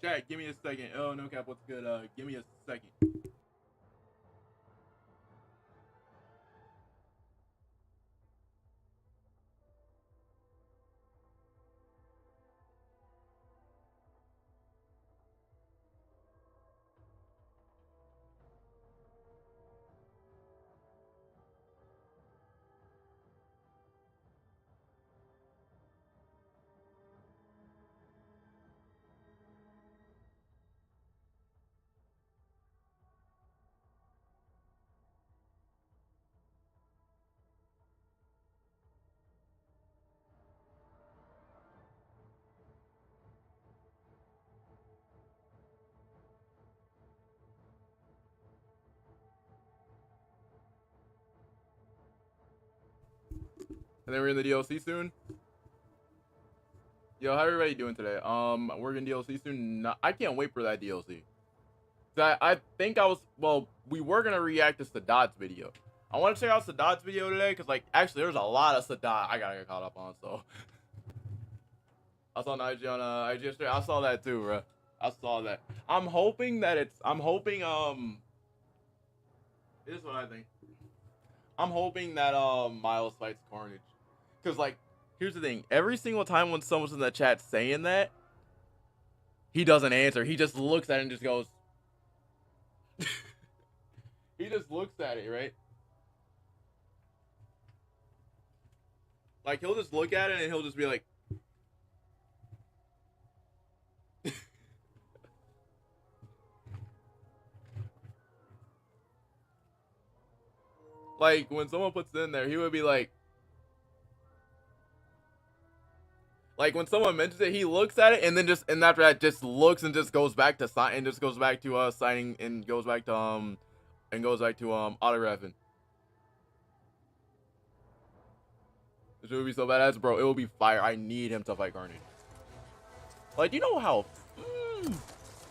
Jack, give me a second. Oh, no cap, what's good? Give me a second. And then we're in the DLC soon. Yo, how everybody doing today? We're in DLC soon. I can't wait for that DLC. I think we were gonna react to Sadat's video. I want to check out Sadat's video today because, like, actually, there's a lot of Sadat I gotta get caught up on. So I saw an IG on IG yesterday. I saw that too, bro. I saw that. I'm hoping that it's. I'm hoping This is what I think. I'm hoping that Miles fights Carnage, because, like, here's the thing. Every single time when someone's in the chat saying that, he doesn't answer. He just looks at it and just goes. He just looks at it, right? Like, he'll just look at it and he'll just be like. Like, when someone puts it in there, he would be like when someone mentions it, he looks at it and then and after that just looks and just goes back to sign and just goes back to signing and goes back to autographing. This would be so badass, bro. It will be fire. I need him to fight Carnage. Like, you know how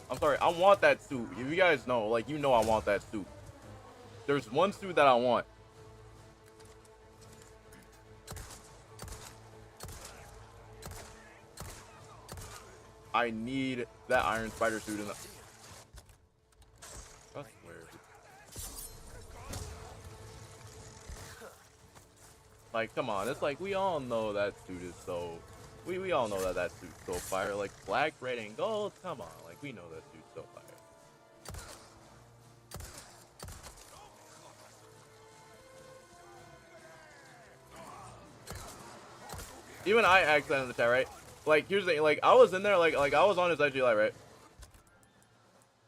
I'm sorry, I want that suit. If you guys know, like, you know I want that suit. There's one suit that I want. I need that Iron Spider suit in the. That's weird. Like, come on, it's like we all know that suit is so. We all know that suit's so fire. Like, black, red, and gold. Come on, like, we know that suit's so fire. Even I asked that in the chat, right? Like, here's the thing, like, I was in there, like I was on his IG Live, right?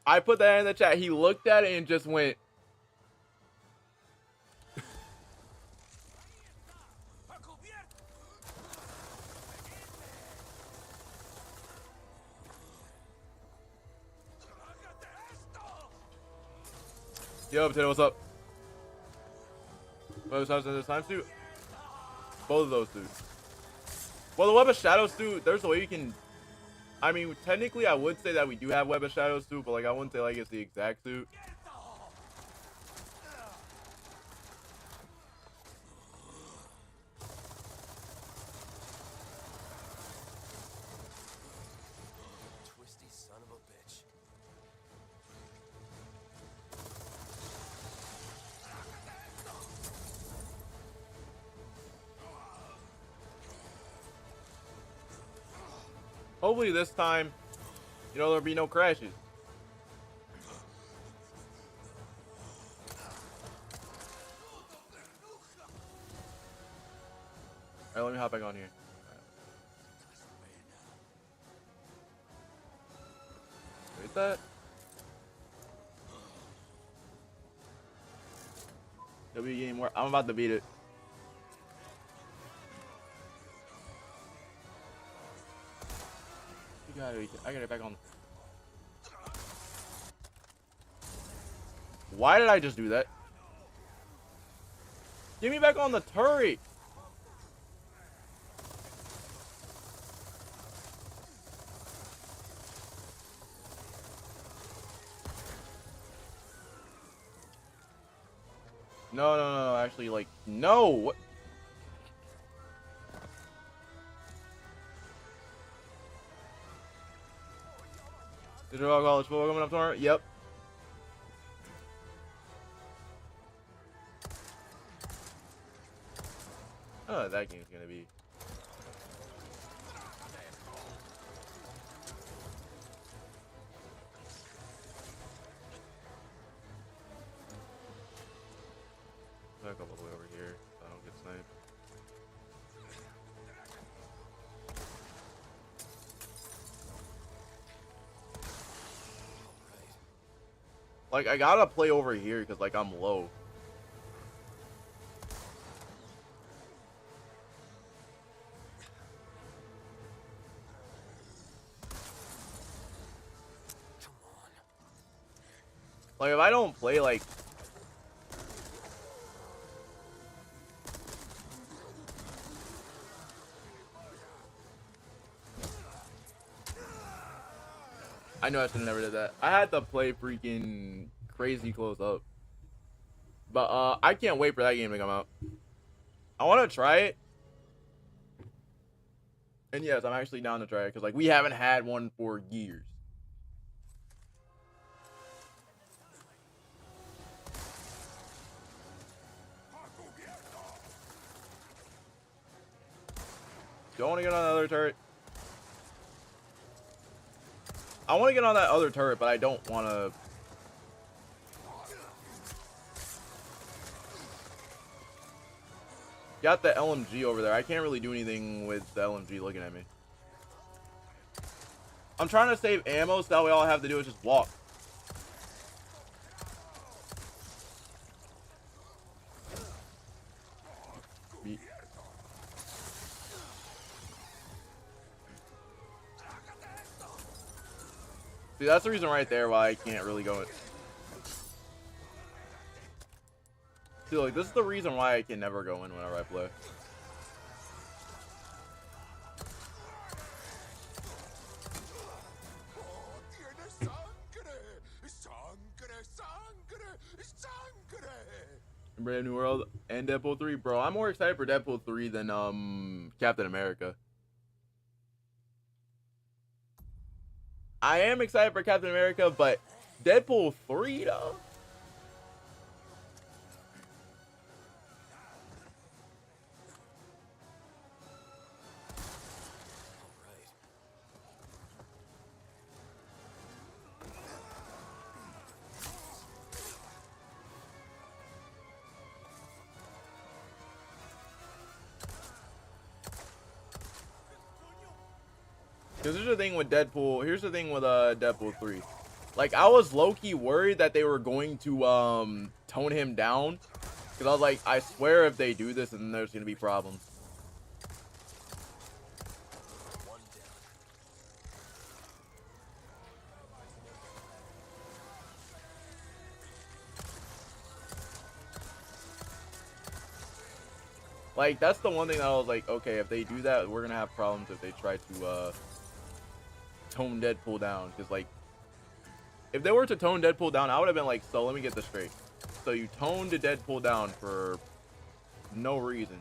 I put that in the chat, he looked at it and just went. Yo, Potato, what's up? Web of Shadows and this time suit? Both of those suits. Well, the Web of Shadows suit, there's a way you can. I mean, technically, I would say that we do have Web of Shadows suit, but, like, I wouldn't say, like, it's the exact suit. Twisty son of a bitch. Hopefully this time, you know, there'll be no crashes. Alright, let me hop back on here. Wait, that? There'll be a game where I'm about to beat it. I gotta get back on. Why did I just do that? Get me back on the turret. No. Actually, like, no. What? Digital college football coming up tomorrow? Yep. Oh, that game's gonna be. Back up all the way over here so I don't get sniped. Like, I gotta play over here because, like, I'm low. Like, if I don't play, like... I know I should have never did that. I had to play freaking crazy close up. But, I can't wait for that game to come out. I want to try it. And yes, I'm actually down to try it. Because, like, we haven't had one for years. Do I want to get on the other turret? I want to get on that other turret, but I don't want to... Got the LMG over there. I can't really do anything with the LMG looking at me. I'm trying to save ammo, so that way all I have to do is just walk. See, that's the reason right there why I can't really go it. See, like, this is the reason why I can never go in whenever I play. Brave New World and Deadpool 3, bro. I'm more excited for Deadpool 3 than Captain America. I am excited for Captain America, but Deadpool 3 though. Because here's the thing with Deadpool. Here's the thing with Deadpool 3. Like, I was low-key worried that they were going to tone him down. Because I was like, I swear if they do this, then there's going to be problems. Like, that's the one thing that I was like, okay, if they do that, we're going to have problems if they try to tone Deadpool down. Because, like, if they were to tone Deadpool down, I would have been like, so let me get this straight. So you toned the Deadpool down for no reason.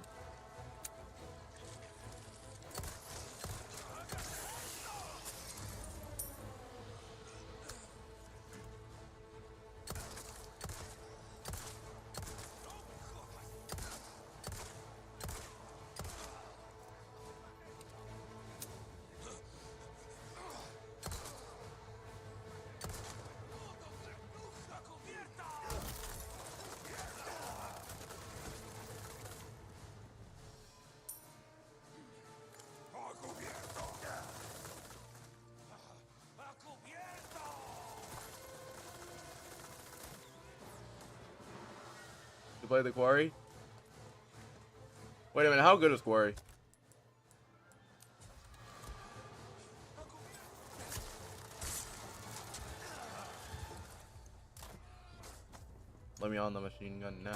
To play the Quarry? Wait a minute, how good is Quarry? Let me on the machine gun now.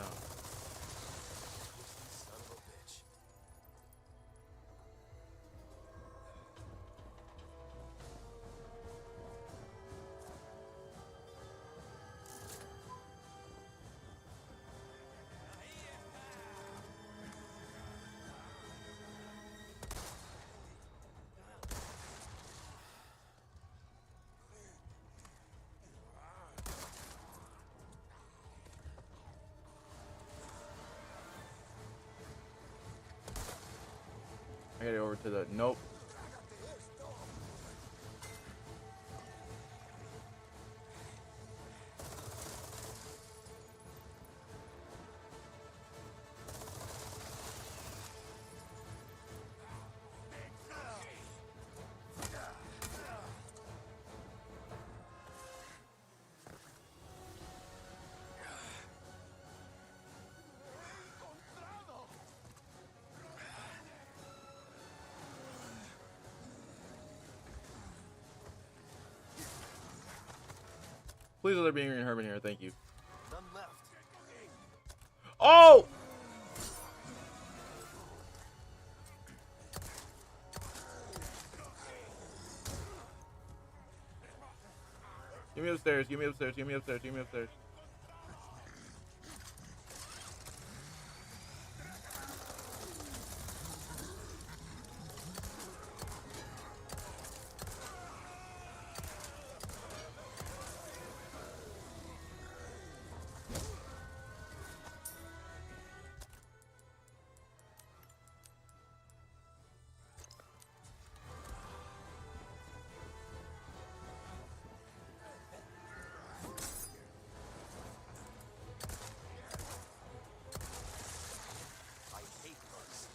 over to the... Nope. Please let there be a green herb in here. Thank you. None left. Oh! Give me upstairs. Give me upstairs. Give me upstairs. Give me upstairs. I hate bugs.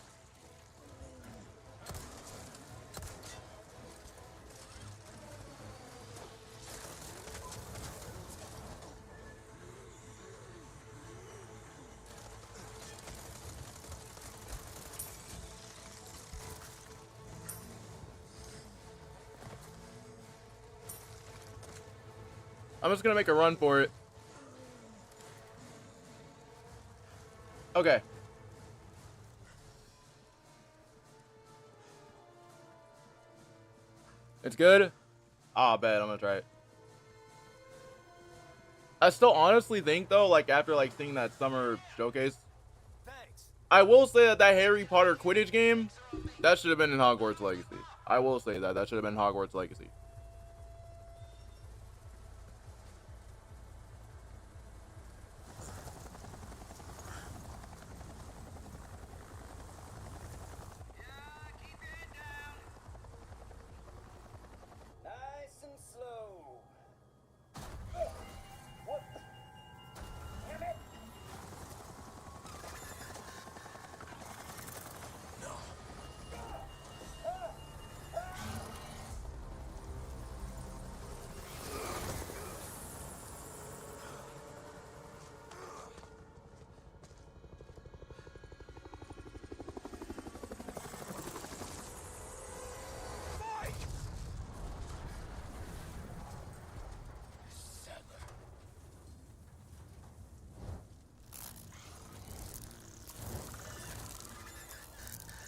I'm just gonna make a run for it. Okay. It's good? Ah, bet. I'm gonna try it. I still honestly think, though, like, after, like, seeing that summer showcase, Thanks. I will say that that Harry Potter Quidditch game, that should have been in Hogwarts Legacy. I will say that. That should have been Hogwarts Legacy. Nice and slow. What? Damn it! No.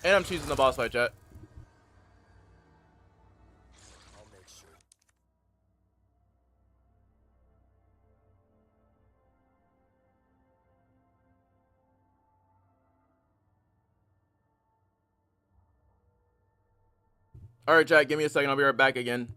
And I'm choosing the boss fight, chat. I'll make sure. Alright, chat. Give me a second. I'll be right back again.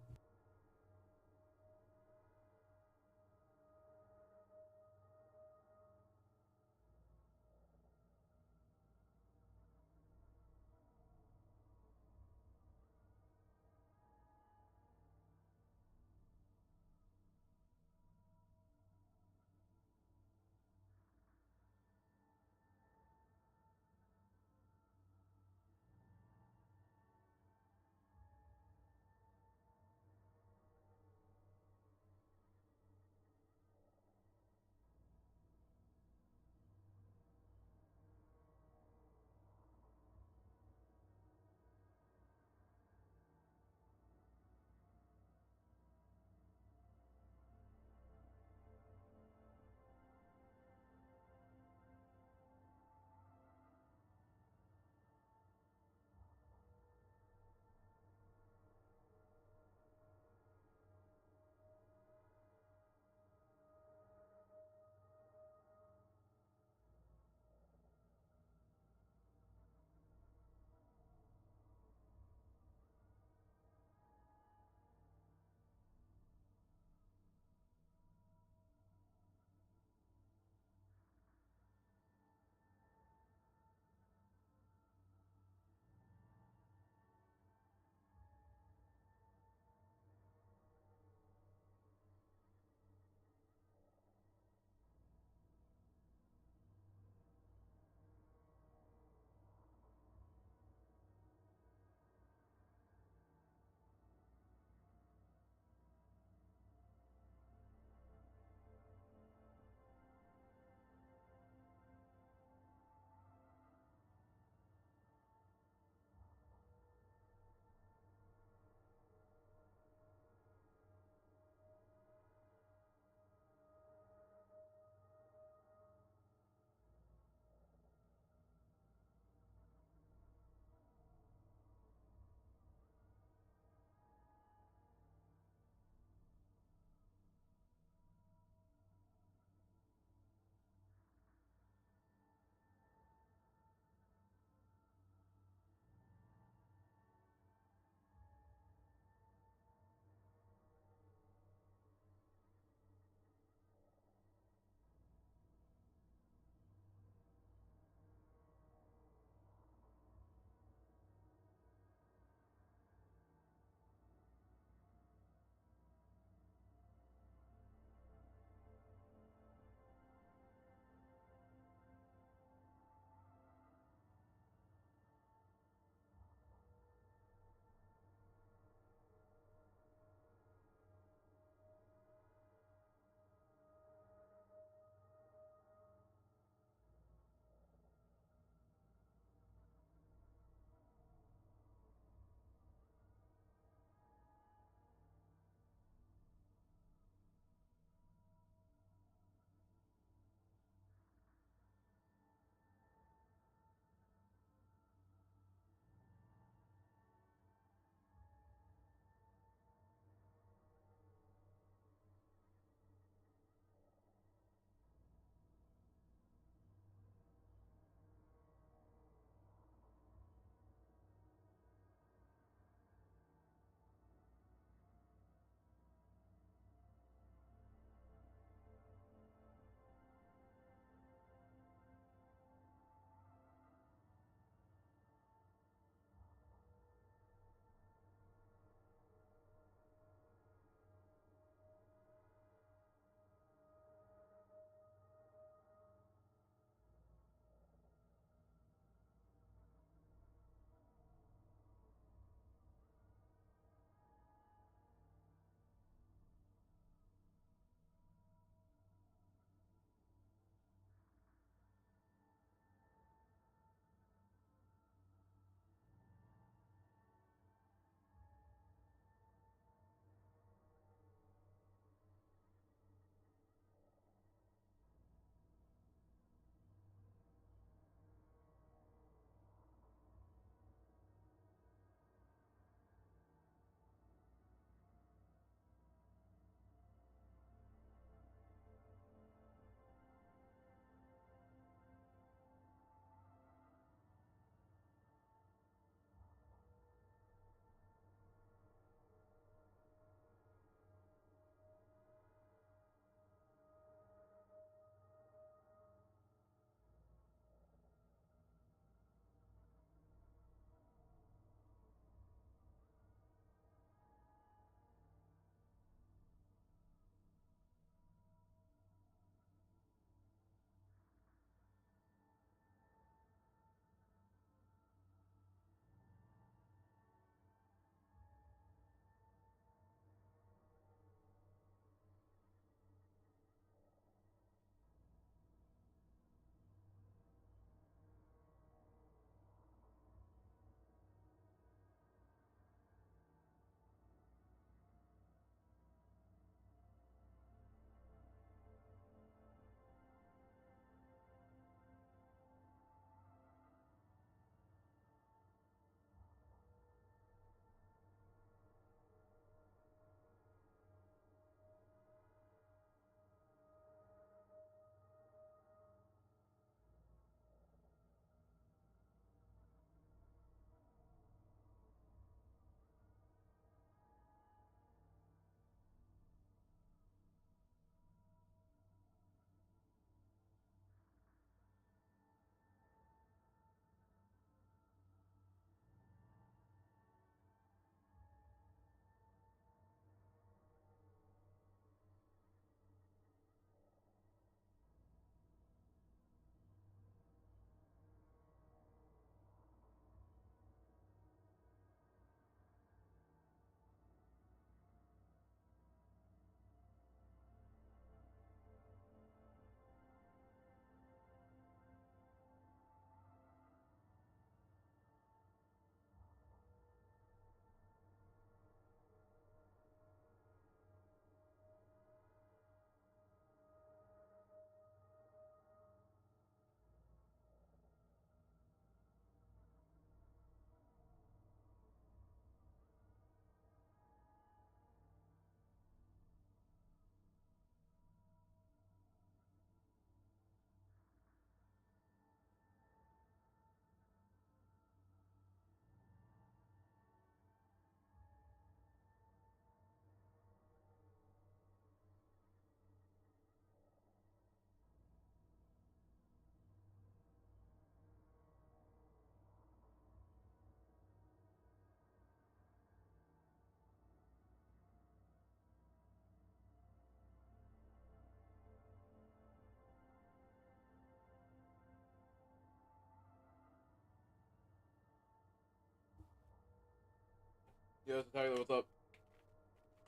Yes, Tyler, what's up?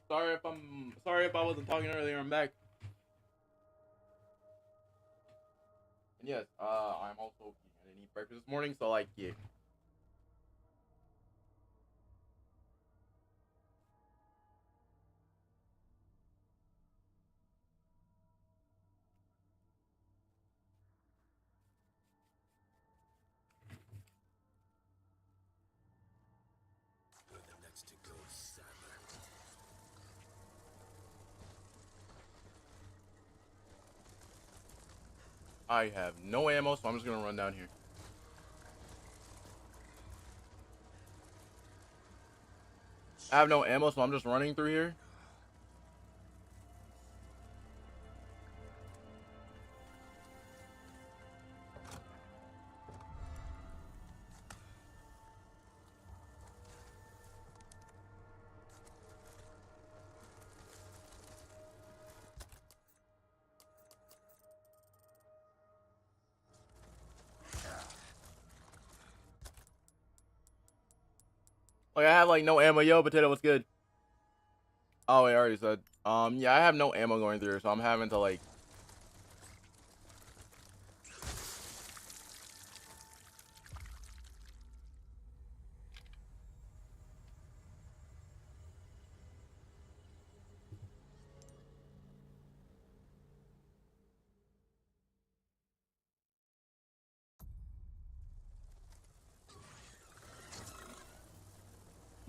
Sorry if I wasn't talking earlier. I'm back. And yes, I'm also I didn't eat breakfast this morning, so like yeah. You're the next to go, Sadler. I have no ammo, so I'm just gonna run down here. I have no ammo, so I'm just running through here. Like I have like no ammo. Yo, potato, what's good? Oh, wait, I already said. Yeah, I have no ammo going through, so I'm having to like.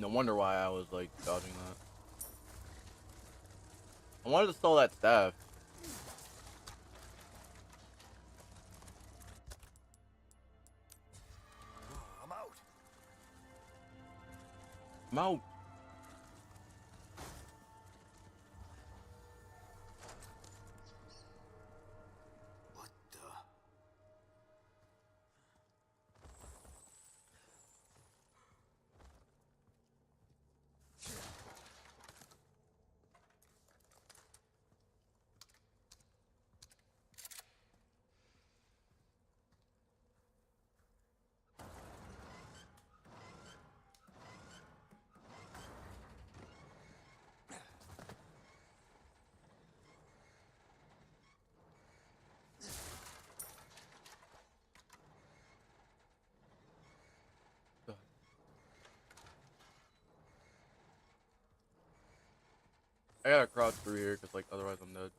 No wonder why I was like dodging that. I wanted to steal that staff. I'm out. I'm out. What the? I gotta crouch through here because like otherwise I'm dead.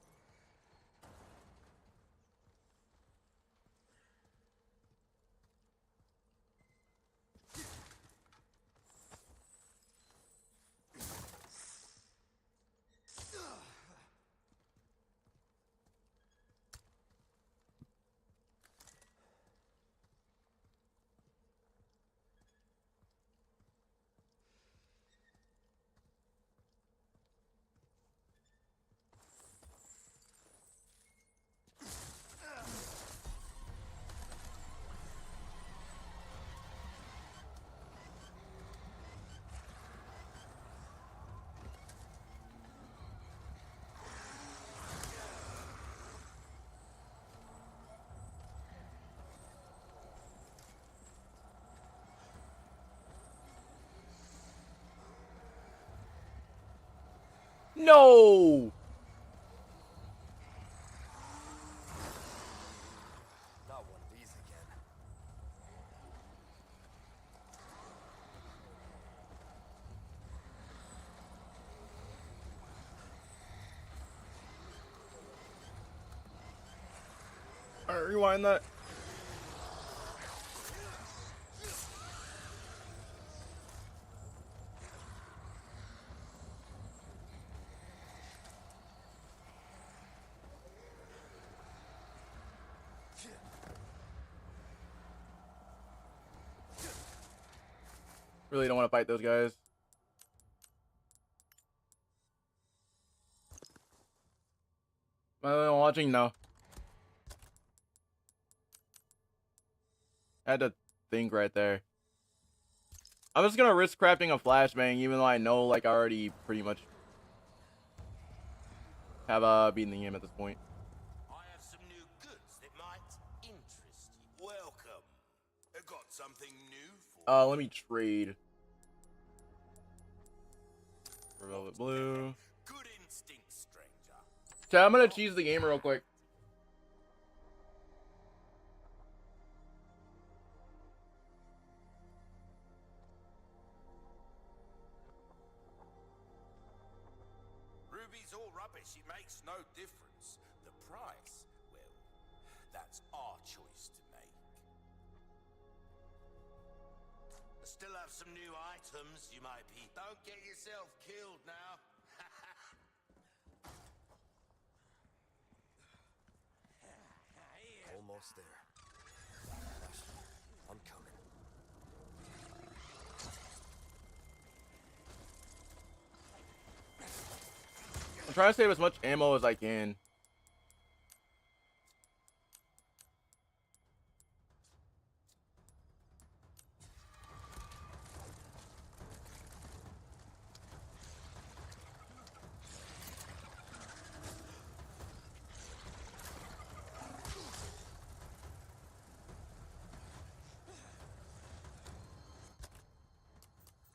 No. Not one of these again. All right, rewind that. Really don't want to fight those guys. Am I watching? No. I had to think right there. I'm just gonna risk crafting a flashbang, even though I know like I already pretty much have beaten the game at this point. I have some new goods that might interest you. Welcome. I got something new for Let me trade. Velvet Blue. Good instinct, stranger. Chat, I'm gonna cheese the game real quick. Ruby's all rubbish. It makes no difference. The price, well, that's our choice to make. I still have some new items you might be. Don't get yourself killed now. Almost there. I'm coming. I'm trying to save as much ammo as I can.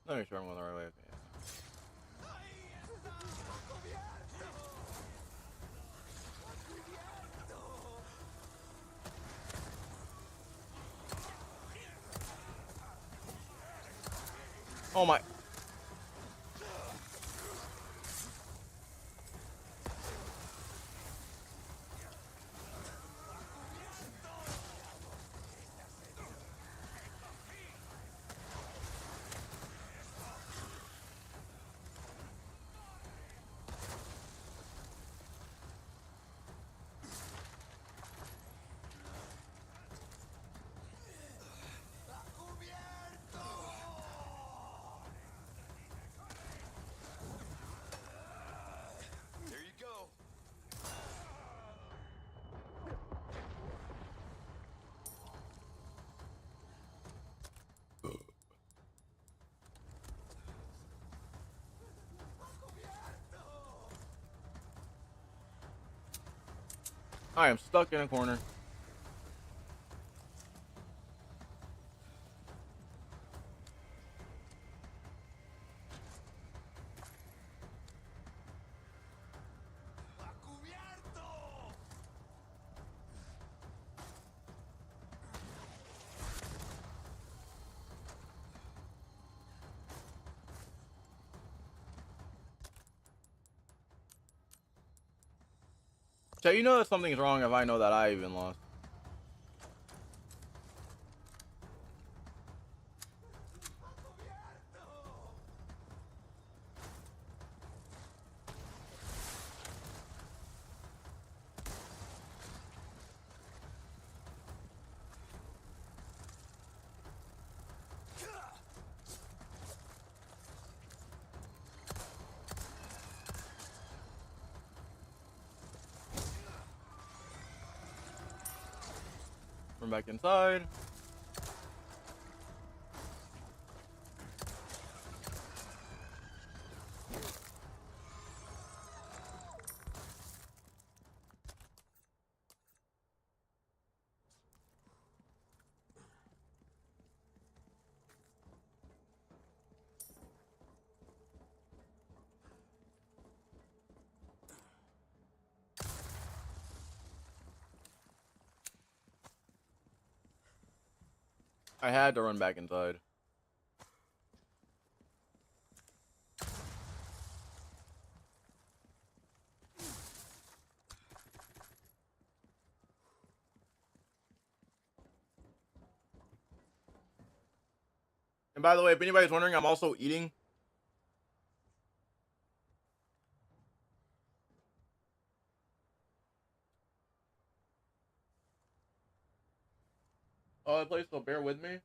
Let me make sure I'm going the right way. Okay. Oh my. There you go. I am stuck in a corner. So you know that something's wrong if I know that I even lost. Run back inside. I had to run back inside. And by the way, if anybody's wondering, I'm also eating. Oh, that place, so bear with me.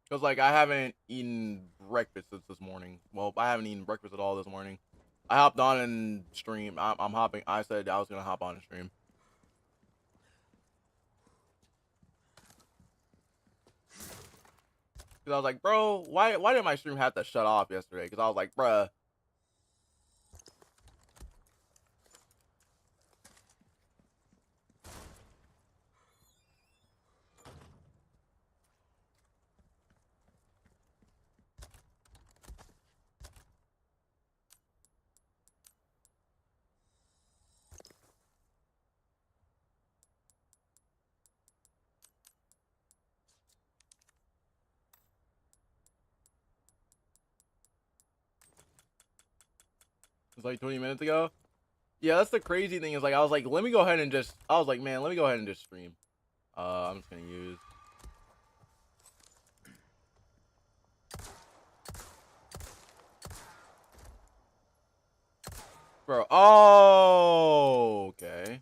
Because, like, I haven't eaten breakfast since this morning. Well, I haven't eaten breakfast at all this morning. I hopped on and stream. I'm hopping. I said I was going to hop on and stream. Cause I was like, bro, why did my stream have to shut off yesterday? Cause I was like, bruh. It's like 20 minutes ago. Yeah, that's the crazy thing is like I was like, let me go ahead and just I was like, man, let me go ahead and just stream. I'm just gonna use bro. Oh, okay.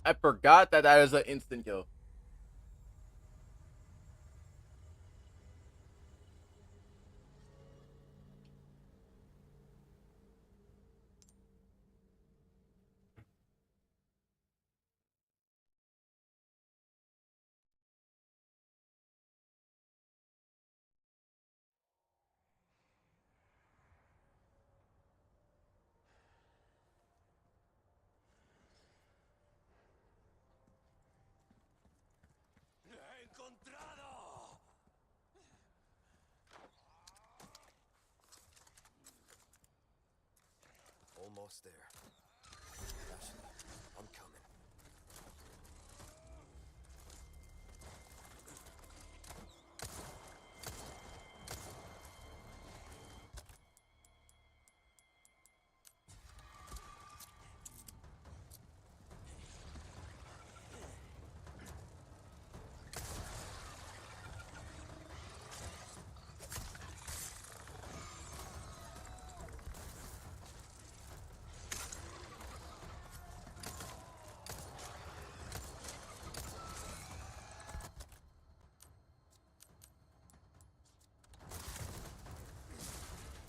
I forgot that that is an instant kill. Encontrado! Almost there. Ashley, I'm coming.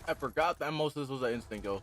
I forgot that most of this was an instant kill.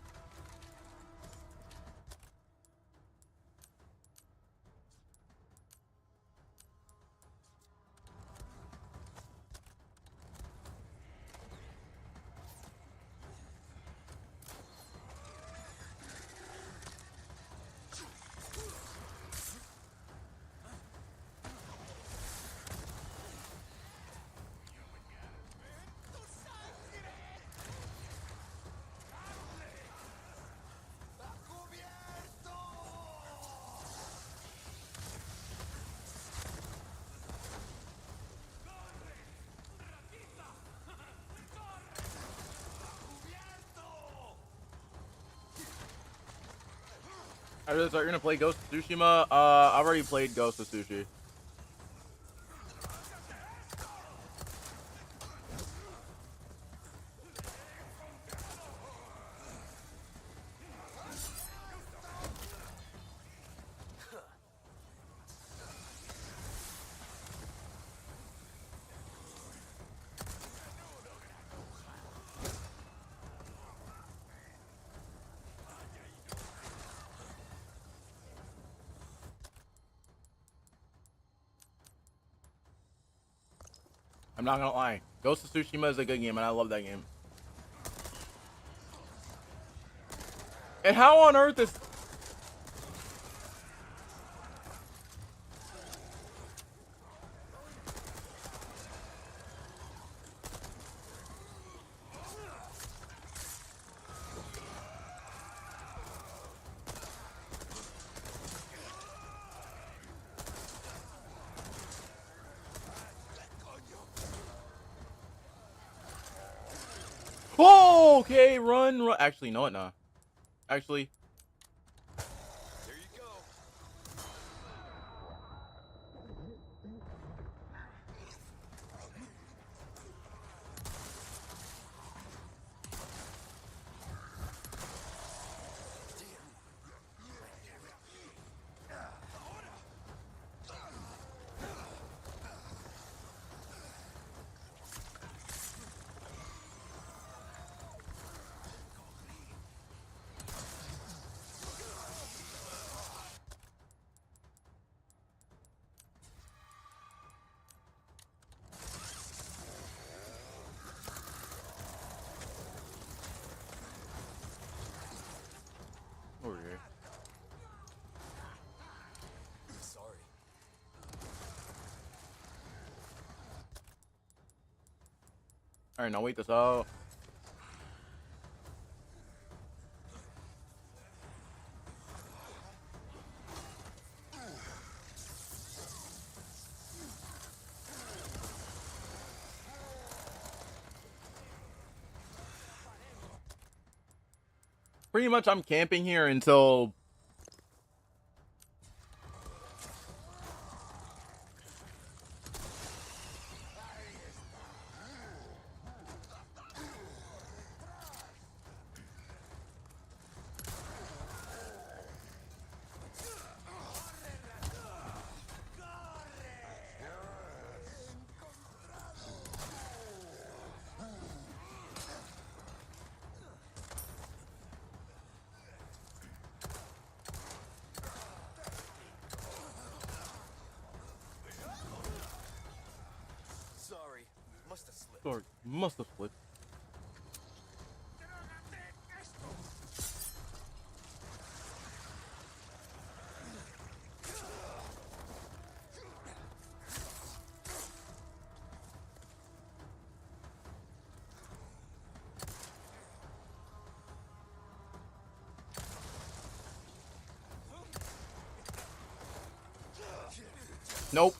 After this, are you gonna play Ghost of Tsushima? I've already played Ghost of Sushi. I'm not gonna lie. Ghost of Tsushima is a good game, and I love that game. And how on earth is... Oh, okay, run, run. Actually, no, it not. Actually, There you go. All right, now wait this out. Pretty much I'm camping here until Sorry, must have slipped. sorry, must have flipped. Nope.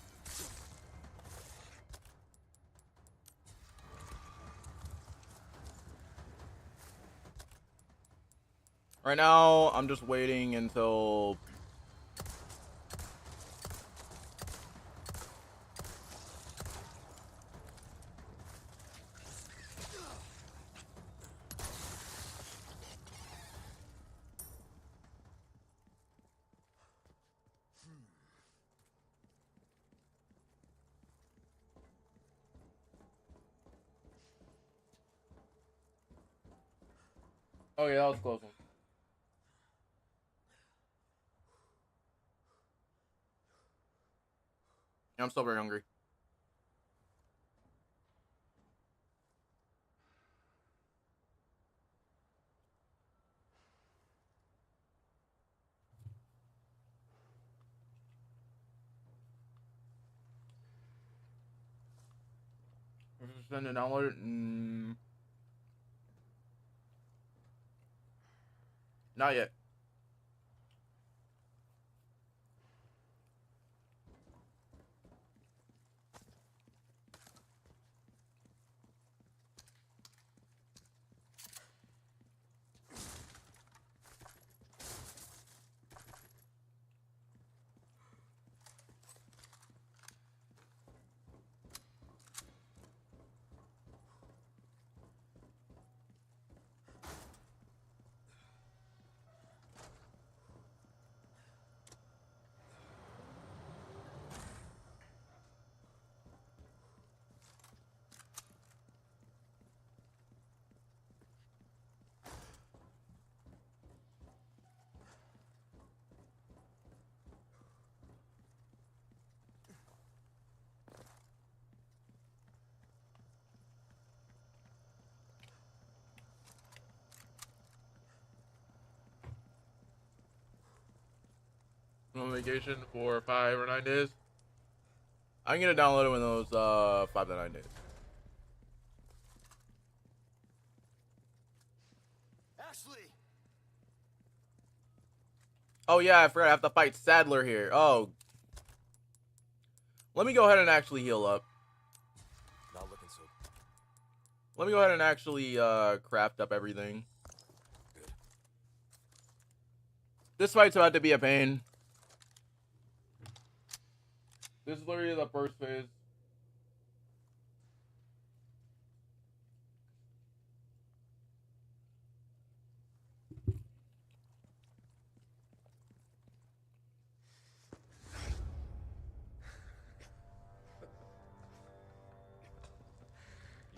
Right now, I'm just waiting until... Oh yeah, that was a close one. I'm still very hungry. Send it download. Not yet. I'm on vacation for 5 or 9 days. I'm gonna download it in those 5 to 9 days. Ashley! Oh yeah, I forgot I have to fight Sadler here. Oh. Let me go ahead and actually heal up. Not looking so Let me go ahead and actually craft up everything. good. This fight's about to be a pain. This is literally the first phase.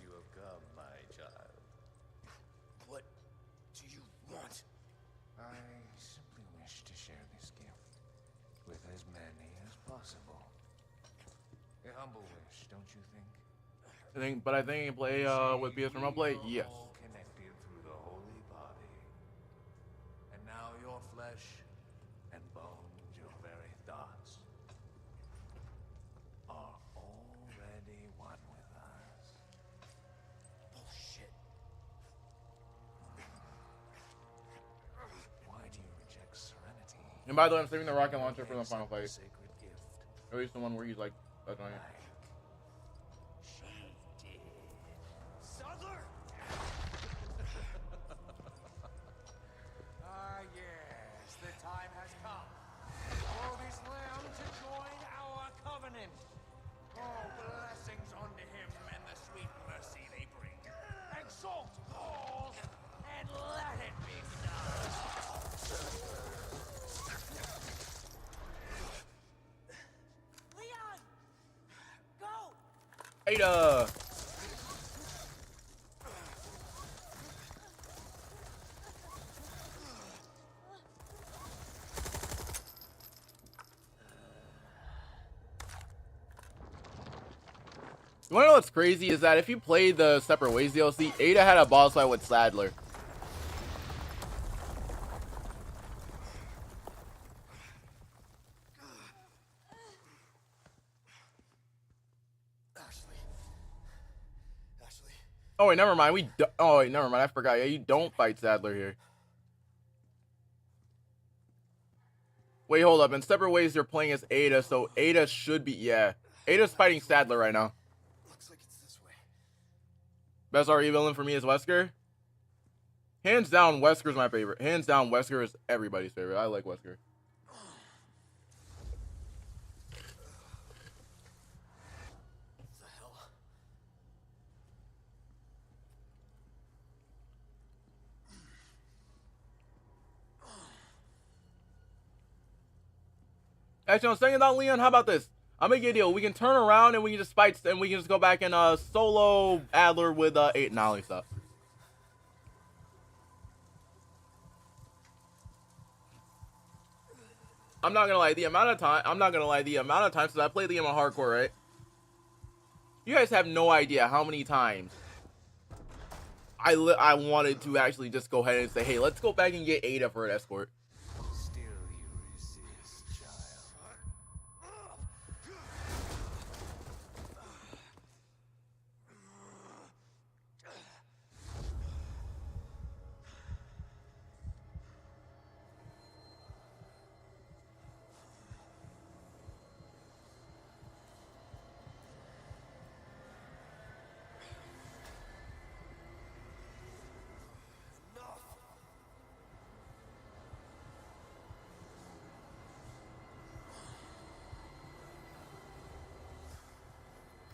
You have come, my child. What do you want? I simply wish to share this gift with as many as possible. A humble wish, don't you think? I think I can play with PS Remote Play. We Yes. are all connected through the holy body. And now your flesh and bones, your very thoughts, are already one with us. And by the way, I'm saving the rocket launcher for the final fight. Sacred gift. At least the one where he's like, that's on it. She did. Sadler! Ah, yes, the time has come for this lamb to join our covenant. Oh, blessings unto him and the sweet mercy they bring. Exalt all and let it be done. Leon! Go! Ada! You wanna know what's crazy is that if you played the Separate Ways DLC, Ada had a boss fight with Sadler. Ashley. Oh wait, never mind. Oh wait, never mind. I forgot. Yeah, you don't fight Sadler here. Wait, hold up. In Separate Ways, you're playing as Ada, so Ada should be, yeah. Ada's fighting Sadler right now. Looks like it's this way. Best RE villain for me is Wesker. Hands down, Wesker's my favorite. Hands down, Wesker is everybody's favorite. I like Wesker. What the hell? Actually, I'm saying about Leon. How about this? I'm making a deal. We can turn around and we can just fight, and we can just go back and solo Adler with 8 and Ollie stuff. I'm not gonna lie. The amount of time. I'm not gonna lie. The amount of times since I played the game on hardcore, right? You guys have no idea how many times I wanted to actually just go ahead and say, hey, let's go back and get Ada for an escort. Still you resist, child.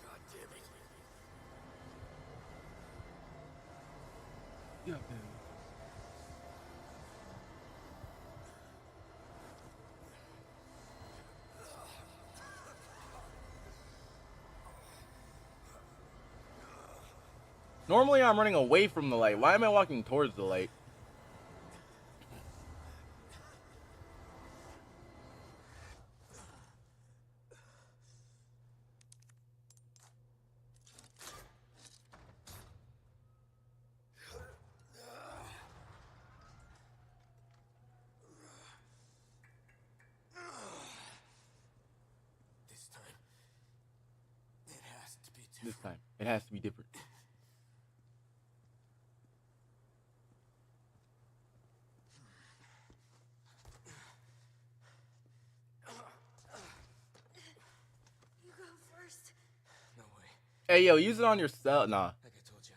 God damn it. Yeah, normally I'm running away from the light. Why am I walking towards the light? This time, it has to be different. This time, it has to be different. You go first. No way. Hey, yo, use it on yourself. Nah. Like I told you,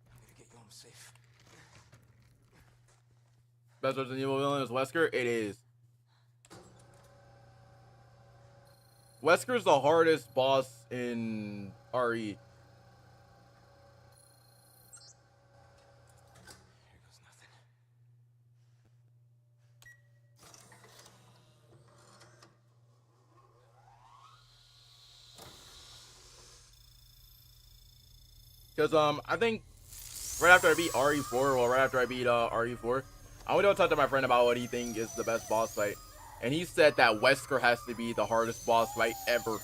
I'm gonna get you home safe. Best Resident Evil villain is Wesker? It is. Wesker's the hardest boss in RE. Here goes nothing. Because, I think right after I beat RE4, well, right after I beat RE4, I went to talk to my friend about what he thinks is the best boss fight. And he said that Wesker has to be the hardest boss fight ever.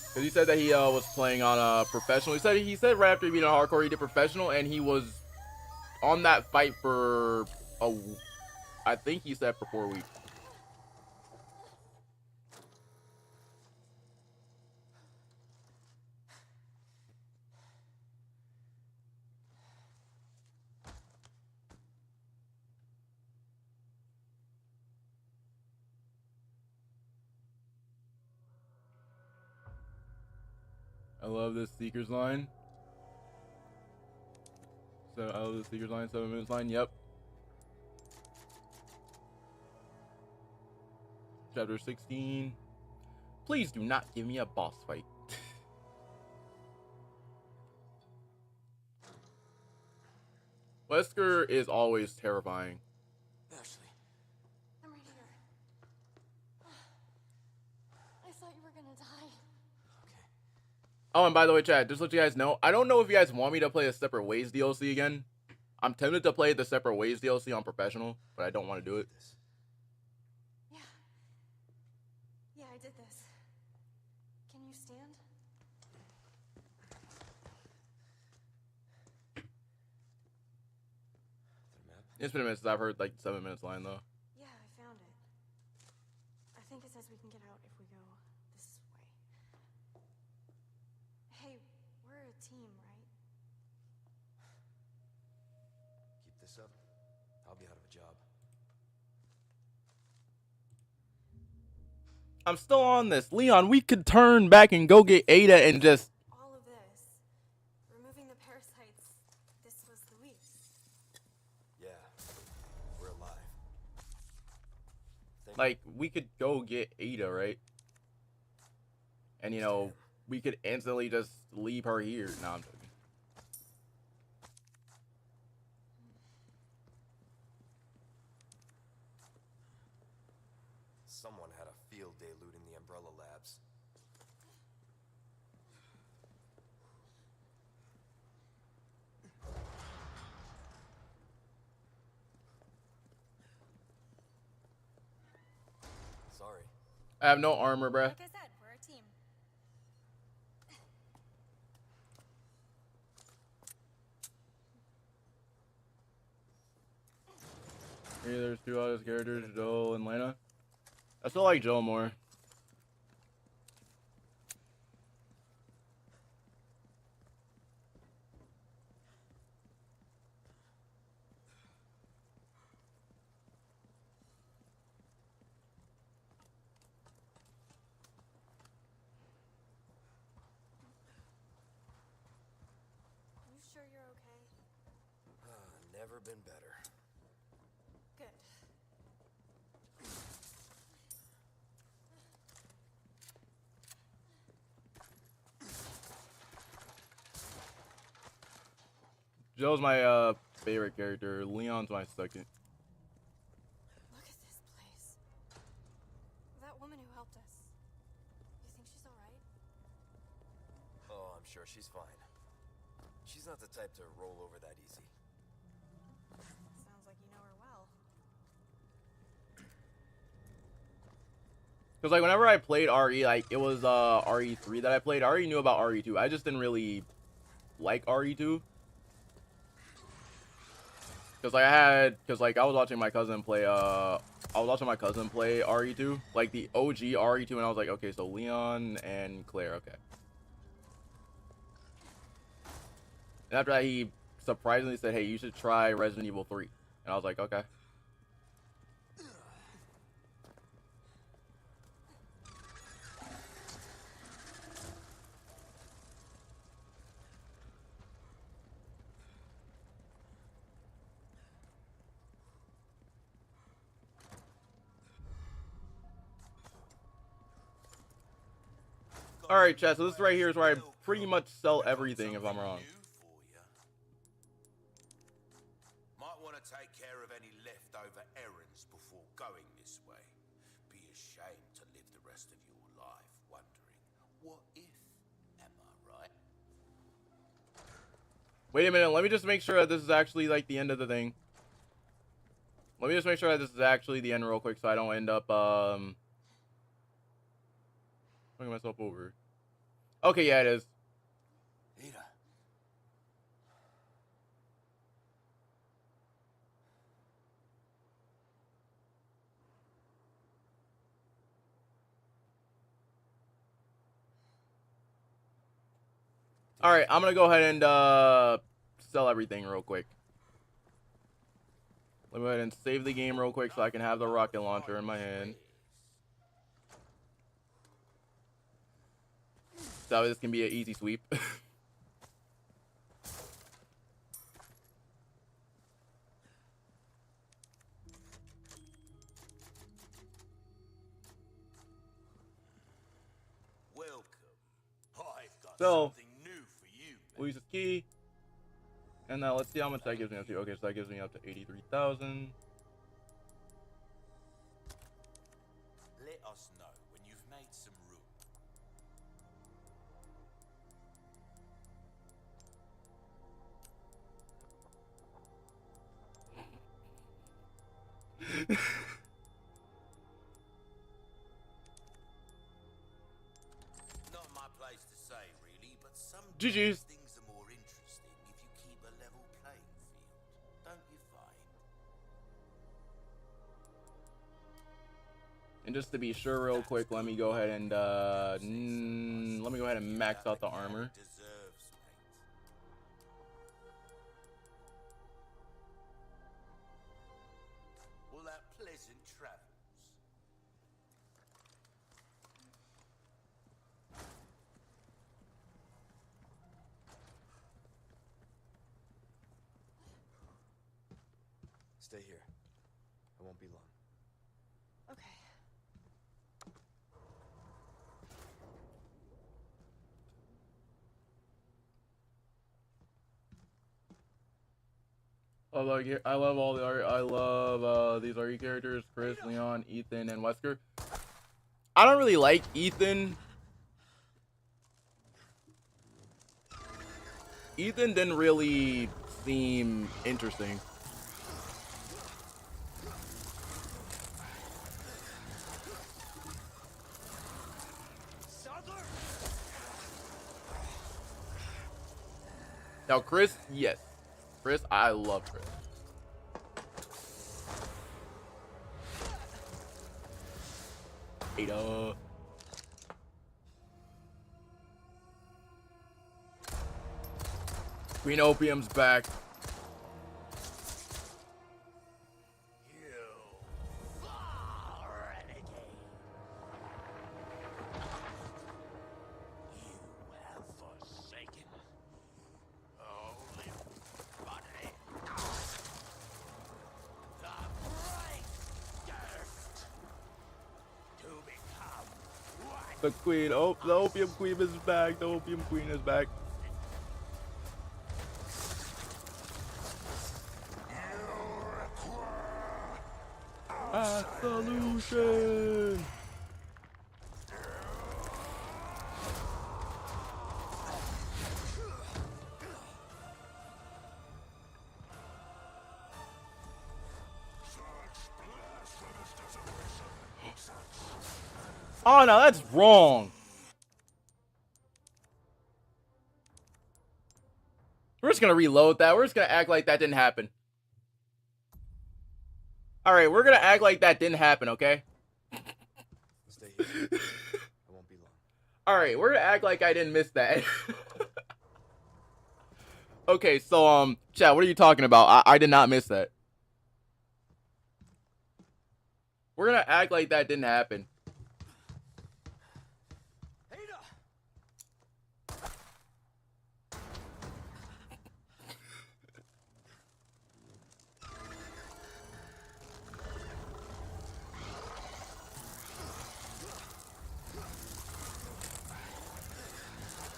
Because he said that he was playing on professional. He said right after he beat on hardcore, he did professional, and he was on that fight for I think he said for 4 weeks. I love this Seekers line. So I love the Seekers line, 7 minutes line. Yep. Chapter 16. Please do not give me a boss fight. Wesker is always terrifying. Ashley. I'm right here. I thought you were gonna die. Okay. Oh, and by the way, chat, just to let you guys know, I don't know if you guys want me to play a Separate Ways DLC again. I'm tempted to play the Separate Ways DLC on Professional, but I don't want to do it. Yeah. Yeah, I did this. Can you stand? The map? It's been a minute since I've heard like 7 minutes line though. Yeah, I found it. I think it says we can get out if we go this way. Hey, we're a team, right? Keep this up. I'll be out of a job. I'm still on this. Leon, we could turn back and go get Ada and just... All of this. Removing the parasites. This was Luis. Yeah. We're alive. Like, we could go get Ada, right? And, you know, we could instantly just leave her here. No, I'm joking. Someone had a field day looting the Umbrella Labs. Sorry. I have no armor, bruh. Like I said, we're a team. Here, there's two other characters, Joel and Lena. I still like Joel more. You sure you're okay? Never been better. Good. Joel's my favorite character. Leon's my second. Look at this place. That woman who helped us. You think she's alright? Oh, I'm sure she's fine. She's not the type to roll over that easy. Sounds like you know her well. Because, like, whenever I played RE, like, it was RE3 that I played. I already knew about RE2. I just didn't really like RE2. Because, like, I was watching my cousin play, RE2. Like, the OG RE2, and I was like, okay, so Leon and Claire, okay. And after that, he surprisingly said, hey, you should try Resident Evil 3. And I was like, okay. Alright, chat, so this right here is where I pretty much sell everything if I'm wrong. Might want to take care of any leftover errands before going this way. Be ashamed to live the rest of your life wondering, what if? Am I right? Wait a minute, let me just make sure that this is actually, like, the end of the thing. Let me just make sure that this is actually the end real quick so I don't end up, fucking myself over. Okay, yeah, it is. Ada. Alright, I'm gonna go ahead and, sell everything real quick. Let me go ahead and save the game real quick so I can have the rocket launcher in my hand. So this can be an easy sweep. Welcome. I've got So, something new for you. we'll use this key. And now let's see how much that gives me up to. Okay, so that gives me up to 83,000. Let us know when you've made some room. Not my place to say, really, but sometimes GG's. things are more interesting if you keep a level playing field, don't you find? And just to be sure real quick, let me go ahead and let me go ahead and max out the armor. Deserves, mate. Well, that pleasant travels. Stay here. I won't be long. Okay. I love all the art. I love these RE characters: Chris, Leon, Ethan, and Wesker. I don't really like Ethan. Ethan didn't really seem interesting. Now, Chris, yes. Chris, I love Chris. Ada. Queen Opium's back. The queen, oh, the opium queen is back. The opium queen is back. A solution. Oh no, that's wrong. We're just gonna reload that. We're just gonna act like that didn't happen. Alright, we're gonna act like that didn't happen, okay? Stay here. I won't be long. Alright, we're gonna act like I didn't miss that. Okay, so, chat, what are you talking about? I did not miss that. We're gonna act like that didn't happen.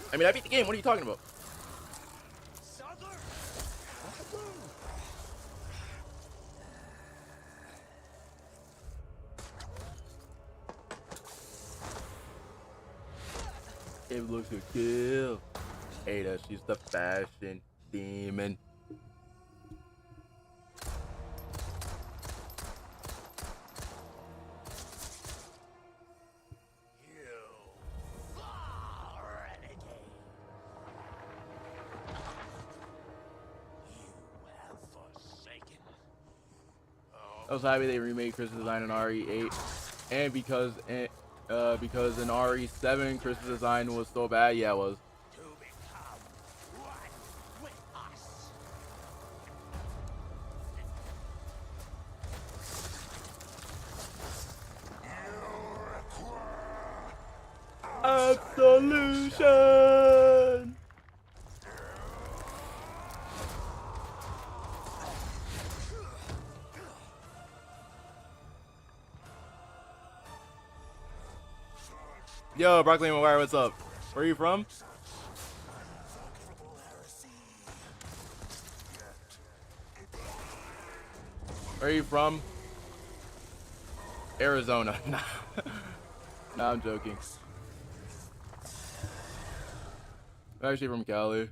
I mean, I beat the game. What are you talking about? It looks a kill. Ada, she's the fashion demon. I was happy they remade Chris's design in RE8, and because in RE7 Chris's design was so bad. Yeah, it was. Solution. Yo, Broccoli McGuire, what's up? Where are you from? Where are you from? Arizona. Nah, I'm joking. I'm actually from Cali.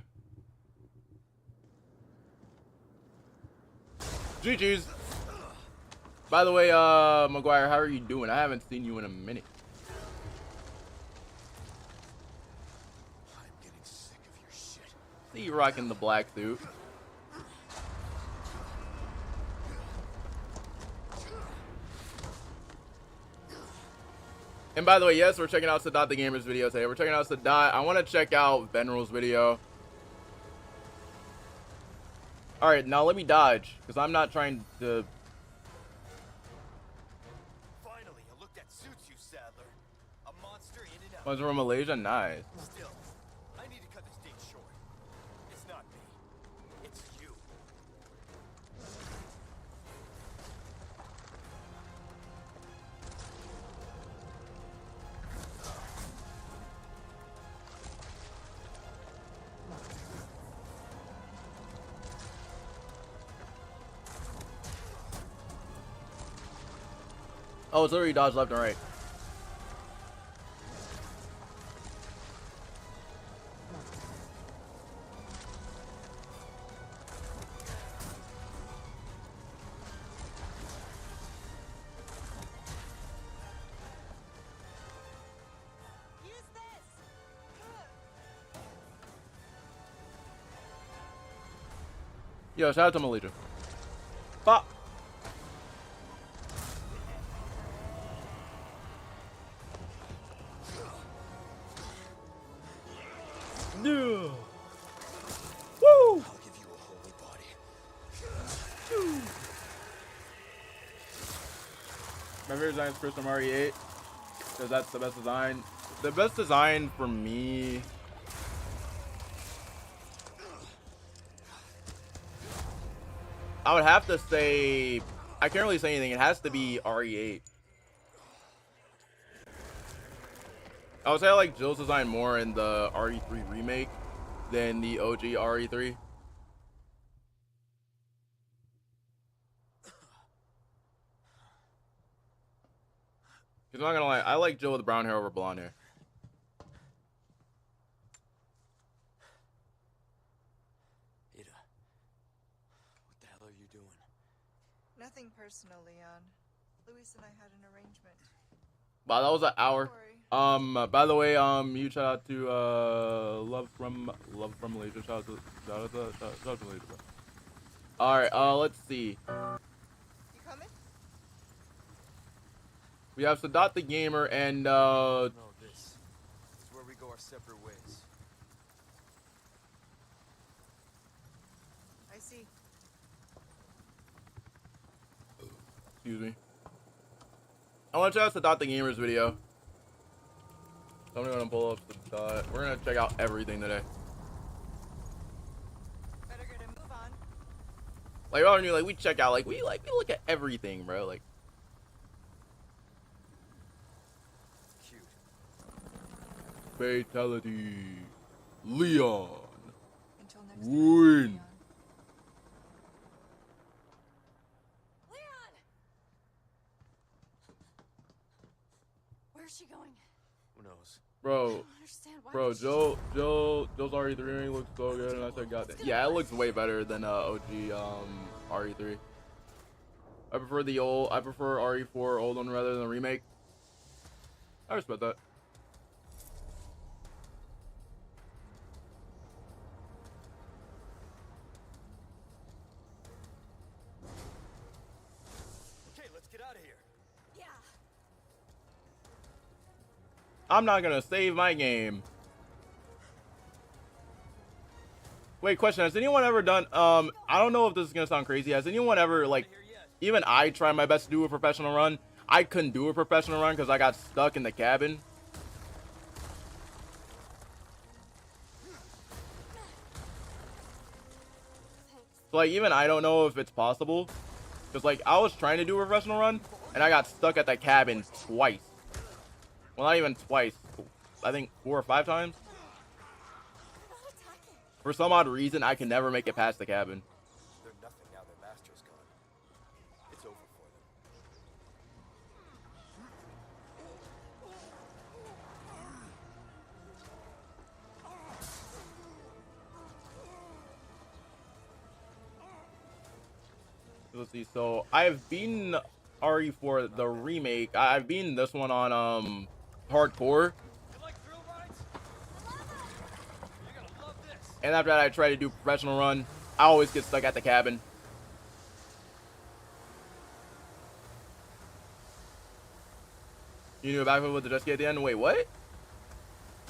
GG's. By the way, McGuire, how are you doing? I haven't seen you in a minute. I'm getting sick of your shit. See you rocking the black suit. And by the way, yes, we're checking out Sadat the Gamer's video today. We're checking out Sadat. I want to check out Veneral's video. Alright, now let me dodge, because I'm not trying to... Finally, a look that suits you, Sadler. A monster in and out. Was from Malaysia? Nice. Still, I need to cut this date short. It's not me. It's you. Oh, it's literally dodge left and right. Use this. Yo, shout out to Malaysia. Pop. Yeah. Woo! I'll give you a holy body. My favorite design is Chris from RE8, because that's the best design. The best design for me... I would have to say... I can't really say anything. It has to be RE8. I would say I like Jill's design more in the RE3 remake than the OG RE3. Because I'm not gonna lie, I like Jill with brown hair over blonde hair. Ada, what the hell are you doing? Nothing personal, Leon. Luis and I had an arrangement. Wow, that was an hour. Don't worry. By the way, huge shout out to love from Malaysia. Shout out to Malaysia, bro. All right, let's see. You coming? We have Sadat the Gamer and No, this is where we go our separate ways. I see. excuse me. I want to check out Sadat the Gamer's video. Somebody gonna pull up Sadat. We're gonna check out everything today. Better get a move on. Like all new, like we check out, like we look at everything, bro. Like Cute. fatality, Leon. Until next time. Win. Leon. Leon! Where's she going? Who knows? I Bro, don't understand why. bro, would she- Joe's RE3 looks so good, and I said, God, yeah, it looks way better than OG RE3. I prefer RE4 old one rather than the remake. I respect that. Okay, let's get out of here. Yeah. I'm not gonna save my game. Wait, question: has anyone ever done? I don't know if this is gonna sound crazy. Has anyone ever, like, even I tried my best to do a professional run? I couldn't do a professional run because I got stuck in the cabin. So like even I don't know if it's possible. Because like I was trying to do a professional run and I got stuck at that cabin twice. Well, not even twice. I think 4 or 5 times. For some odd reason, I can never make it past the cabin. They're nothing now their master's gone. It's over for them. Let's see. So I've beaten RE4 the remake. I've beaten this one on hardcore. You like thrill rides? You're gonna love this. And after that, I try to do professional run. I always get stuck at the cabin. You knew a backflip with the jet ski at the end? Wait, what?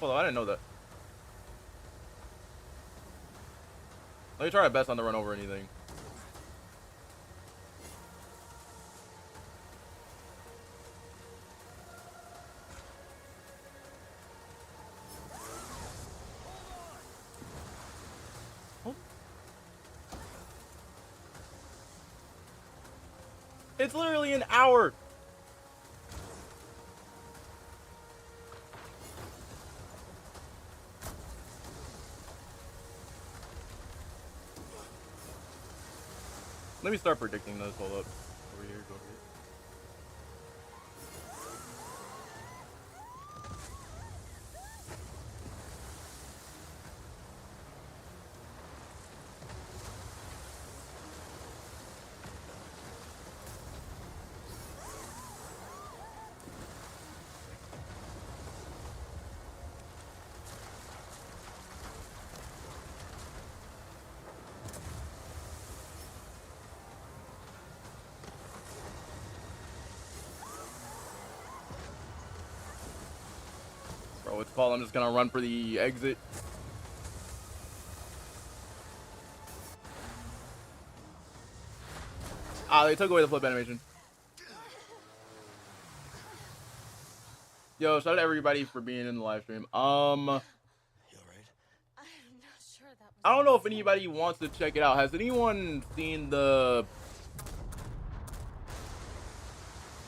Hold on, I didn't know that. Let me try my best not to run over anything. It's literally an hour. Let me start predicting this. Hold up. Over here, go over here. Bro, it's called. I'm just gonna run for the exit. Ah, they took away the flip animation. Yo, shout out to everybody for being in the live stream. You alright? I'm not sure that was. I don't know if anybody wants to check it out. Has anyone seen the...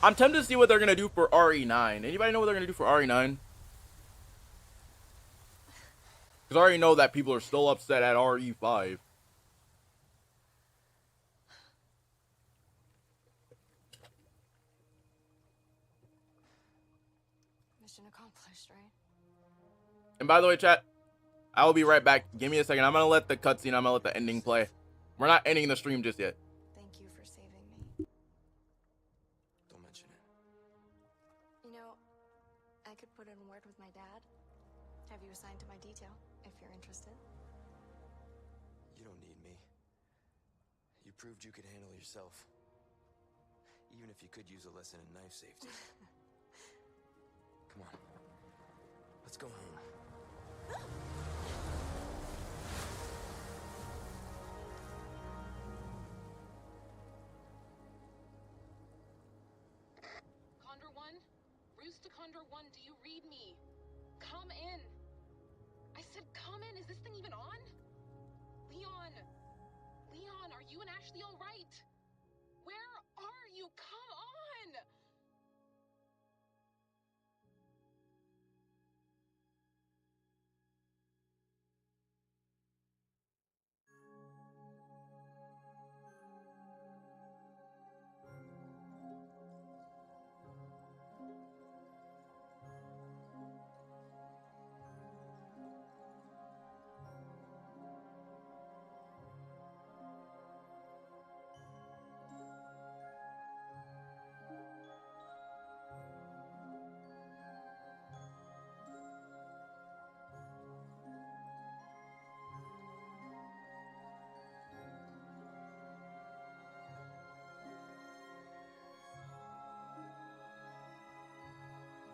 I'm tempted to see what they're gonna do for RE9. Anybody know what they're gonna do for RE9? Because I already know that people are still upset at RE5. Mission accomplished, right? And by the way, chat, I will be right back. Give me a second. I'm gonna let the cutscene, I'm gonna let the ending play. We're not ending the stream just yet. Thank you for saving me. Don't mention it. You know, I could put in a word with my dad. Have you assigned to my detail, if you're interested. You don't need me. You proved you could handle yourself. Even if you could use a lesson in knife safety. Come on. Let's go home. Condor 1? Roost to Condor 1, do you read me? Come in. I said come in. Is this thing even on? Leon! Leon, are you and Ashley all right? Where are you? Come on!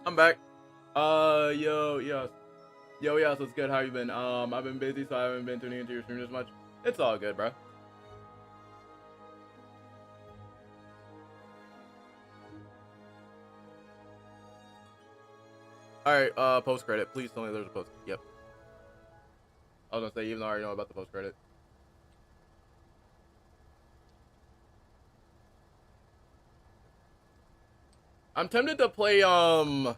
I'm back. Yo, yes, what's good? How you been? I've been busy, so I haven't been tuning into your stream as much. It's all good, bro. Alright, post credit. Please tell me there's a post. Yep. I was gonna say, even though I already know about the post credit. I'm tempted to play Patch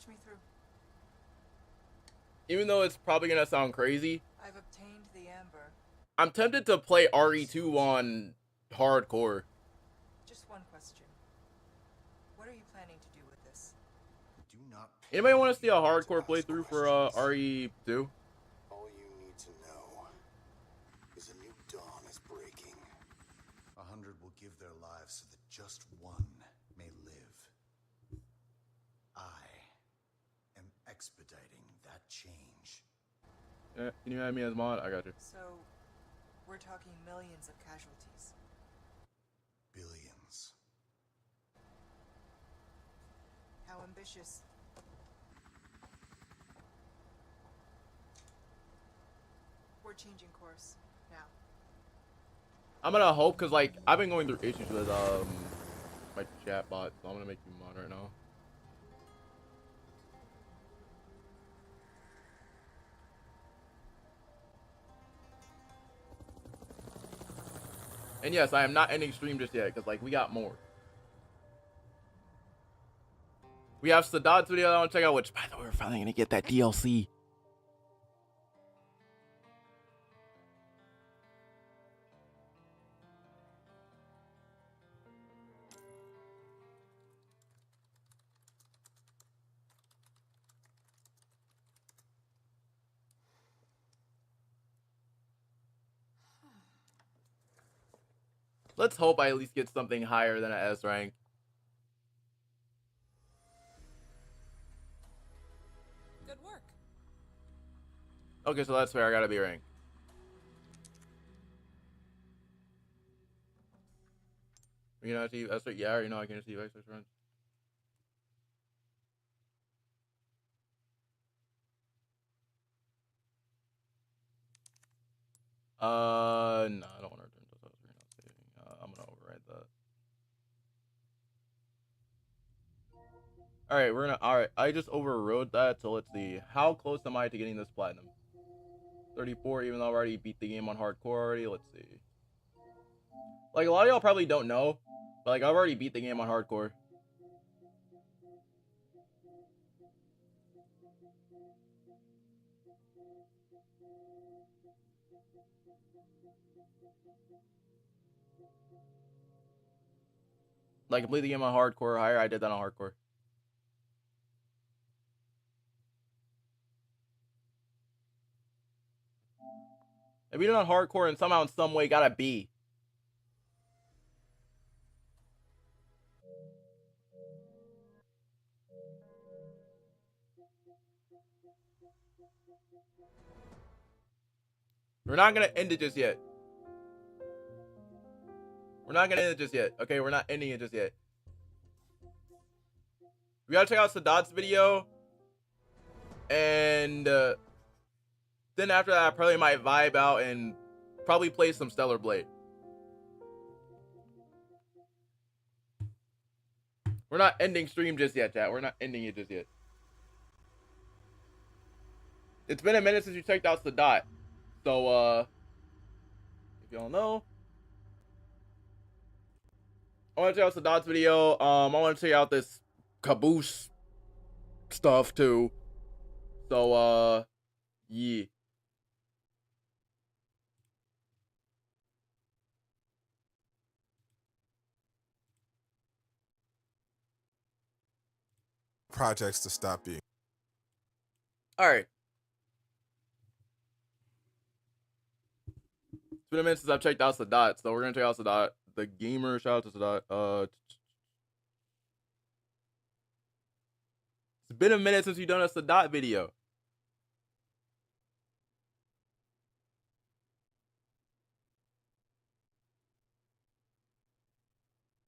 me through. even though it's probably gonna sound crazy, I've obtained the amber. I'm tempted to play RE2 on hardcore. Just one question. What are you planning to do with this? Do not. Anybody want to see a hardcore ask playthrough for questions. RE2? All you need to know is a new dawn is breaking. 100 will give their lives so that just one may live. I am expediting that change. Yeah, can you add me as mod? I got you. So, we're talking millions of casualties. Billions. How ambitious. We're changing course now. I'm gonna hope, cause like I've been going through issues with my chat bot, so I'm gonna make you mod right now. And yes, I am not ending stream just yet, cause like we got more. We have Sadat's video that I want to check out, which by the way, we're finally gonna get that DLC. Let's hope I at least get something higher than an S rank. Good work. Okay, so that's fair. I gotta be ranked. You know, achieve S rank. Yeah, I already know I can achieve X rank. No, I don't want to return to that screen. I'm gonna override that. All right, all right. I just overrode that, so let's see. How close am I to getting this platinum? 34, even though I already beat the game on hardcore already. Let's see. Like, a lot of y'all probably don't know, but like, I've already beat the game on hardcore. Like, complete the game on hardcore higher. I did that on hardcore. I beat it on hardcore and somehow in some way got a B. We're not gonna end it just yet. We're not gonna end it just yet. Okay, we're not ending it just yet. We gotta check out Sadat's video. And then after that, I probably might vibe out and probably play some Stellar Blade. We're not ending stream just yet, chat. We're not ending it just yet. It's been a minute since you checked out Sadat. So, if y'all know, I want to check out Sadat's video. I want to check out this Caboose stuff too. So, yeah. Projects to stop you. All right. It's been a minute since I've checked out Sadat, so we're gonna check out Sadat. The gamer, shout out to Sadat. It's been a minute since you've done a Sadat video.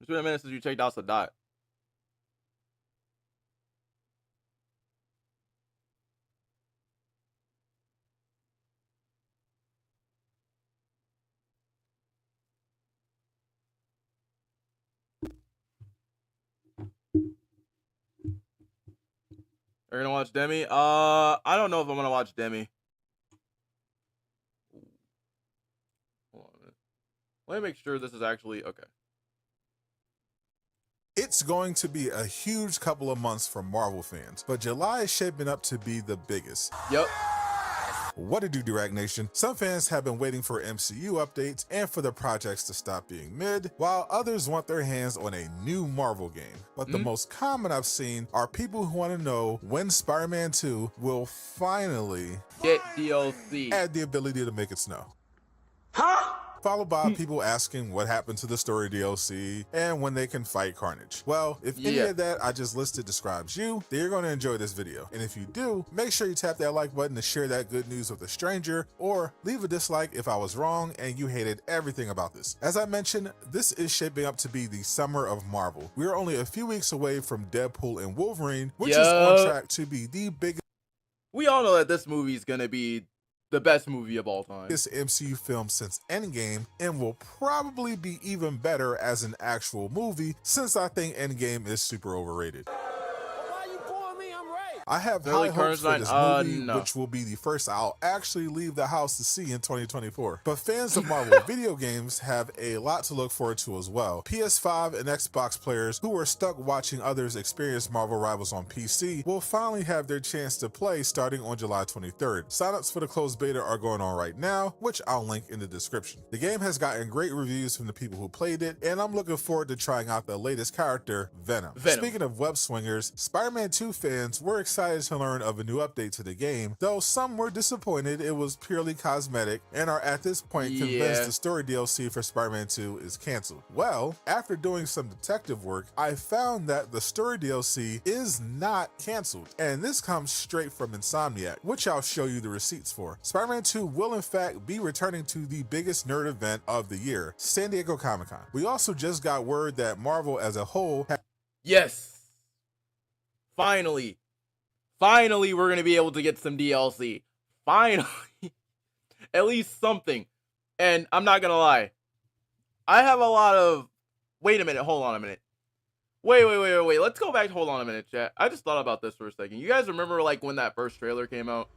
It's been a minute since you checked out Sadat. You're gonna watch Demi? I don't know if I'm gonna watch Demi. Hold on a minute. Let me make sure this is actually okay. It's going to be a huge couple of months for Marvel fans, but July is shaping up to be the biggest. Yep. What it do, Direct Nation? Some fans have been waiting for MCU updates and for the projects to stop being mid, while others want their hands on a new Marvel game. But the most common I've seen are people who want to know when Spider-Man 2 will finally get DLC. Add the ability to make it snow. Followed by people asking what happened to the story DLC and when they can fight Carnage. Well, if any of that I just listed describes you, then you're going to enjoy this video. And if you do, make sure you tap that like button to share that good news with a stranger, or leave a dislike if I was wrong and you hated everything about this. As I mentioned, this is shaping up to be the summer of Marvel. We are only a few weeks away from Deadpool and Wolverine, which is on track to be the biggest. We all know that this movie is going to be the best movie of all time. This MCU film since Endgame, and will probably be even better as an actual movie, since I think Endgame is super overrated. I have high hopes for this movie, which will be the first I'll actually leave the house to see in 2024. But fans of Marvel video games have a lot to look forward to as well. PS5 and Xbox players who were stuck watching others experience Marvel Rivals on PC will finally have their chance to play starting on July 23rd. Signups for the closed beta are going on right now, which I'll link in the description. The game has gotten great reviews from the people who played it, and I'm looking forward to trying out the latest character, Venom. Speaking of web swingers, Spider-Man 2 fans were excited to learn of a new update to the game, though some were disappointed it was purely cosmetic and are at this point convinced the story DLC for Spider-Man 2 is canceled. Well, after doing some detective work, I found that the story DLC is not canceled, and this comes straight from Insomniac, which I'll show you the receipts for. Spider-Man 2 will in fact be returning to the biggest nerd event of the year, San Diego Comic-Con. We also just got word that Marvel as a whole Finally, we're going to be able to get some DLC. Finally. At least something. And I'm not going to lie. I have a lot of... Wait a minute. Hold on a minute. Wait. Let's go back. Hold on a minute, chat. I just thought about this for a second. You guys remember, like, when that first trailer came out?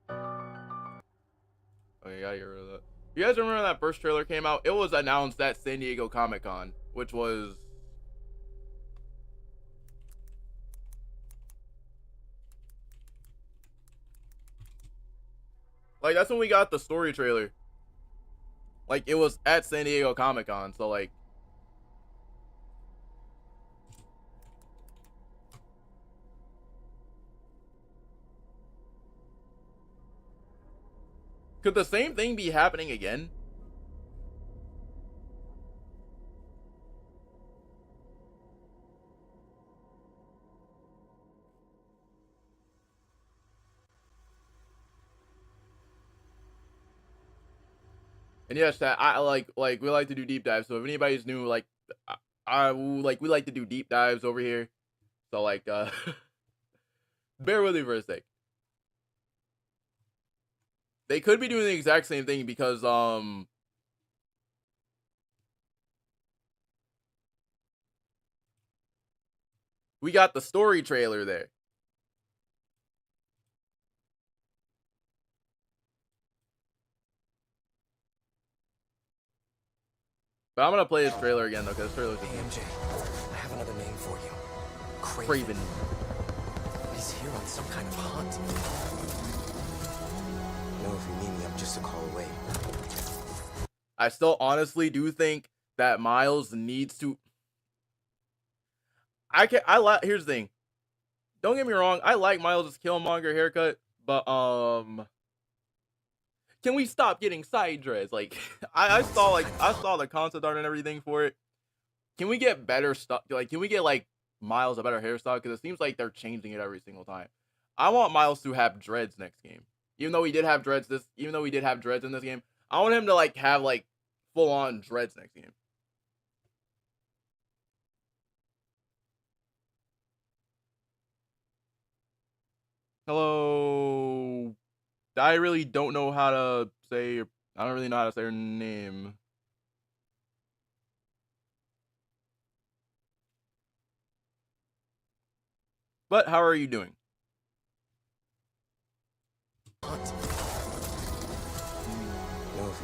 Oh, you gotta get rid of that. You guys remember when that first trailer came out? It was announced at San Diego Comic-Con, which was... like, that's when we got the story trailer. Like, it was at San Diego Comic-Con, so, like... could the same thing be happening again? And yes, that I like we like to do deep dives. So if anybody's new, like we like to do deep dives over here. So like bear with me for a sec. They could be doing the exact same thing because we got the story trailer there. But I'm gonna play this trailer again though, because this trailer is MJ, I have another name for you. Craven. He's here on some kind of hunt. You know, if you need me, I'm just a call away. I still honestly do think that Miles needs to... here's the thing. Don't get me wrong, I like Miles' Killmonger haircut, but can we stop getting side dreads? Like I saw the concept art and everything for it. Can we get better stuff? Like, can we get like Miles a better hairstyle? Because it seems like they're changing it every single time. I want Miles to have dreads next game. Even though we did have dreads in this game, I want him to like have like full on dreads next game. Hello. I really don't know how to say... I don't really know how to say her name. But how are you doing?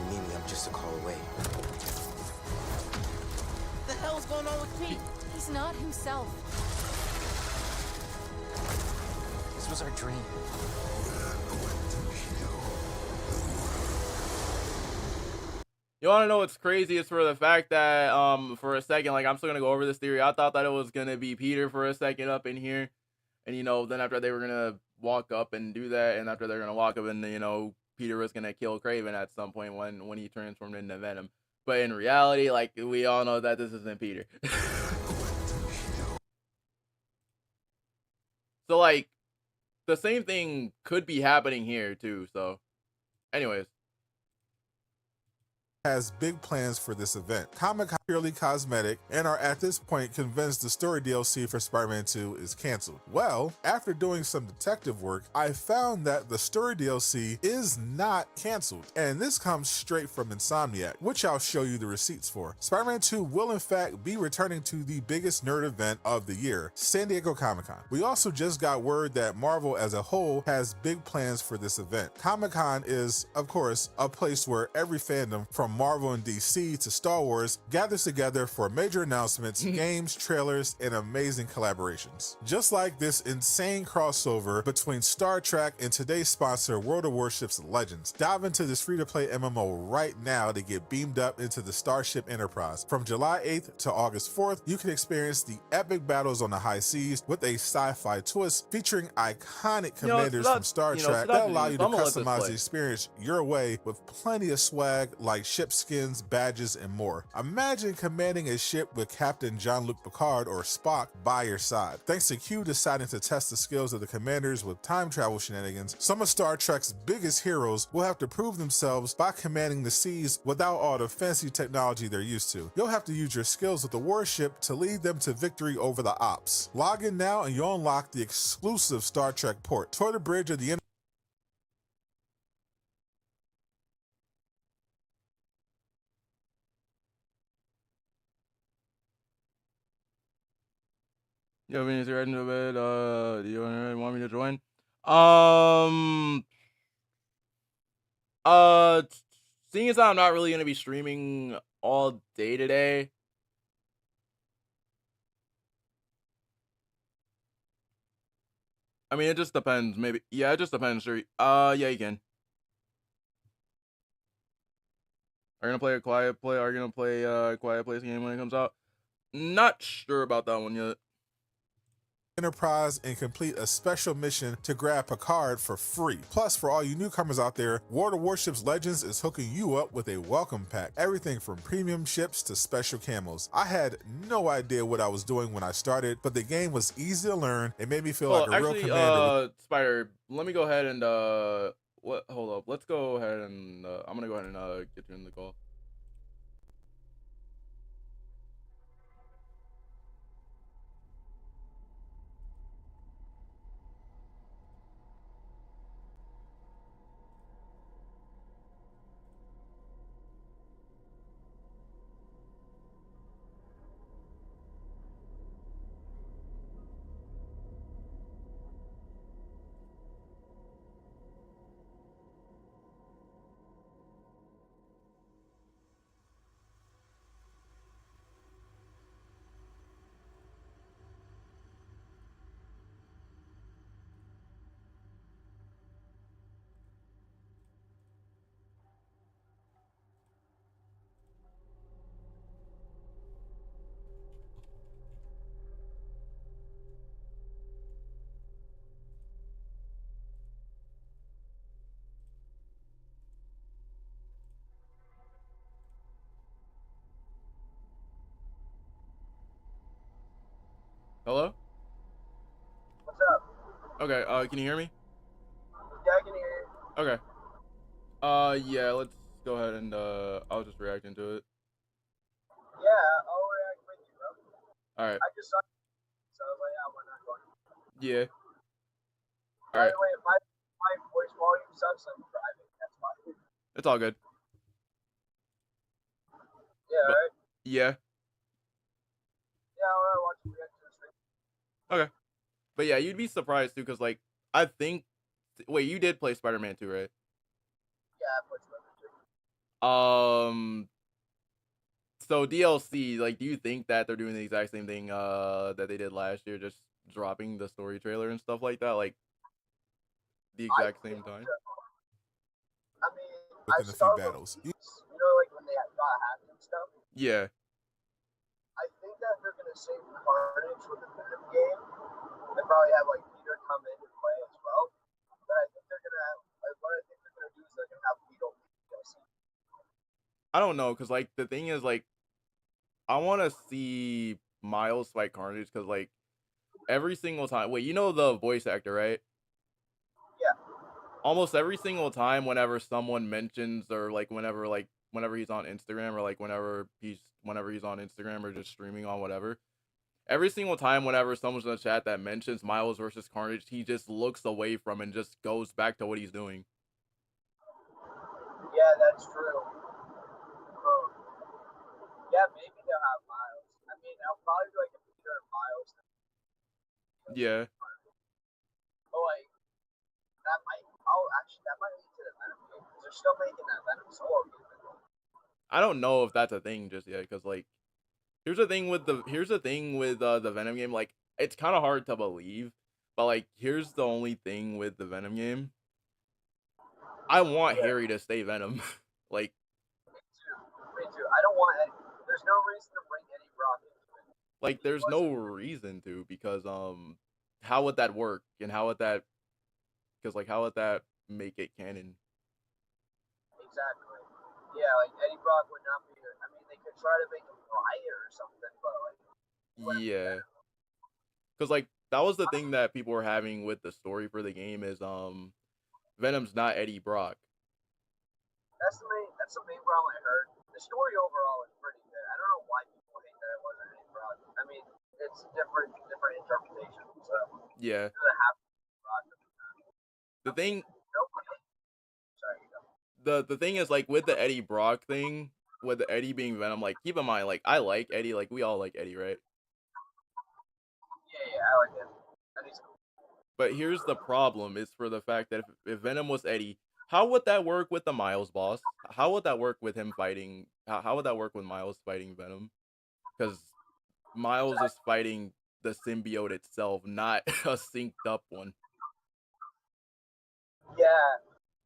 you need me, I'm just a call away. What the hell's going on with Pete? He's not himself. This was our dream. You want to know what's crazy is for the fact that for a second, like, I'm still gonna go over this theory. I thought that it was gonna be Peter for a second up in here, and you know, then after they were gonna walk up and do that, and after they're gonna walk up and you know, Peter was gonna kill Craven at some point when he transformed into Venom. But in reality, like, we all know that this isn't Peter. So like, the same thing could be happening here too. So, anyways. Has big plans for this event. Comic-Con purely cosmetic and are at this point convinced the story DLC for Spider-Man 2 is canceled. Well, after doing some detective work, I found that the story DLC is not canceled, and this comes straight from Insomniac, which I'll show you the receipts for. Spider-Man 2 will in fact be returning to the biggest nerd event of the year, San Diego Comic-Con. We also just got word that Marvel as a whole has big plans for this event. Comic-Con is, of course, a place where every fandom from Marvel and DC to Star Wars gathers together for major announcements, games, trailers, and amazing collaborations. Just like this insane crossover between Star Trek and today's sponsor, World of Warships Legends. Dive into this free-to-play MMO right now to get beamed up into the Starship Enterprise. From July 8th to August 4th, you can experience the epic battles on the high seas with a sci-fi twist featuring iconic commanders from Star Trek that allow you to customize the experience your way with plenty of swag like ship skins, badges, and more. Imagine commanding a ship with Captain Jean-Luc Picard or Spock by your side. Thanks to Q deciding to test the skills of the commanders with time travel shenanigans, some of Star Trek's biggest heroes will have to prove themselves by commanding the seas without all the fancy technology they're used to. You'll have to use your skills with the warship to lead them to victory over the ops. Log in now and you'll unlock the exclusive Star Trek port. Tour the bridge of the Yo, Venus, you're heading to bed. Do you want me to join? Seeing as I'm not really gonna be streaming all day today. I mean, it just depends. Maybe, yeah, it just depends. Sure. Yeah, you can. Are you gonna play a quiet play? Are you gonna play quiet place game when it comes out? Not sure about that one yet. Enterprise and complete a special mission to grab Picard for free. Plus, for all you newcomers out there, World of Warships Legends is hooking you up with a welcome pack. Everything from premium ships to special camos. I had no idea what I was doing when I started, but the game was easy to learn. It made me feel like a real commander. Spider, let me go ahead and hold up. Let's go ahead and I'm gonna go ahead and get you in the call. Hello? What's up? Okay, can you hear me? Yeah, I can hear you. Okay. Yeah, let's go ahead and I'll just react into it. Yeah, I'll react with you, bro. Alright. I just saw you, so I was like, yeah, why not go? Yeah. By the way, if my voice volume sucks, I'm driving. That's fine. It's all good. Yeah, right? Yeah. Yeah, I'll watch you react to the stream. Okay. But yeah, you'd be surprised too, because like I think wait, you did play Spider-Man 2, right? Yeah, I played Spider-Man 2. So DLC, like, do you think that they're doing the exact same thing that they did last year, just dropping the story trailer and stuff like that, like the I exact same think time? so. I mean, I within a few saw the battles. leaks, you know, like when they got hacked and stuff. Yeah. I think that they're gonna save Carnage for the Venom game and probably have like Peter come in and play as well. But I think they're gonna have, like, what I think they're gonna do is they're gonna have Beetle DLC. I don't know, cause like the thing is, like, I want to see Miles fight Carnage, cause like every single time. Wait, you know the voice actor, right? Yeah. Almost every single time, whenever someone mentions, or like whenever he's on Instagram, or like whenever he's on Instagram or just streaming on whatever. Every single time, whenever someone's in the chat that mentions Miles versus Carnage, he just looks away from and just goes back to what he's doing. Yeah, that's true. Yeah, maybe they'll have Miles. I mean, I'll probably do like a Peter and Miles. Yeah. But like, that might. Oh, actually, that might lead to the Venom game because they're still making that Venom solo game. I don't know if that's a thing just yet, because like here's the thing with the Venom game, like it's kind of hard to believe, but like here's the only thing with the Venom game. I want Harry to stay Venom. Like, Me too. I don't want any. There's no reason to bring Eddie Brock into it. like there's no reason to, because how would that work, and how would that make it canon? Exactly. Yeah, like Eddie Brock would not be. I mean, they could try to make him Riot or something, but like. Yeah. Because like that was the thing that people were having with the story for the game, is Venom's not Eddie Brock. That's the main problem I heard. The story overall is pretty good. I don't know why people hate that it wasn't Eddie Brock. I mean, it's different interpretations. So Yeah. it doesn't have to be Brock. The thing Sorry, you go. the thing is, like, with the Eddie Brock thing, with the Eddie being Venom, like, keep in mind, like, I like Eddie, like we all like Eddie, right? Yeah, I like it. Eddie's cool. But here's the problem, is for the fact that if Venom was Eddie, how would that work with the Miles boss? How would that work with him fighting? How would that work with Miles fighting Venom? Because Miles is fighting the symbiote itself, not a synced up one. Yeah,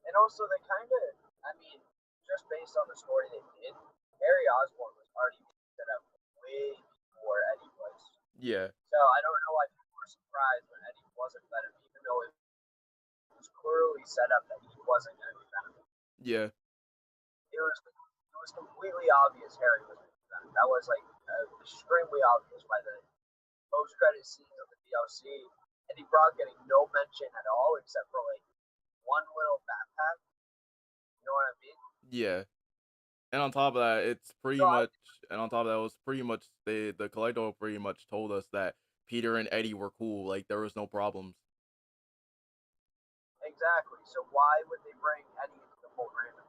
and also they kind of, I mean, just based on the story they did, Harry Osborn was already set up way before Eddie was. Yeah. So I don't know why people were surprised when Eddie wasn't Venom, even though it was clearly set up that he wasn't going to be Venom. Yeah. It was completely obvious Harry was going to be Venom. That was like extremely obvious by the post-credit scenes of the DLC. Eddie Brock getting no mention at all except for like one little backpack. You know what I mean? Yeah. And on top of that, it's pretty much, and on top of that, it was pretty much the collector pretty much told us that Peter and Eddie were cool, like there was no problems. Exactly. So why would they bring Eddie into the fold random?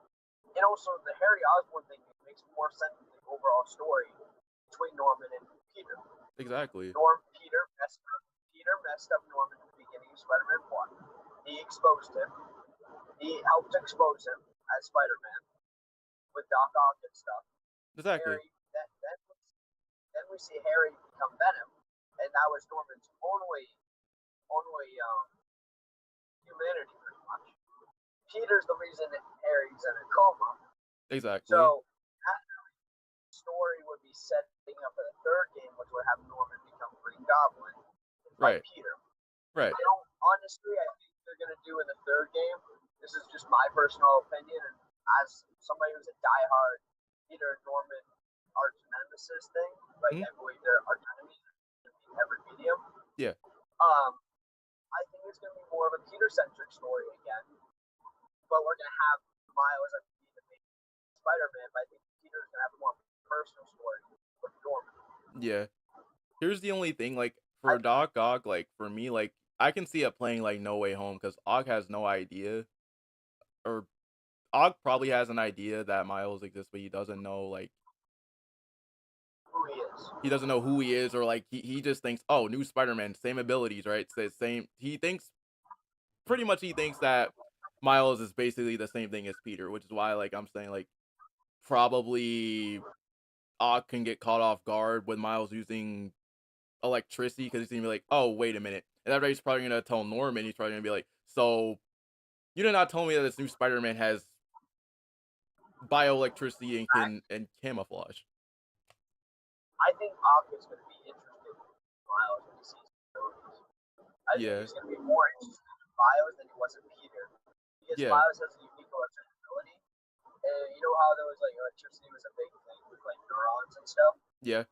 And also the Harry Osborn thing makes more sense with the overall story between Norman and Peter. Exactly. Peter messed up Norman at the beginning of Spider-Man 1. He exposed him. He helped expose him as Spider-Man with Doc Ock and stuff. Exactly. Harry, then we see Harry become Venom, and that was Norman's only humanity, pretty much. Peter's the reason that Harry's in a coma. Exactly. So naturally, the story would be setting up for the third game, which would have Norman become Green Goblin and fight Peter. Right. Honestly, I think they're gonna do in the third game. This is just my personal opinion, and as somebody who's a diehard Peter and Norman arch nemesis thing, like I believe they're arch enemies in every medium. Yeah. I think it's gonna be more of a Peter-centric story again, but we're gonna have Miles as the main Spider-Man. But I think Peter's gonna have a more personal story with Norman. Yeah. Here's the only thing, like for Doc Ock, like for me, like I can see it playing like No Way Home, because Ock has no idea, or Ock probably has an idea that Miles exists, but he doesn't know like who he is. He doesn't know who he is, or like he just thinks, oh, new Spider-Man, same abilities, right? Same. He thinks that Miles is basically the same thing as Peter, which is why like I'm saying like probably Ock can get caught off guard with Miles using electricity because he's gonna be like, "Oh, wait a minute," and everybody's probably gonna tell Norman. He's probably gonna be like, "So you did not tell me that this new Spider-Man has bioelectricity and camouflage." I think Ock is going to be interested in Miles when he sees abilities. I think Yeah, he's going to be more interested in Miles than he was in Peter. Because yeah, Miles has a unique electric ability. And you know how there was like electricity was a big thing with like neurons and stuff? yeah.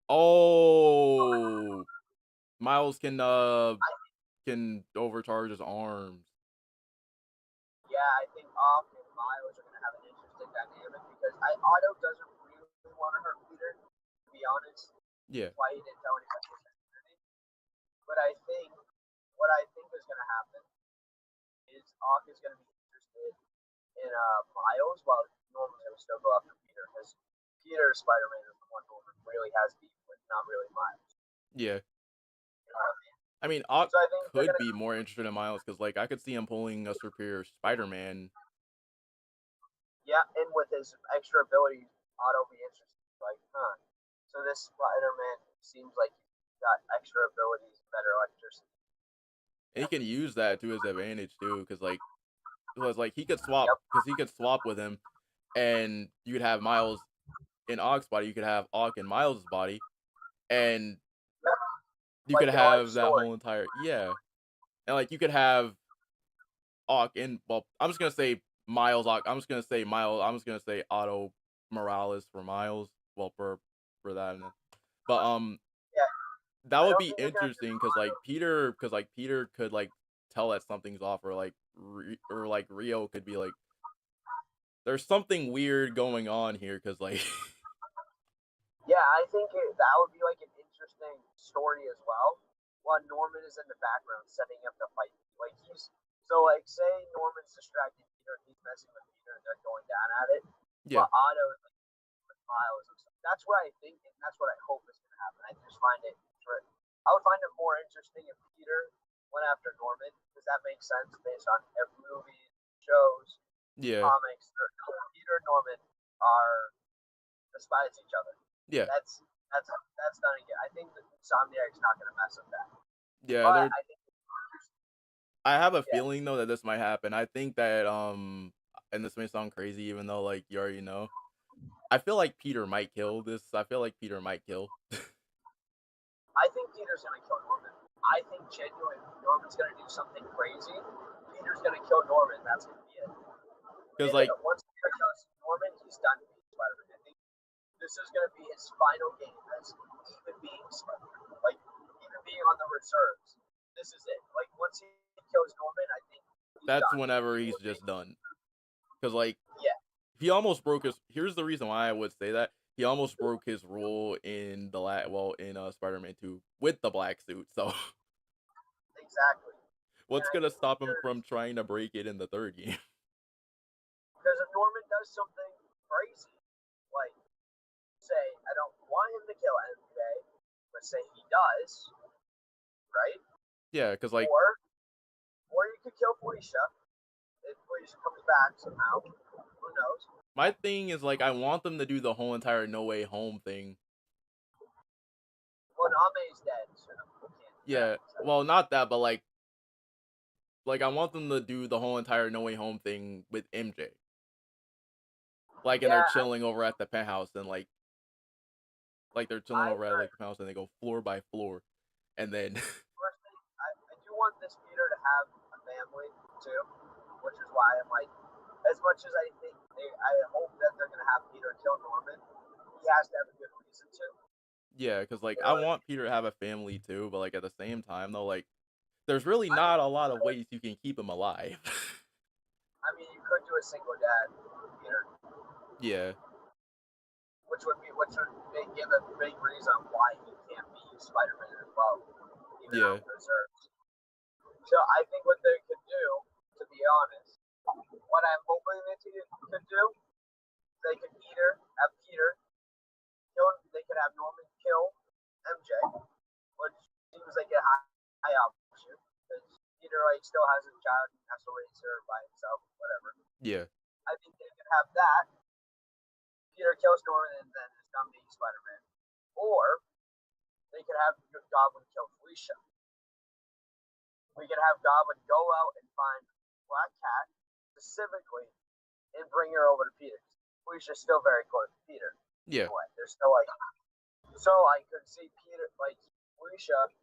Oh, Miles I, can overcharge his arms. yeah, I think Ock and Miles are going to have an interesting dynamic because Otto doesn't really want to hurt Peter, to be honest. Yeah, That's why he didn't tell anybody his identity. But I think what I think is going to happen is Ock is going to be interested in Miles while Norman's going to still go after Peter because Peter Spider-Man is the one Norman really has beef with, not really Miles. yeah. You know what I mean? I mean, Ock So I think they're could gonna, be more interested in Miles because, like, I could see him pulling a superior Spider-Man. yeah, and with his extra ability, Otto be interested. Like, huh? So this Spider-Man seems like he's got extra abilities, better electricity. And he can use that to his advantage too, because he could swap Yep. with him, and you could have Miles in Ock's body, you could have Ock in Miles' body, and Yep. you could Like in Life have that Story. whole entire and like you could have Ock in I'm just gonna say Miles Ock. I'm just gonna say Miles. I'm just gonna say Otto Morales for Miles. Well, for that, but Yeah, that I would don't be think they're gonna do interesting Otto. because like Peter could like tell that something's off, or like or like Rio could be like, there's something weird going on here, because like Yeah, I think that would be like an interesting story as well. While Norman is in the background setting up the fight, like he's so like say Norman's distracting Peter and he's messing with Peter and they're going down at it, yeah, but Otto is like with Miles and stuff. That's what I think, and that's what I hope is going to happen. I just find it. I would find it more interesting if Peter went after Norman because that makes sense based on every movie, shows, yeah, comics. Peter and Norman are despise each other. yeah, That's done again. I think the Insomniac's not going to mess with that. yeah. But There, I think, I have a yeah, feeling though that this might happen. I think that and this may sound crazy, even though like you already know. I feel like Peter might kill this. I feel like Peter might kill. I think Peter's going to kill Norman. I think genuinely Norman's going to do something crazy. Peter's going to kill Norman. That's going to be it. Because And like once Peter kills Norman, he's done being Spider-Man. I think this is going to be his final game as even being Spider-Man. Like, even being on the reserves. This is it. Like, once he kills Norman, I think he's that's done. whenever he's just done. Because like Yeah. he almost broke his. Here's the reason why I would say that he almost broke his rule in in Spider-Man 2 with the black suit. So Exactly. And what's I gonna think stop him Peter's from trying to break it in the third game? because if Norman does something crazy, like say I don't want him to kill MJ, but say he does, right? Yeah, because like Or you could kill Felicia if Felicia comes back somehow. Who knows? my thing is like I want them to do the whole entire No Way Home thing. Well, Name's dead, so we can't do Yeah, that. So. well, not that, but like I want them to do the whole entire No Way Home thing with MJ. Like, and they're Yeah, chilling over at the penthouse, and like they're chilling I over at like the penthouse, and they go floor by floor, and then personally, I do want this Peter to have a family too, which is why I'm like, as much as I think I hope that they're gonna have Peter kill Norman, he has to have a good reason to. yeah, because like You I know what I want mean? Peter to have a family too, but like at the same time though, like there's really I mean, not a lot of ways you can keep him alive. you could do a single dad Peter, Yeah, which would give a big reason why he can't be Spider-Man as well, even yeah, on reserves. So I think what they could do, to be honest, what I'm hoping they could do, they could either have Peter kill, they could have Norman kill MJ, which seems like a high option because Peter like still has a child and has to raise her by himself, whatever. yeah, I think they could have that, Peter kills Norman and then is done being Spider-Man. Or they could have Goblin kill Felicia. We could have Goblin go out and find Black Cat specifically and bring her over to Peter. Felicia's still very close to Peter. Yeah. Anyway, they're still like. So I could see Peter, like Felicia,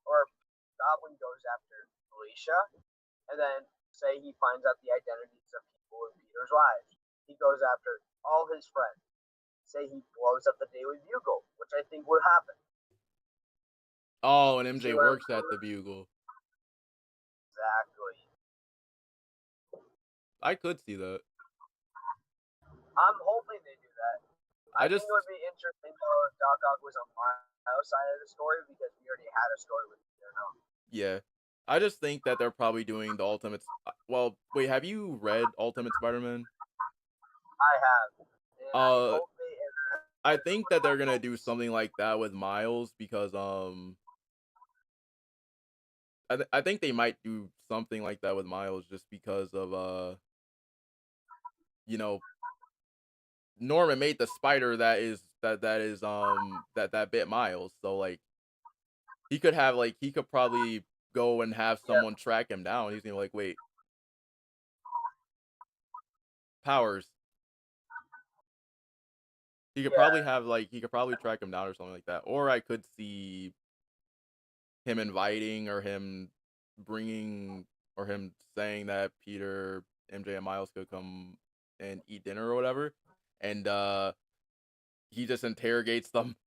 or Goblin goes after Felicia, and then say he finds out the identities of people in Peter's lives. He goes after all his friends. Say he blows up the Daily Bugle, which I think would happen. Oh, and MJ works at the Bugle. Exactly. I could see that. I'm hoping they do that. I just think it would be interesting though if Doc Ock was on Miles' side of the story because we already had a story with Peter now. Yeah. I just think that they're probably doing the Ultimate. Well, wait, have you read Ultimate Spider-Man? I have. And I think that they're gonna do something like that with Miles because I think they might do something like that with Miles just because of you know, Norman made the spider that bit Miles, so like he could probably go and have someone track him down. He's gonna be like, wait, powers. He could probably track him down or something like that. Or I could see him inviting or him bringing or him saying that Peter, MJ, and Miles could come and eat dinner or whatever, and he just interrogates them.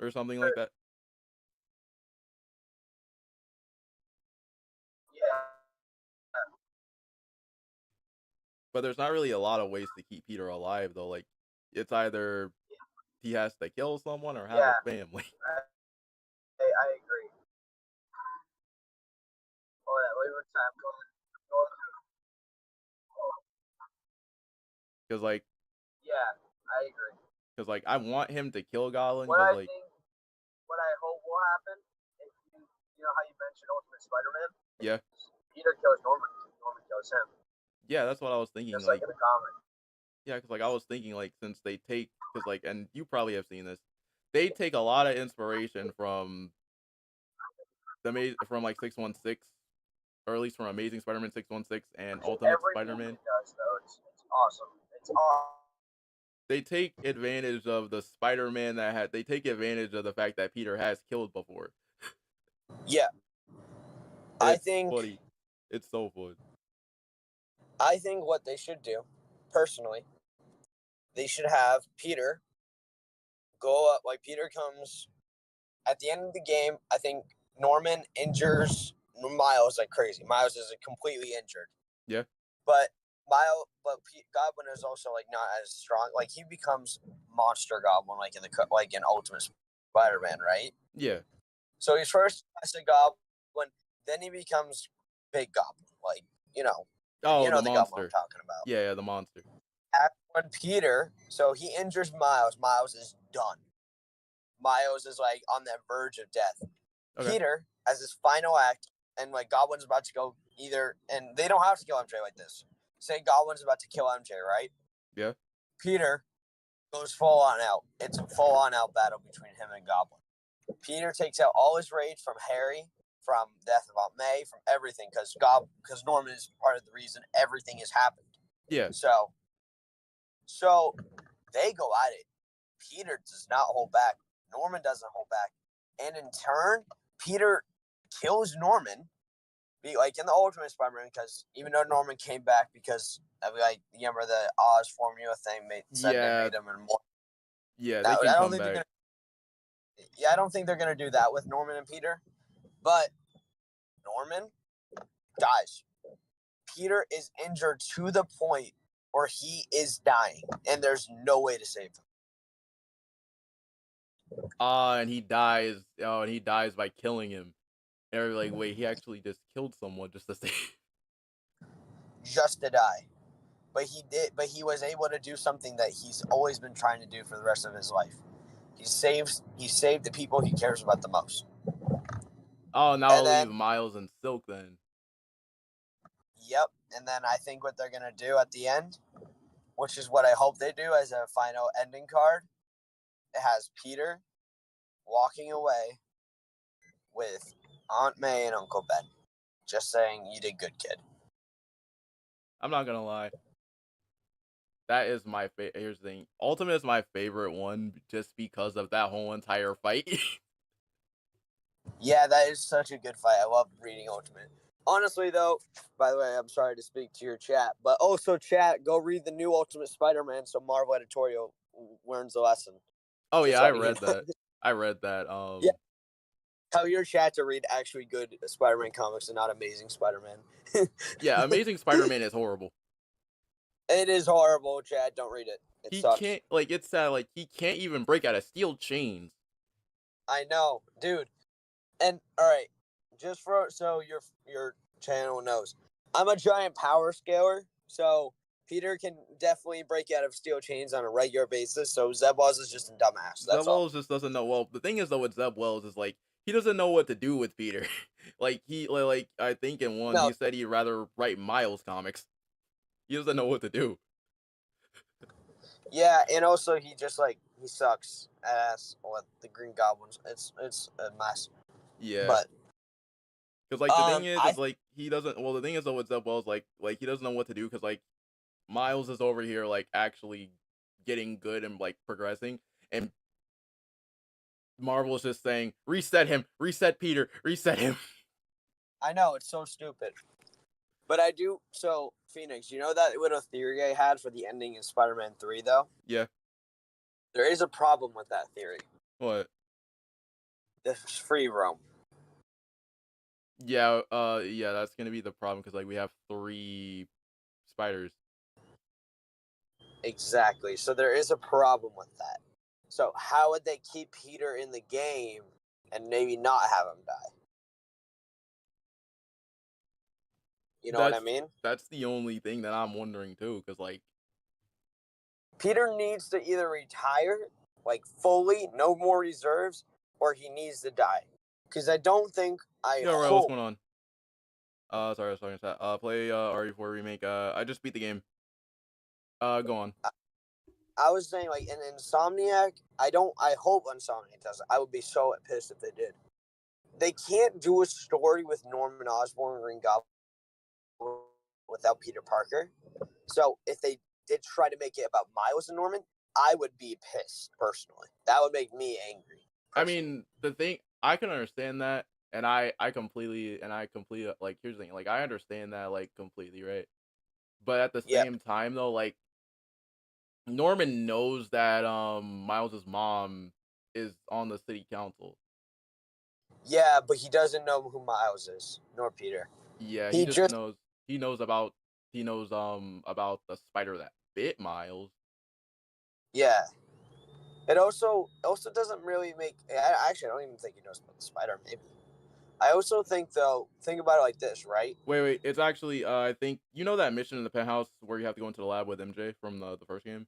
Or something like that. But there's not really a lot of ways to keep Peter alive, though. Like, it's either he has to kill someone or have a family. I agree. Oh, yeah, wait one time. Because, like... Yeah, I agree. Because, like, I want him to kill Goblin, What I like... what I hope will happen, if you know how you mentioned Ultimate Spider-Man? Yeah. Peter kills Norman. Norman kills him. Yeah, that's what I was thinking. Just like in the comic. Yeah, because, like, I was thinking, like, since they take... Because, like, and you probably have seen this. They take a lot of inspiration from... From, like, 616. Or at least from Amazing Spider-Man 616 and Ultimate Spider-Man. Does, though. It's awesome. It's awesome. They take advantage of the Spider-Man they take advantage of the fact that Peter has killed before. Yeah. I think funny. It's so fun. I think what they should do, personally, they should have Peter go up, like Peter comes at the end of the game. I think Norman injures Miles like crazy. Miles is completely injured. Yeah. But Goblin is also like not as strong. Like he becomes Monster Goblin, like in Ultimate Spider-Man, right? Yeah. So he's first as a Goblin, then he becomes Big Goblin, like Oh, you know the the monster. Goblin I'm talking about. Yeah, the monster. When Peter, so he injures Miles. Miles is done. Miles is like on the verge of death. Okay. Peter, as his final act, and like Goblin's about to go and they don't have to kill MJ like this. Say Goblin's about to kill MJ, right? Yeah. Peter goes full on out. It's a full on out battle between him and Goblin. Peter takes out all his rage from Harry, from Death of Aunt May, from everything, because Norman is part of the reason everything has happened. Yeah. So they go at it. Peter does not hold back. Norman doesn't hold back. And in turn, Peter kills Norman, like in the Ultimate Spider-Man, because even though Norman came back because of, like, you remember the Oz formula thing made him immortal. Yeah, they can come back. I don't think they're going to do that with Norman and Peter, but Norman dies. Peter is injured to the point where he is dying, and there's no way to save him. And he dies. Oh, and he dies by killing him. And they're like, wait, he actually just killed someone just to save. Just to die, but he did. But he was able to do something that he's always been trying to do for the rest of his life. He saved the people he cares about the most. Oh, now And I'll then leave Miles and Silk then. yep, and then I think what they're gonna do at the end, which is what I hope they do as a final ending card, it has Peter walking away with Aunt May and Uncle Ben, just saying, "You did good, kid." I'm not gonna lie. That is my favorite. Here's the thing. Ultimate is my favorite one just because of that whole entire fight. Yeah, that is such a good fight. I love reading Ultimate. Honestly, though, by the way, I'm sorry to speak to your chat, but also, chat, go read the new Ultimate Spider-Man so Marvel Editorial learns the lesson. Oh Just yeah, I letting you read know. that. I read that. Yeah, tell your chat to read actually good Spider-Man comics and not Amazing Spider-Man. Yeah, Amazing Spider-Man is horrible. It is horrible, chat. Don't read it. It He sucks. can't like it's sad. Like he can't even break out of steel chains. I know, dude. And all right, just for so your channel knows, I'm a giant power scaler, so Peter can definitely break out of steel chains on a regular basis. So Zeb Wells is just a dumbass. Zeb That's all. Wells just doesn't know. Well, the thing is though with Zeb Wells is like he doesn't know what to do with Peter. Like he like I think in one No, he said he'd rather write Miles comics. He doesn't know what to do. yeah, and also he just like he sucks ass with the Green Goblins. It's a mess. Yeah. But Because like the thing I is like he doesn't. Well, the thing is though with Zeb Wells like he doesn't know what to do because like Miles is over here like actually getting good and like progressing, and Marvel is just saying reset him, reset Peter, reset him. know it's so stupid. But I do so Phoenix. You know that little theory I had for the ending in Spider-Man 3, though. Yeah. There is a problem with that theory. What? The free roam. Yeah. Yeah. That's gonna be the problem because like we have 3 spiders. Exactly. So there is a problem with that. So how would they keep Peter in the game and maybe not have him die? You know what I mean? That's the only thing that I'm wondering too, because like Peter needs to either retire, like fully, no more reserves, or he needs to die. Because I don't think I yo, bro, what's hope. going on? Sorry, sorry, play RE4 remake. I just beat the game. Go on. I was saying like in Insomniac, I hope Insomniac doesn't. I would be so pissed if they did. They can't do a story with Norman Osborn and Green Goblin without Peter Parker. So if they did try to make it about Miles and Norman, I would be pissed personally. That would make me angry. I mean, the thing I can understand that, and I completely like here's the thing, like I understand that like completely, right? But at the Yeah. same time though, like Norman knows that Miles's mom is on the city council. Yeah, but he doesn't know who Miles is, nor Peter. Yeah, He just knows about about the spider that bit Miles. yeah. It also doesn't really make. Actually, I don't even think he knows about the spider. Maybe. I also think though. Think about it like this, right? Wait. It's actually I think you know that mission in the penthouse where you have to go into the lab with MJ from the first game.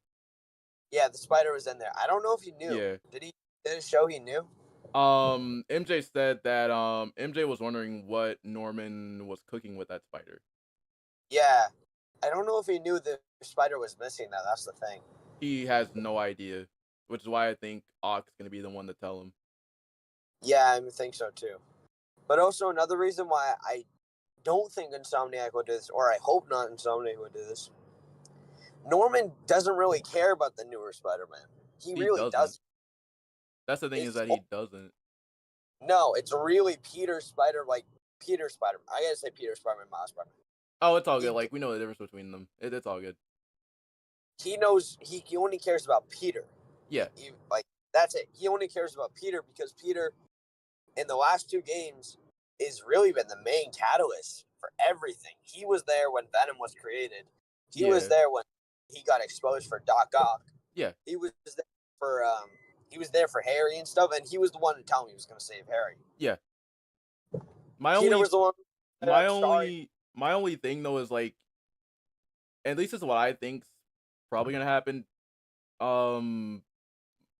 Yeah, the spider was in there. I don't know if he knew. Yeah. Did it show he knew? MJ said that MJ was wondering what Norman was cooking with that spider. Yeah, I don't know if he knew the spider was missing. That's the thing. He has no idea, which is why I think Ock's gonna be the one to tell him. Yeah, I think so too. But also another reason why I don't think Insomniac would do this, or I hope not Insomniac would do this. Norman doesn't really care about the newer Spider-Man. He really doesn't. That's the thing is that he doesn't. No, it's really Peter Spider, like Peter Spider-Man. I gotta say Peter Spider-Man, Miles Spider-Man. Oh, it's all good. Like we know the difference between them. It's all good. He knows he only cares about Peter. Yeah. Like that's it. He only cares about Peter because Peter, in the last 2 games, is really been the main catalyst for everything. He was there when Venom was created. He was there when he got exposed for Doc Ock. Yeah. He was there for Harry and stuff, and he was the one to tell me he was going to save Harry. Yeah. Peter was the one. My only thing though is like, at least is what I think's probably gonna happen.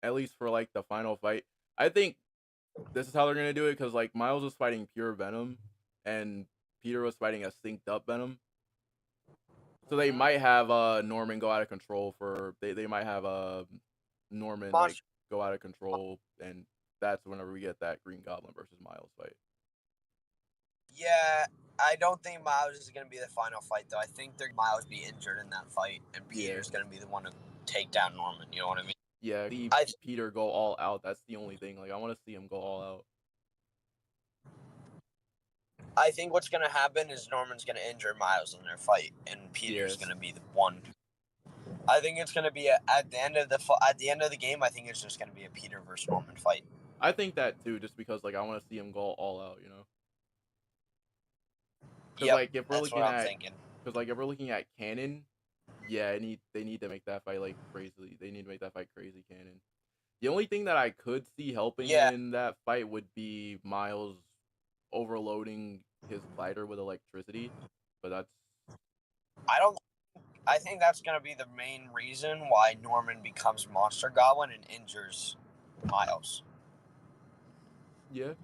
At least for like the final fight, I think this is how they're gonna do it because like Miles was fighting pure Venom, and Peter was fighting a synced up Venom. So they might have Norman go out of control for they might have Norman like Monster. go out of control, and that's whenever we get that Green Goblin versus Miles fight. Yeah, I don't think Miles is going to be the final fight, though. I think Miles be injured in that fight, and Peter's going to be the one to take down Norman. You know what I mean? Yeah, see Peter go all out. That's the only thing. Like I want to see him go all out. I think what's going to happen is Norman's going to injure Miles in their fight, and Peter's going to be the one. I think it's going to be at the end of the game. I think it's just going to be a Peter versus Norman fight. I think that too, just because like I want to see him go all out. You know. Because Yep, like if we're that's looking what I'm at, thinking. because like if we're looking at canon, yeah, they need to make that fight like crazy. They need to make that fight crazy canon. The only thing that I could see helping in that fight would be Miles overloading his glider with electricity, but that's. I think that's going to be the main reason why Norman becomes Monster Goblin and injures Miles. Yeah.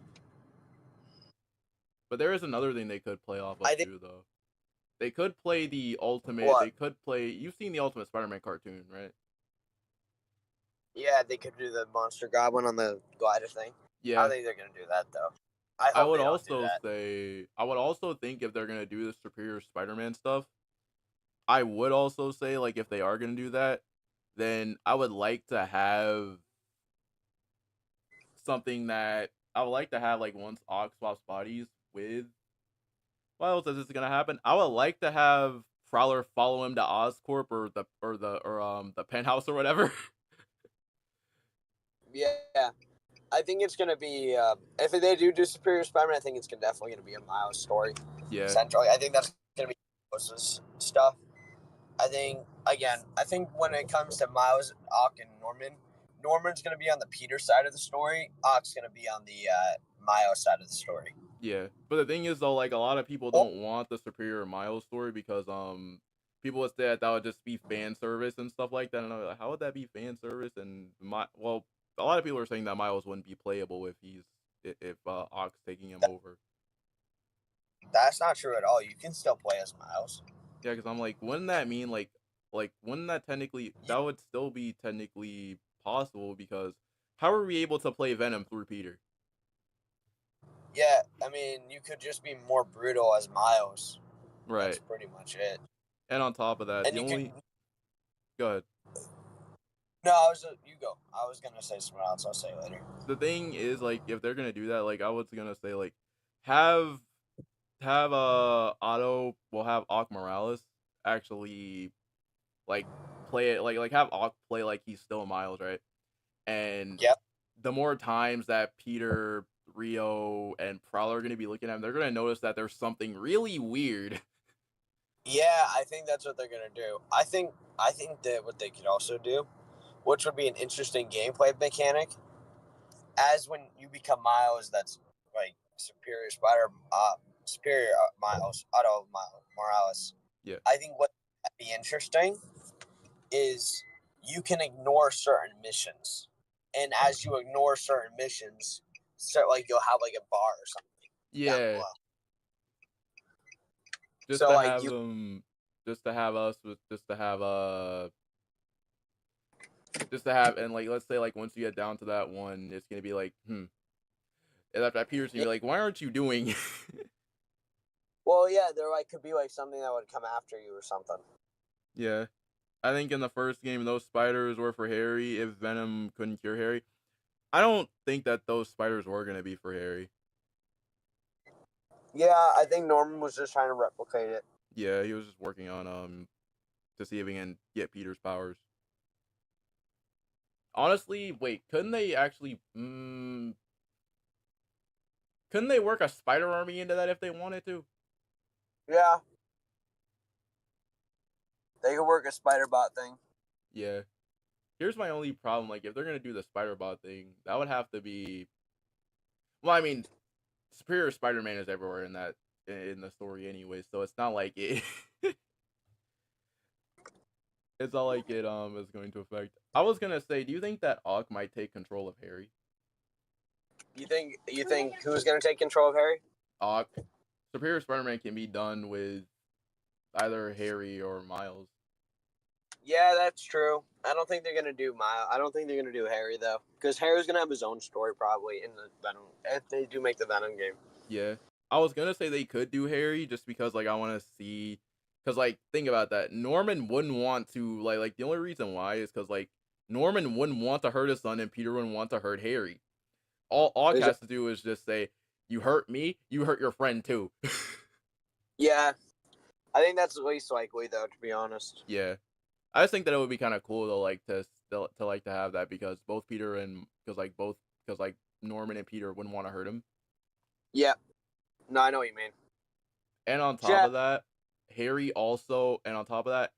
But there is another thing they could play off of too, though. They could play the ultimate. What? They could play. You've seen the Ultimate Spider-Man cartoon, right? Yeah, they could do the Monster Goblin on the glider thing. Yeah. I think they're going to do that, though. I would also say, I would also think if they're gonna do the Superior Spider-Man stuff, I would also say like if they are gonna do that, then I would like to have something that I would like to have like once Ock swaps bodies with. What else is this gonna happen? I would like to have Prowler follow him to Oscorp or the penthouse or whatever. Yeah. I think it's going to be, if they do Superior Spider-Man, I think it's definitely going to be a Miles story. Yeah. Centrally. I think that's going to be Miles' stuff. I think when it comes to Miles, Ock, and Norman, Norman's going to be on the Peter side of the story. Ock's going to be on the Miles side of the story. Yeah. But the thing is, though, like, a lot of people don't want the Superior Miles story because, people would say that would just be fan service and stuff like that. And I'm like, how would that be fan service? And, well, a lot of people are saying that Miles wouldn't be playable if Ock's taking him over. That's not true at all. You can still play as Miles. Yeah, because I'm like, wouldn't that mean like wouldn't that technically that would still be technically possible because how are we able to play Venom through Peter? Yeah, I mean, you could just be more brutal as Miles. Right. That's pretty much it. And on top of that, go ahead. No, you go. I was gonna say something else. I'll say later. The thing is, like, if they're gonna do that, like, I was gonna say, like, have Otto, will have Ock Morales actually, like, play it, like have Ock play like he's still Miles, right? And the more times that Peter, Rio, and Prowler are gonna be looking at him, they're gonna notice that there's something really weird. Yeah, I think that's what they're gonna do. I think that what they could also do, which would be an interesting gameplay mechanic, as when you become Miles, that's like Superior Miles, Otto Morales. Yeah. I think what would be interesting is you can ignore certain missions, and as you ignore certain missions, like you'll have like a bar or something. Yeah. Just so to like have them, just to have us, just to have, and like let's say like once you get down to that one, it's gonna be like, and after that Peter's gonna be like, why aren't you doing? Well, yeah, there could be like something that would come after you or something. Yeah, I think in the first game those spiders were for Harry. If Venom couldn't cure Harry, I don't think that those spiders were gonna be for Harry. Yeah, I think Norman was just trying to replicate it. Yeah, he was just working on to see if he can get Peter's powers. Honestly, wait, couldn't they actually couldn't they work a spider army into that if they wanted to? Yeah. They could work a spider bot thing. Yeah. Here's my only problem, like if they're gonna do the spider bot thing, that would have to be, well, I mean, Superior Spider-Man is everywhere in the story anyway, so it's not like it it's not like it is going to affect. I was gonna say, do you think that Ock might take control of Harry? You think who's gonna take control of Harry? Superior Spider-Man can be done with either Harry or Miles. Yeah, that's true. I don't think they're gonna do Miles. I don't think they're gonna do Harry though, because Harry's gonna have his own story probably in the Venom. If they do make the Venom game. Yeah, I was gonna say they could do Harry just because like I want to see, because like think about that. Norman wouldn't want to like the only reason why is because like Norman wouldn't want to hurt his son and Peter wouldn't want to hurt Harry. All Ock has to do is just say, "You hurt me, you hurt your friend too." Yeah, I think that's the least likely though, to be honest. Yeah, I just think that it would be kind of cool though, like to have that because both Norman and Peter wouldn't want to hurt him. Yeah, no, I know what you mean. And on top of that, Harry also, and on top of that,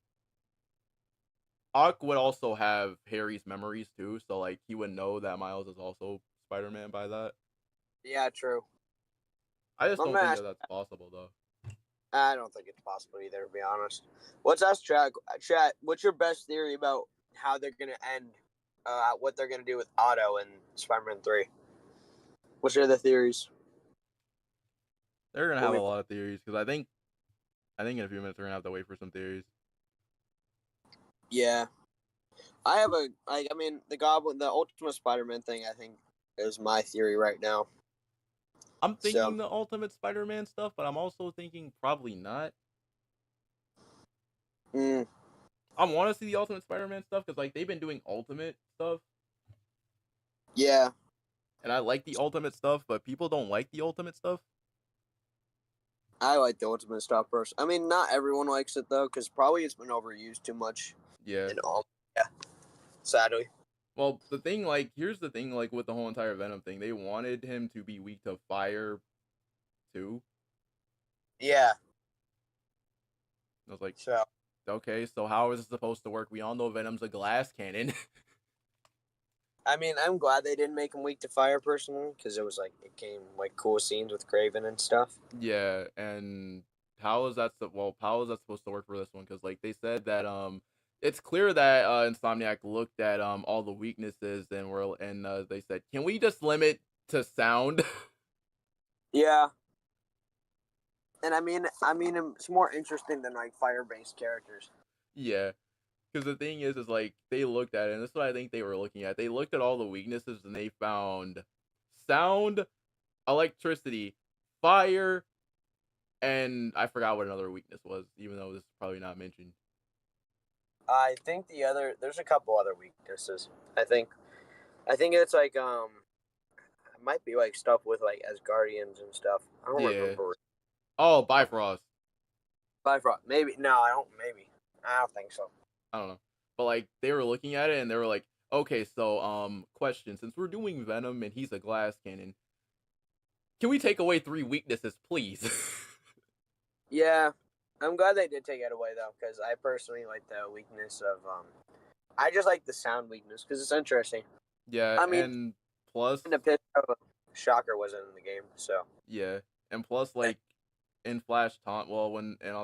Ock would also have Harry's memories too, so like he would know that Miles is also Spider-Man by that. Yeah, true. I just don't think that that's possible though. I don't think it's possible either, to be honest. Let's ask chat. Chat, what's your best theory about how they're gonna end? What they're gonna do with Otto in Spider-Man 3? What are the theories? They're gonna have a lot of theories because I think in a few minutes we're gonna have to wait for some theories. Yeah, I have the Ultimate Spider-Man thing. I think is my theory right now. I'm thinking the Ultimate Spider-Man stuff, but I'm also thinking probably not. I want to see the Ultimate Spider-Man stuff because like they've been doing Ultimate stuff. Yeah. And I like the Ultimate stuff, but people don't like the Ultimate stuff. I like the Ultimate stuff first. I mean, not everyone likes it though, because probably it's been overused too much. Yeah. Yeah. Sadly. Well, here's the thing, like with the whole entire Venom thing, they wanted him to be weak to fire, too. Yeah. I was like, okay, so how is it supposed to work? We all know Venom's a glass cannon. I mean, I'm glad they didn't make him weak to fire personally, because it came like cool scenes with Kraven and stuff. Yeah, and how is that supposed to work for this one? Because like they said that it's clear that Insomniac looked at all the weaknesses and they said, can we just limit to sound? Yeah. And I mean, it's more interesting than like fire-based characters. Yeah. Because the thing is like they looked at it, and this is what I think they were looking at. They looked at all the weaknesses and they found sound, electricity, fire, and I forgot what another weakness was, even though this is probably not mentioned. I think there's a couple other weaknesses. I think it's like it might be like stuff with like Asgardians and stuff. I don't remember. Oh, Bifrost. Bifrost. Maybe. No, I don't. Maybe. I don't think so. I don't know. But like they were looking at it and they were like, okay, so question, since we're doing Venom and he's a glass cannon, can we take away 3 weaknesses, please? Yeah. I'm glad they did take it away though, because I personally like the weakness of I just like the sound weakness because it's interesting. Yeah, I mean, and plus Shocker wasn't in the game, so yeah, and plus like in on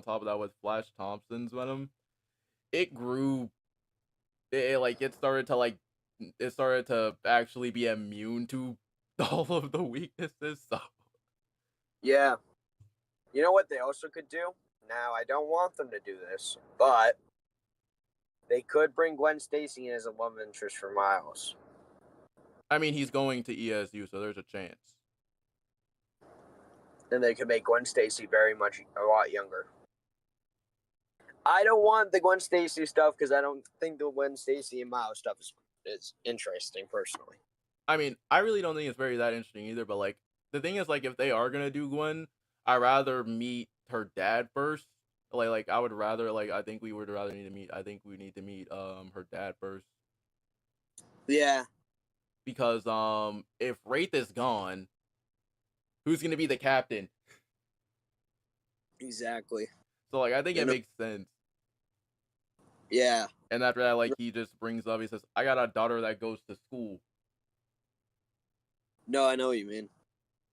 top of that with Flash Thompson's Venom, it grew. It started to actually be immune to all of the weaknesses. So yeah, you know what they also could do. Now I don't want them to do this, but they could bring Gwen Stacy in as a love interest for Miles. I mean, he's going to ESU, so there's a chance. And they could make Gwen Stacy a lot younger. I don't want the Gwen Stacy stuff because I don't think the Gwen Stacy and Miles stuff is interesting personally. I mean, I really don't think it's that interesting either. But like the thing is, like if they are gonna do Gwen, I'd rather meet her dad first. Like I would rather I think we would rather need to meet. I think we need to meet her dad first. Yeah. Because if Wraith is gone, who's gonna be the captain? Exactly. So like I think it makes sense. Yeah. And after that, like he just brings up, he says, "I got a daughter that goes to school." No, I know what you mean.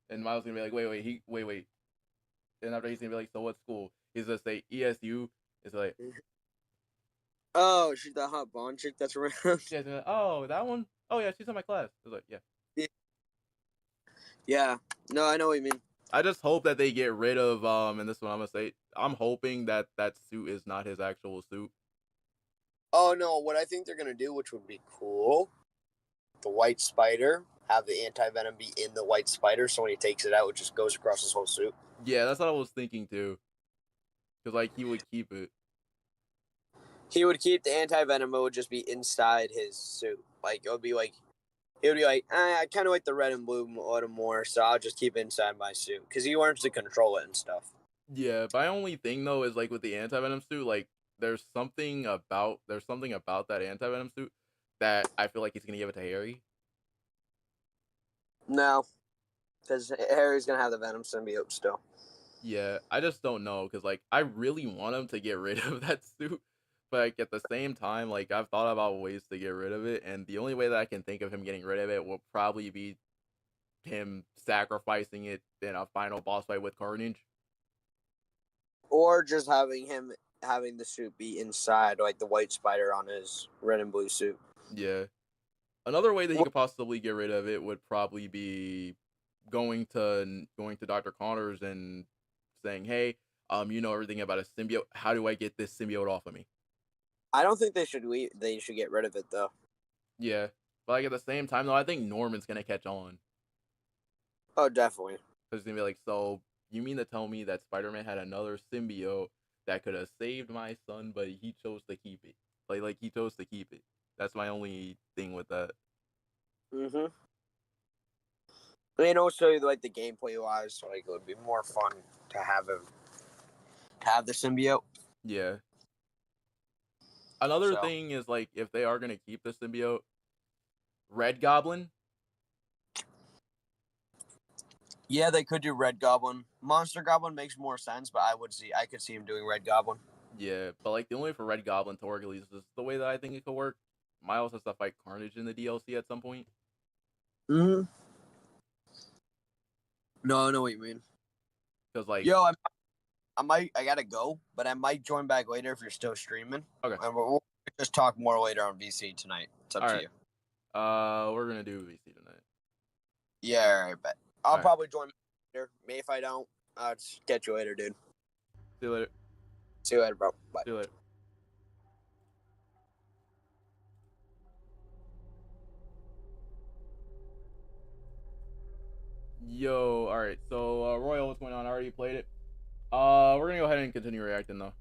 And Miles gonna be like, wait. And after he's gonna be like, "So what school?" He's gonna say ESU. It's like, oh, she's the hot blonde chick that's around. Yeah, like, oh, that one. Oh yeah, she's in my class. It's like, yeah. Yeah. No, I know what you mean. I just hope that they get rid of and this is what I'm gonna say. I'm hoping that that suit is not his actual suit. Oh no, what I think they're gonna do, which would be cool, the white spider, have the anti-venom be in the white spider, so when he takes it out, it just goes across his whole suit. Yeah, that's what I was thinking too. Cause like he would keep it. He would keep the anti-venom, but it would just be inside his suit. Like it would be like he would be like, I kind of like the red and blue a little more, so I'll just keep it inside my suit because he learns to control it and stuff. Yeah, my only thing though is like with the anti-venom suit, like there's something about that anti-venom suit that I feel like he's gonna give it to Harry. No, because Harry's gonna have the venom symbiote still. Yeah, I just don't know because like I really want him to get rid of that suit, but like at the same time, like I've thought about ways to get rid of it, and the only way that I can think of him getting rid of it will probably be him sacrificing it in a final boss fight with Carnage. Or just having the suit be inside, like the white spider on his red and blue suit. Yeah. Another way that he could possibly get rid of it would probably be going to Dr. Connors and saying, "Hey, you know everything about a symbiote. How do I get this symbiote off of me?" I don't think they should They should get rid of it though. Yeah, but like at the same time though, I think Norman's gonna catch on. Oh, definitely. Because he's gonna be like, "So you mean to tell me that Spider-Man had another symbiote that could have saved my son, but he chose to keep it? Like he chose to keep it." That's my only thing with that. Mm-hmm. And also, like the gameplay wise, like it would be more fun to have the symbiote. Yeah. Another thing is like if they are gonna keep the symbiote, Red Goblin. Yeah, they could do Red Goblin. Monster Goblin makes more sense, but I could see him doing Red Goblin. Yeah, but like the only way for Red Goblin to work at least is the way that I think it could work. Miles has to fight Carnage in the DLC at some point. Mm-hmm. No, I know what you mean. Cause like, yo, I gotta go, but I might join back later if you're still streaming. Okay. And we'll just talk more later on VC tonight. It's up to you. We're gonna do VC tonight. Yeah, all right, bet. I'll probably join later. Maybe if I don't, I'll just catch you later, dude. See you later. See you later, bro. Bye. See you later. Yo, alright, so Royal, what's going on? I already played it. We're gonna go ahead and continue reacting though.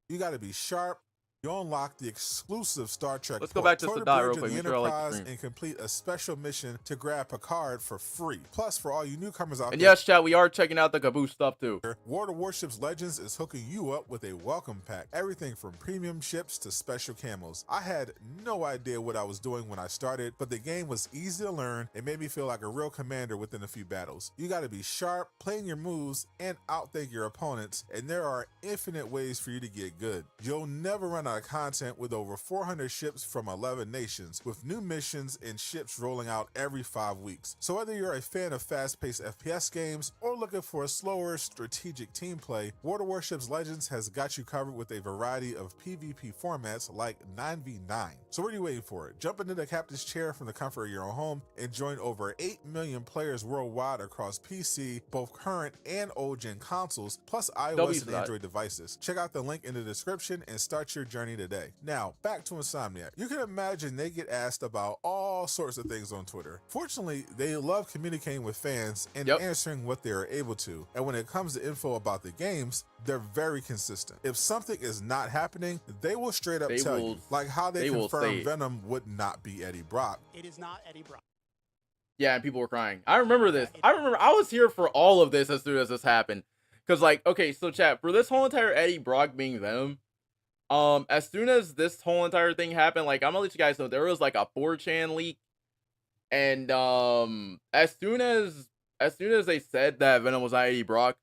You gotta be sharp. You unlock the exclusive Star Trek. Let's go back to Sadat real quick. The Make sure I like the Enterprise stream. and complete a special mission to grab Picard for free. Plus, for all you newcomers out and there, yes, chat, we are checking out the Caboose stuff too. War of Warships Legends is hooking you up with a welcome pack. Everything from premium ships to special camos. I had no idea what I was doing when I started, but the game was easy to learn and made me feel like a real commander within a few battles. You gotta be sharp, playing your moves, and outthink your opponents, and there are infinite ways for you to get good. You'll never run out of content with over 400 ships from 11 nations, with new missions and ships rolling out every 5 weeks. So whether you're a fan of fast-paced FPS games or looking for a slower strategic team play, War of Warships Legends has got you covered with a variety of PvP formats like 9v9. So what are you waiting for? Jump into the captain's chair from the comfort of your own home and join over 8 million players worldwide across PC, both current and old-gen consoles, plus iOS and Android devices. Check out the link in the description and start your journey today. Now, back to Insomniac. You can imagine they get asked about all sorts of things on Twitter. Fortunately, they love communicating with fans and answering what they are able to. And when it comes to info about the games, they're very consistent. If something is not happening, they will straight up tell you. Like how they confirmed Venom would not be Eddie Brock. It is not Eddie Brock. Yeah, and people were crying. I remember this. I was here for all of this as soon as this happened. Cause like, okay, so chat, for this whole entire Eddie Brock being Venom, as soon as this whole entire thing happened, like I'm gonna let you guys know there was like a 4chan leak, and as soon as they said that Venom was not Eddie Brock,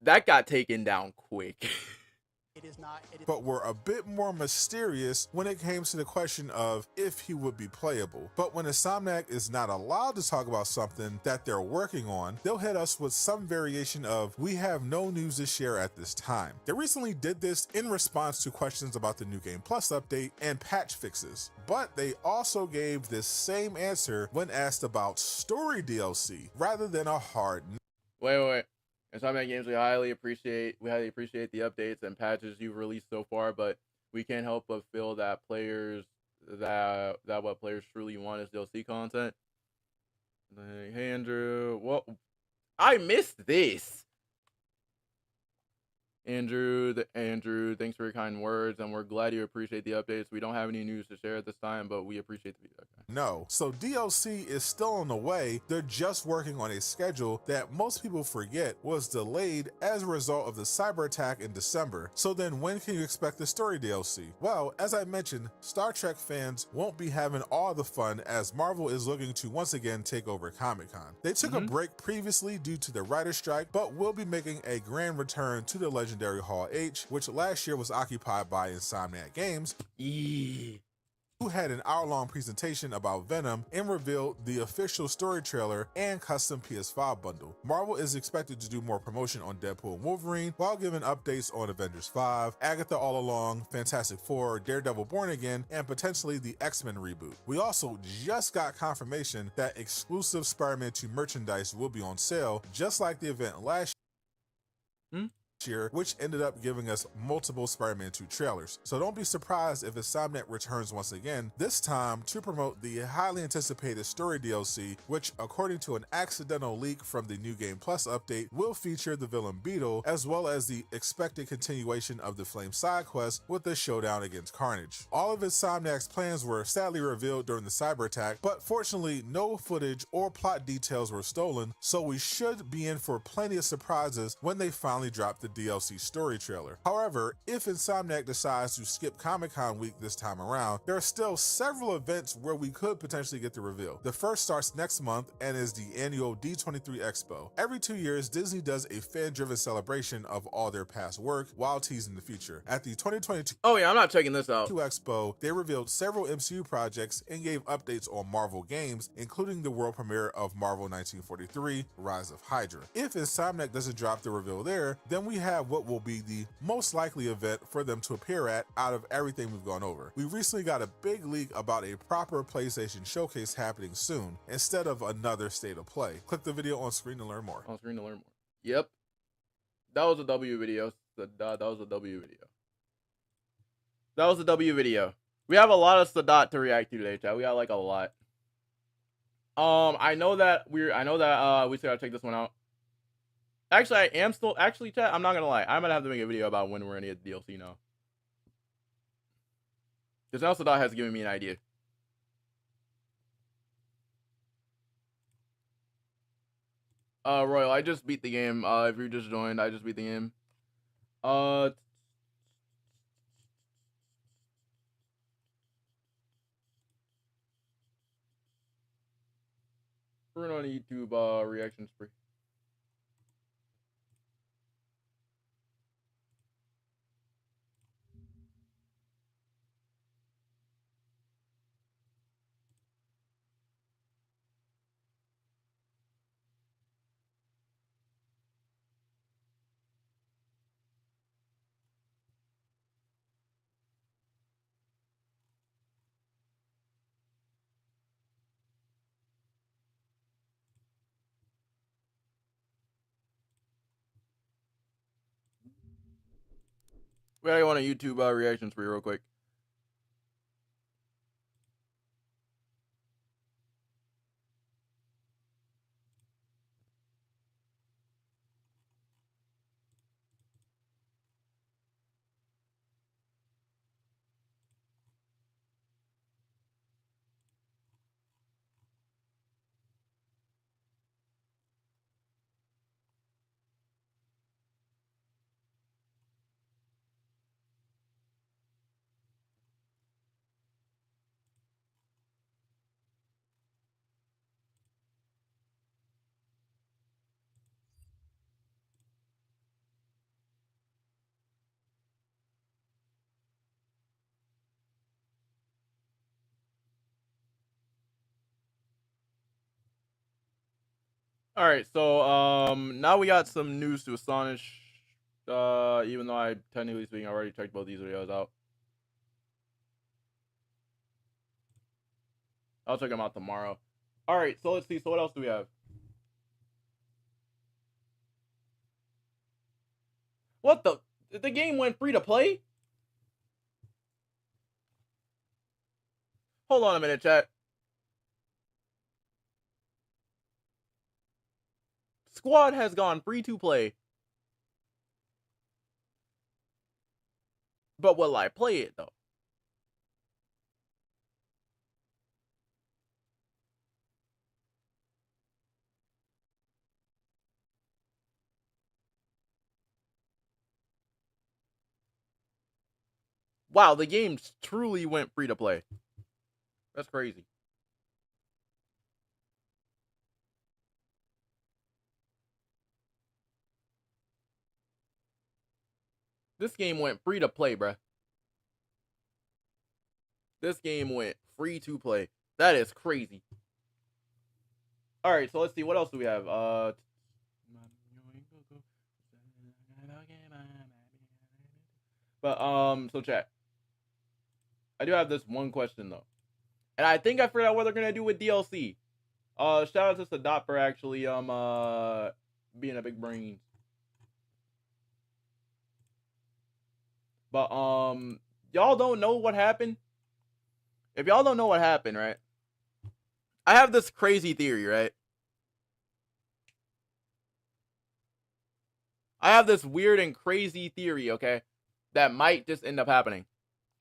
that got taken down quick. but were a bit more mysterious when it came to the question of if he would be playable. But when Insomniac is not allowed to talk about something that they're working on, they'll hit us with some variation of, "We have no news to share at this time." They recently did this in response to questions about the New Game Plus update and patch fixes, but they also gave this same answer when asked about story DLC rather than a hard no. Wait. Insomniac Games, we highly appreciate the updates and patches you've released so far, but we can't help but feel that what players truly want is DLC content. Like, hey Andrew, well, I missed this. Andrew, thanks for your kind words, and we're glad you appreciate the updates. We don't have any news to share at this time, but we appreciate the feedback. No. So DLC is still on the way. They're just working on a schedule that most people forget was delayed as a result of the cyber attack in December. So then when can you expect the story DLC? Well, as I mentioned, Star Trek fans won't be having all the fun as Marvel is looking to once again take over Comic-Con. They took a break previously due to the writer's strike, but will be making a grand return to the legendary Hall H, which last year was occupied by Insomniac Games, who had an hour-long presentation about Venom and revealed the official story trailer and custom PS5 bundle. Marvel is expected to do more promotion on Deadpool and Wolverine while giving updates on Avengers 5, Agatha All Along, Fantastic Four, Daredevil Born Again, and potentially the X-Men reboot. We also just got confirmation that exclusive Spider-Man 2 merchandise will be on sale, just like the event last year, which ended up giving us multiple Spider-Man 2 trailers. So don't be surprised if Insomniac returns once again, this time to promote the highly anticipated story DLC, which according to an accidental leak from the New Game Plus update, will feature the villain Beetle, as well as the expected continuation of the Flame side quest with the showdown against Carnage. All of Insomniac's plans were sadly revealed during the cyber attack, but fortunately no footage or plot details were stolen, so we should be in for plenty of surprises when they finally drop the DLC story trailer. However, if Insomniac decides to skip Comic-Con week this time around, there are still several events where we could potentially get the reveal. The first starts next month and is the annual D23 Expo. Every 2 years, Disney does a fan-driven celebration of all their past work while teasing the future. At the 2022 I'm not checking this out. Expo, they revealed several MCU projects and gave updates on Marvel games, including the world premiere of Marvel 1943, Rise of Hydra. If Insomniac doesn't drop the reveal there, then we have what will be the most likely event for them to appear at out of everything we've gone over. We recently got a big leak about a proper PlayStation showcase happening soon, instead of another state of play. Click the video on screen to learn more. Yep. That was a W video. That was a W video. We have a lot of Sadat to react to today, chat. We got like a lot. I know that we still gotta check this one out. Actually, chat, I'm not gonna lie. I'm gonna have to make a video about when we're gonna get the DLC now. Because now Sadat has given me an idea. Royal, I just beat the game. If you just joined, I just beat the game. Put it on YouTube, reaction spree. We gotta go on a YouTube reaction spree real quick. All right, so now we got some news to astonish. Even though I technically speaking already checked both these videos out. I'll check them out tomorrow. All right, so let's see. So what else do we have? What the game went free to play? Hold on a minute, chat. Squad has gone free to play. But will I play it though? Wow, the game truly went free to play. That's crazy. This game went free to play, bruh. This game went free to play. That is crazy. All right, so let's see. What else do we have? So chat. I do have this one question though, and I think I figured out what they're gonna do with DLC. Shout out to Sadat for actually being a big brain. But y'all don't know what happened. If y'all don't know what happened, right? I have this crazy theory, right? I have this weird and crazy theory, okay? That might just end up happening.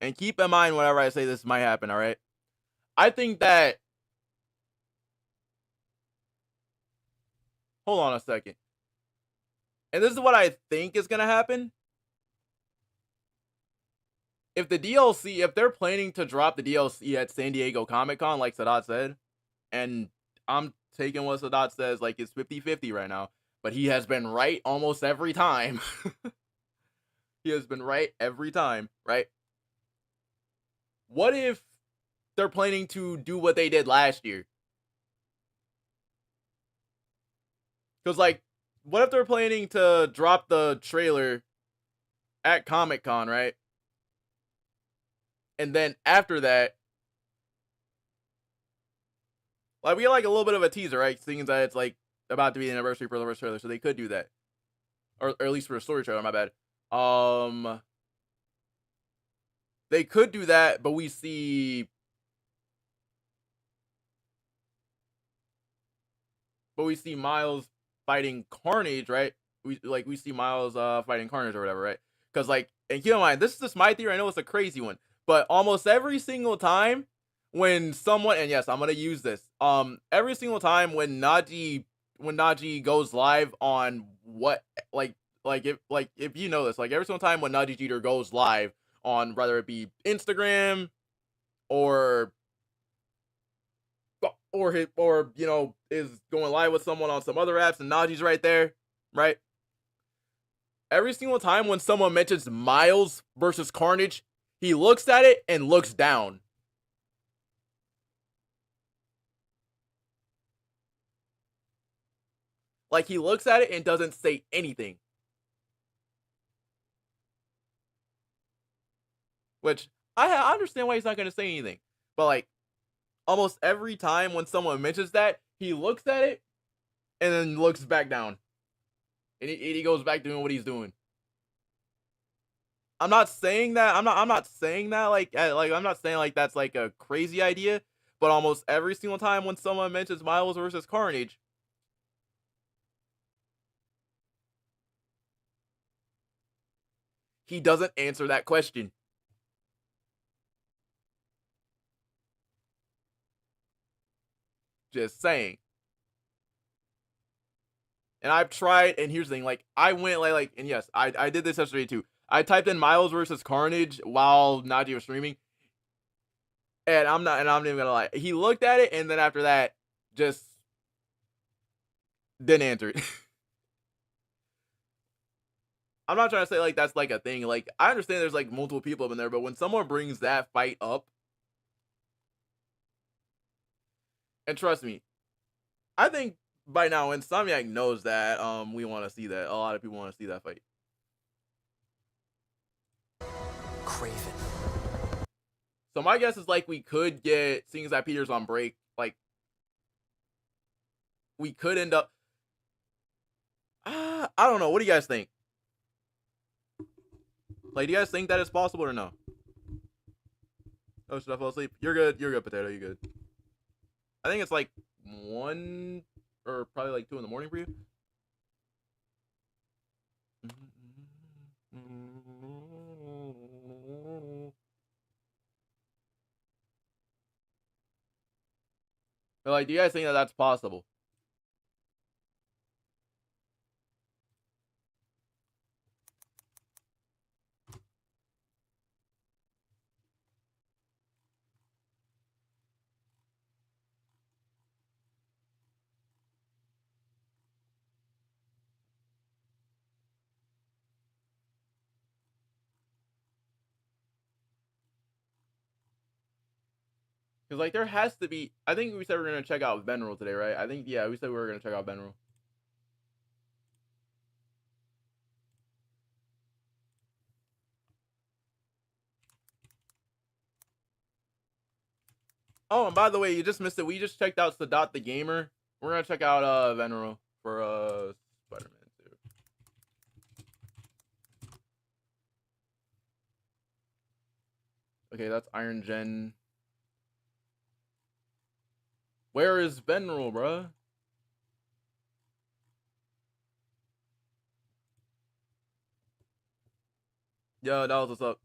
And keep in mind whenever I say this might happen, all right? I think that... Hold on a second. And this is what I think is going to happen. If the DLC, if they're planning to drop the DLC at San Diego Comic-Con, like Sadat said, and I'm taking what Sadat says, like it's 50-50 right now, but he has been right almost every time. He has been right every time, right? What if they're planning to do what they did last year? Because, like, what if they're planning to drop the trailer at Comic-Con, right? And then after that, like, we get like a little bit of a teaser, right? Seeing that it's like about to be the anniversary for the first trailer, so they could do that, or at least for a story trailer. My bad. They could do that, but we see, Miles fighting Carnage, right? We see Miles fighting Carnage or whatever, right? Because like, and keep in mind, this is just my theory. I know it's a crazy one, but almost every single time when someone, and yes, I'm gonna use this. Every single time when Najee goes live on what, if you know this, like every single time when Najee Jeter goes live on, whether it be Instagram or you know, is going live with someone on some other apps and Najee's right there, right? Every single time when someone mentions Miles versus Carnage, he looks at it and looks down. Like, he looks at it and doesn't say anything. Which, I understand why he's not going to say anything. But, like, almost every time when someone mentions that, he looks at it and then looks back down. And he goes back doing what he's doing. I'm not saying that. I'm not saying that like I'm not saying like that's like a crazy idea. But almost every single time when someone mentions Miles versus Carnage, he doesn't answer that question. Just saying. And I've tried, and here's the thing, like, I went, and yes, I did this yesterday, too. I typed in Miles versus Carnage while Najee was streaming, and I'm not even gonna lie. He looked at it, and then after that, just didn't answer it. I'm not trying to say, like, that's, like, a thing. Like, I understand there's, like, multiple people in there, but when someone brings that fight up, and trust me, I think by now, Insomniac knows that we want to see that. A lot of people want to see that fight. Craven. So my guess is like we could get, seeing as that Peter's on break, like we could end up. I don't know. What do you guys think? Like, do you guys think that it's possible or no? Oh, should I fall asleep? You're good. You're good, Potato. You're good. I think it's like 1 or probably like 2 in the morning for you. But like, do you guys think that that's possible? Because, like, there has to be... I think we said we were going to check out Benral today, right? I think, yeah, we said we were going to check out Benral. Oh, and by the way, you just missed it. We just checked out Sadat the Gamer. We're going to check out Benral for Spider-Man 2. Okay, that's Iron Gen. Where is Benral, bruh? Yo, that was what's up.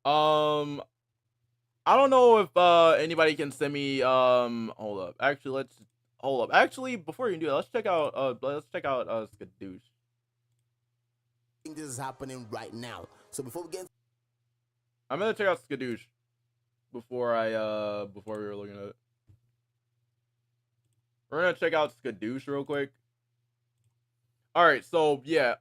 I don't know if anybody can send me hold up. Actually, hold up. Actually, before you do that, let's check out Skadoosh. I think this is happening right now. So before we get I'm gonna check out Skadoosh before we were looking at it. We're gonna check out Skadoosh real quick. Alright, so yeah,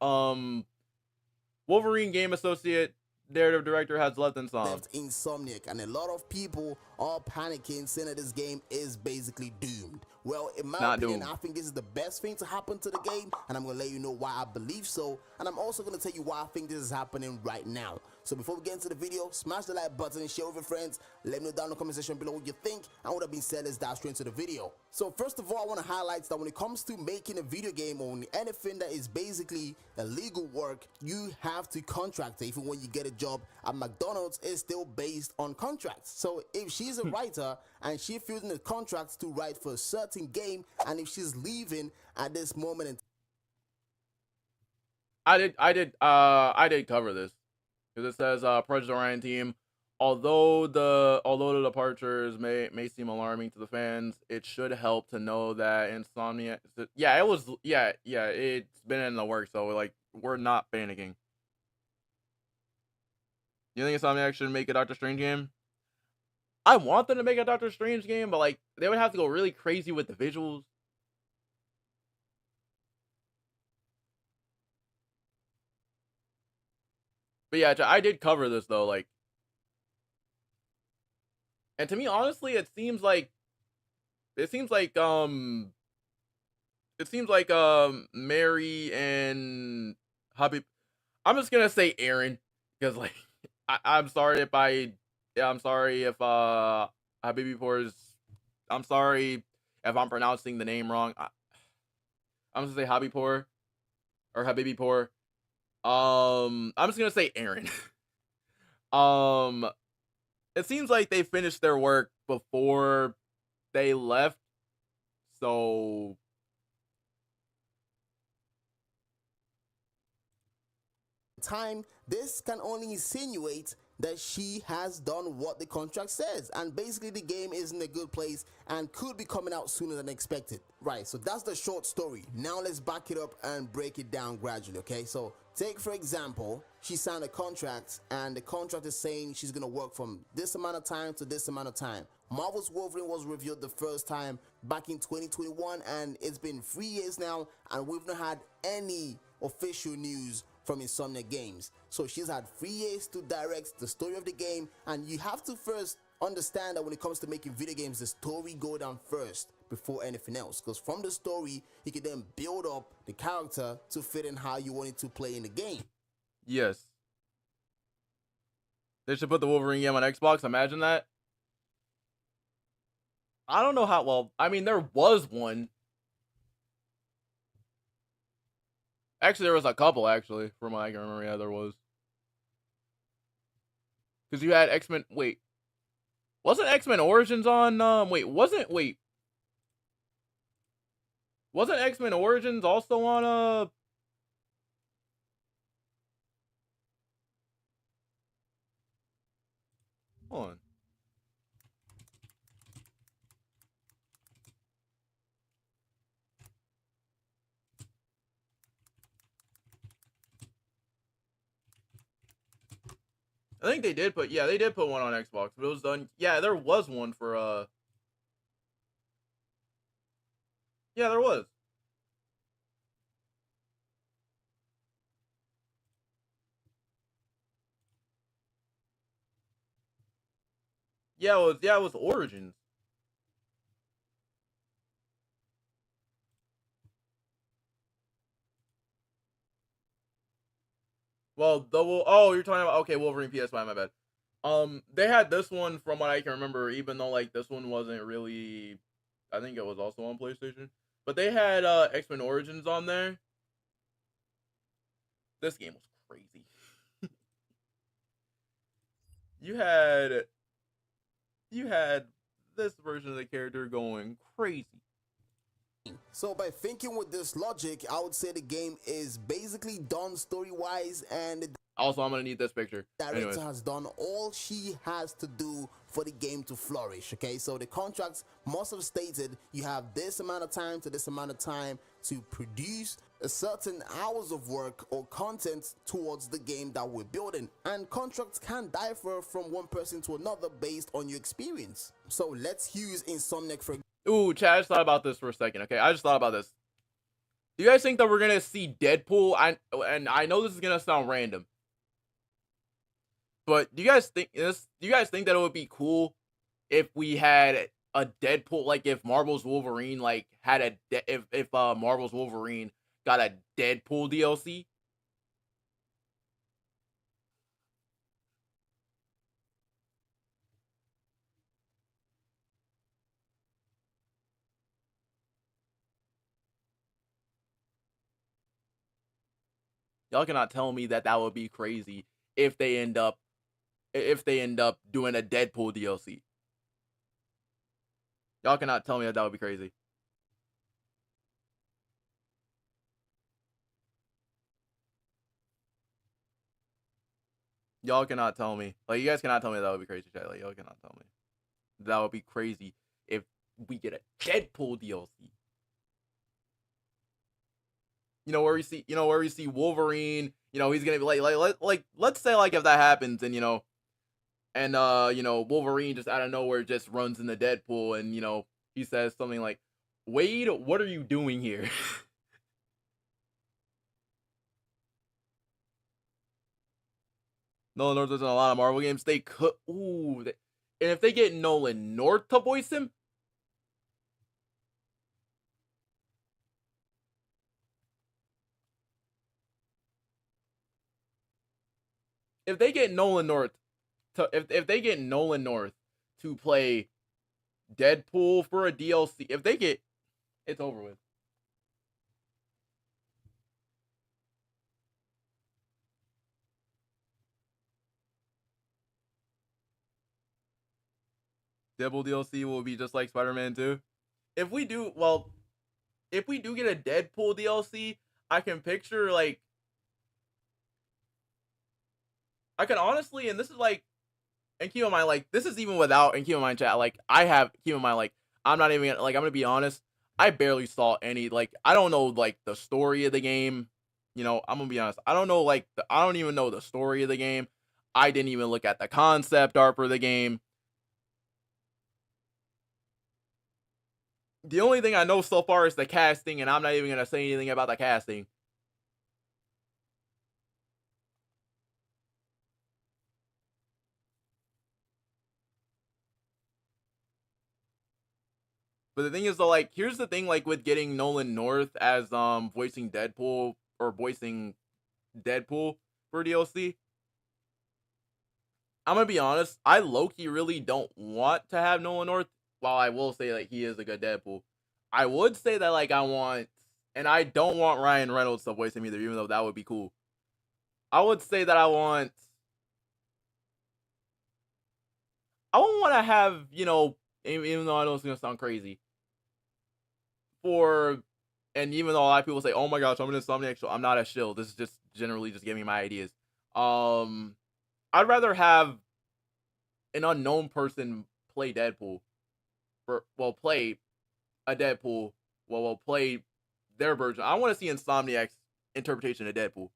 Wolverine game associate Daredevil director has left Insomniac, and a lot of people are panicking, saying that this game is basically doomed. Well, in my opinion, I think this is the best thing to happen to the game, and I'm going to let you know why I believe so, and I'm also going to tell you why I think this is happening right now. So before we get into the video, smash the like button and share with your friends. Let me know down in the comment section below what you think, and what I've been said, let's dive straight into the video. So first of all, I want to highlight that when it comes to making a video game or anything that is basically illegal work, you have to contract it. Even when you get a job at McDonald's, it's still based on contracts. So if she's a writer and she feels in the contracts to write for a certain game, and if she's leaving at this moment in I did cover this because it says Project Orion team. Although the departures may seem alarming to the fans, it should help to know that Insomnia. Yeah, it was. Yeah, it's been in the works, so like we're not panicking. You think Insomniac should make a Doctor Strange game? I want them to make a Doctor Strange game, but like they would have to go really crazy with the visuals. But yeah, I did cover this though, like, and to me, honestly, it seems like Mary and Habib. I'm just gonna say Aaron because like I'm sorry if Habibi Poor's. I'm sorry if I'm pronouncing the name wrong. I'm just gonna say Habibpour or Habibipour. I'm just gonna say Aaron. It seems like they finished their work before they left, so time, this can only insinuate that she has done what the contract says, and basically the game is in a good place and could be coming out sooner than expected. Right, so that's the short story. Now let's back it up and break it down gradually. Okay, so take for example, she signed a contract and the contract is saying she's gonna work from this amount of time to this amount of time. Marvel's Wolverine was revealed the first time back in 2021, and it's been 3 years now and we've not had any official news from Insomniac Games. So she's had 3 years to direct the story of the game, and you have to first understand that when it comes to making video games, the story go down first before anything else, because from the story you can then build up the character to fit in how you want it to play in the game. Yes. They should put the Wolverine game on Xbox. Imagine that. I don't know how. Well, I mean, there was one. Actually, there was a couple, actually, from what I can remember. Yeah, there was. Because you had X-Men. Wait. Wasn't X-Men Origins on. Wasn't X-Men Origins also on. Hold on. I think they did put, yeah, they did put one on Xbox, but it was done. Yeah, there was one for, yeah, there was. Yeah, it was Origins. Well, oh, you're talking about, okay, Wolverine PS5, my bad. They had this one from what I can remember, even though, like, this one wasn't really, I think it was also on PlayStation. But they had, X-Men Origins on there. This game was crazy. You had this version of the character going crazy. So by thinking with this logic, I would say the game is basically done story-wise, and the Also, I'm gonna need this picture. director Anyways. has done all she has to do for the game to flourish. Okay, so the contracts must have stated you have this amount of time to this amount of time to produce a certain hours of work or content towards the game that we're building, and contracts can differ from one person to another based on your experience. So let's use Insomniac for Ooh, Chad, I just thought about this for a second, okay? I just thought about this. Do you guys think that we're gonna see Deadpool? And I know this is gonna sound random, but do you guys think this? Do you guys think that it would be cool if we had a Deadpool, like if Marvel's Wolverine, like had a if Marvel's Wolverine got a Deadpool DLC? Y'all cannot tell me that that would be crazy if they end up doing a Deadpool DLC. Y'all cannot tell me that that would be crazy. Y'all cannot tell me. Like, you guys cannot tell me that would be crazy, chat. Like, y'all cannot tell me. That would be crazy if we get a Deadpool DLC. You know, where we see Wolverine, you know, he's gonna be like let's say, like, if that happens, and Wolverine just out of nowhere just runs into Deadpool, and he says something like, "Wade, what are you doing here?" Nolan North does in a lot of Marvel games. They could, and if they get Nolan North to voice him, if they get Nolan North if they get Nolan North to play Deadpool for a DLC, if they get, it's over with. Deadpool DLC will be just like Spider-Man 2. If we do get a Deadpool DLC, I can picture, like, I can honestly, and this is like, and keep in mind, like, this is even without, and keep in mind, chat, like, keep in mind, like, I'm not even, like, I'm gonna be honest, I barely saw any, like, I don't know, like, the story of the game, I'm gonna be honest, I don't know, like, I don't even know the story of the game, I didn't even look at the concept art for the game. The only thing I know so far is the casting, and I'm not even gonna say anything about the casting. But the thing is though, like, here's the thing, like with getting Nolan North as voicing Deadpool or voicing Deadpool for DLC. I'm gonna be honest, I low-key really don't want to have Nolan North. While I will say like he is a good Deadpool, I would say that like I want, and I don't want Ryan Reynolds to voice him either, even though that would be cool. I would say that I won't want to have, you know, even though I know it's gonna sound crazy, for, and even though a lot of people say, "Oh my gosh, I'm an Insomniac show," I'm not a shill. This is just generally just giving me my ideas. I'd rather have an unknown person play Deadpool, play a Deadpool, play their version. I want to see Insomniac's interpretation of Deadpool.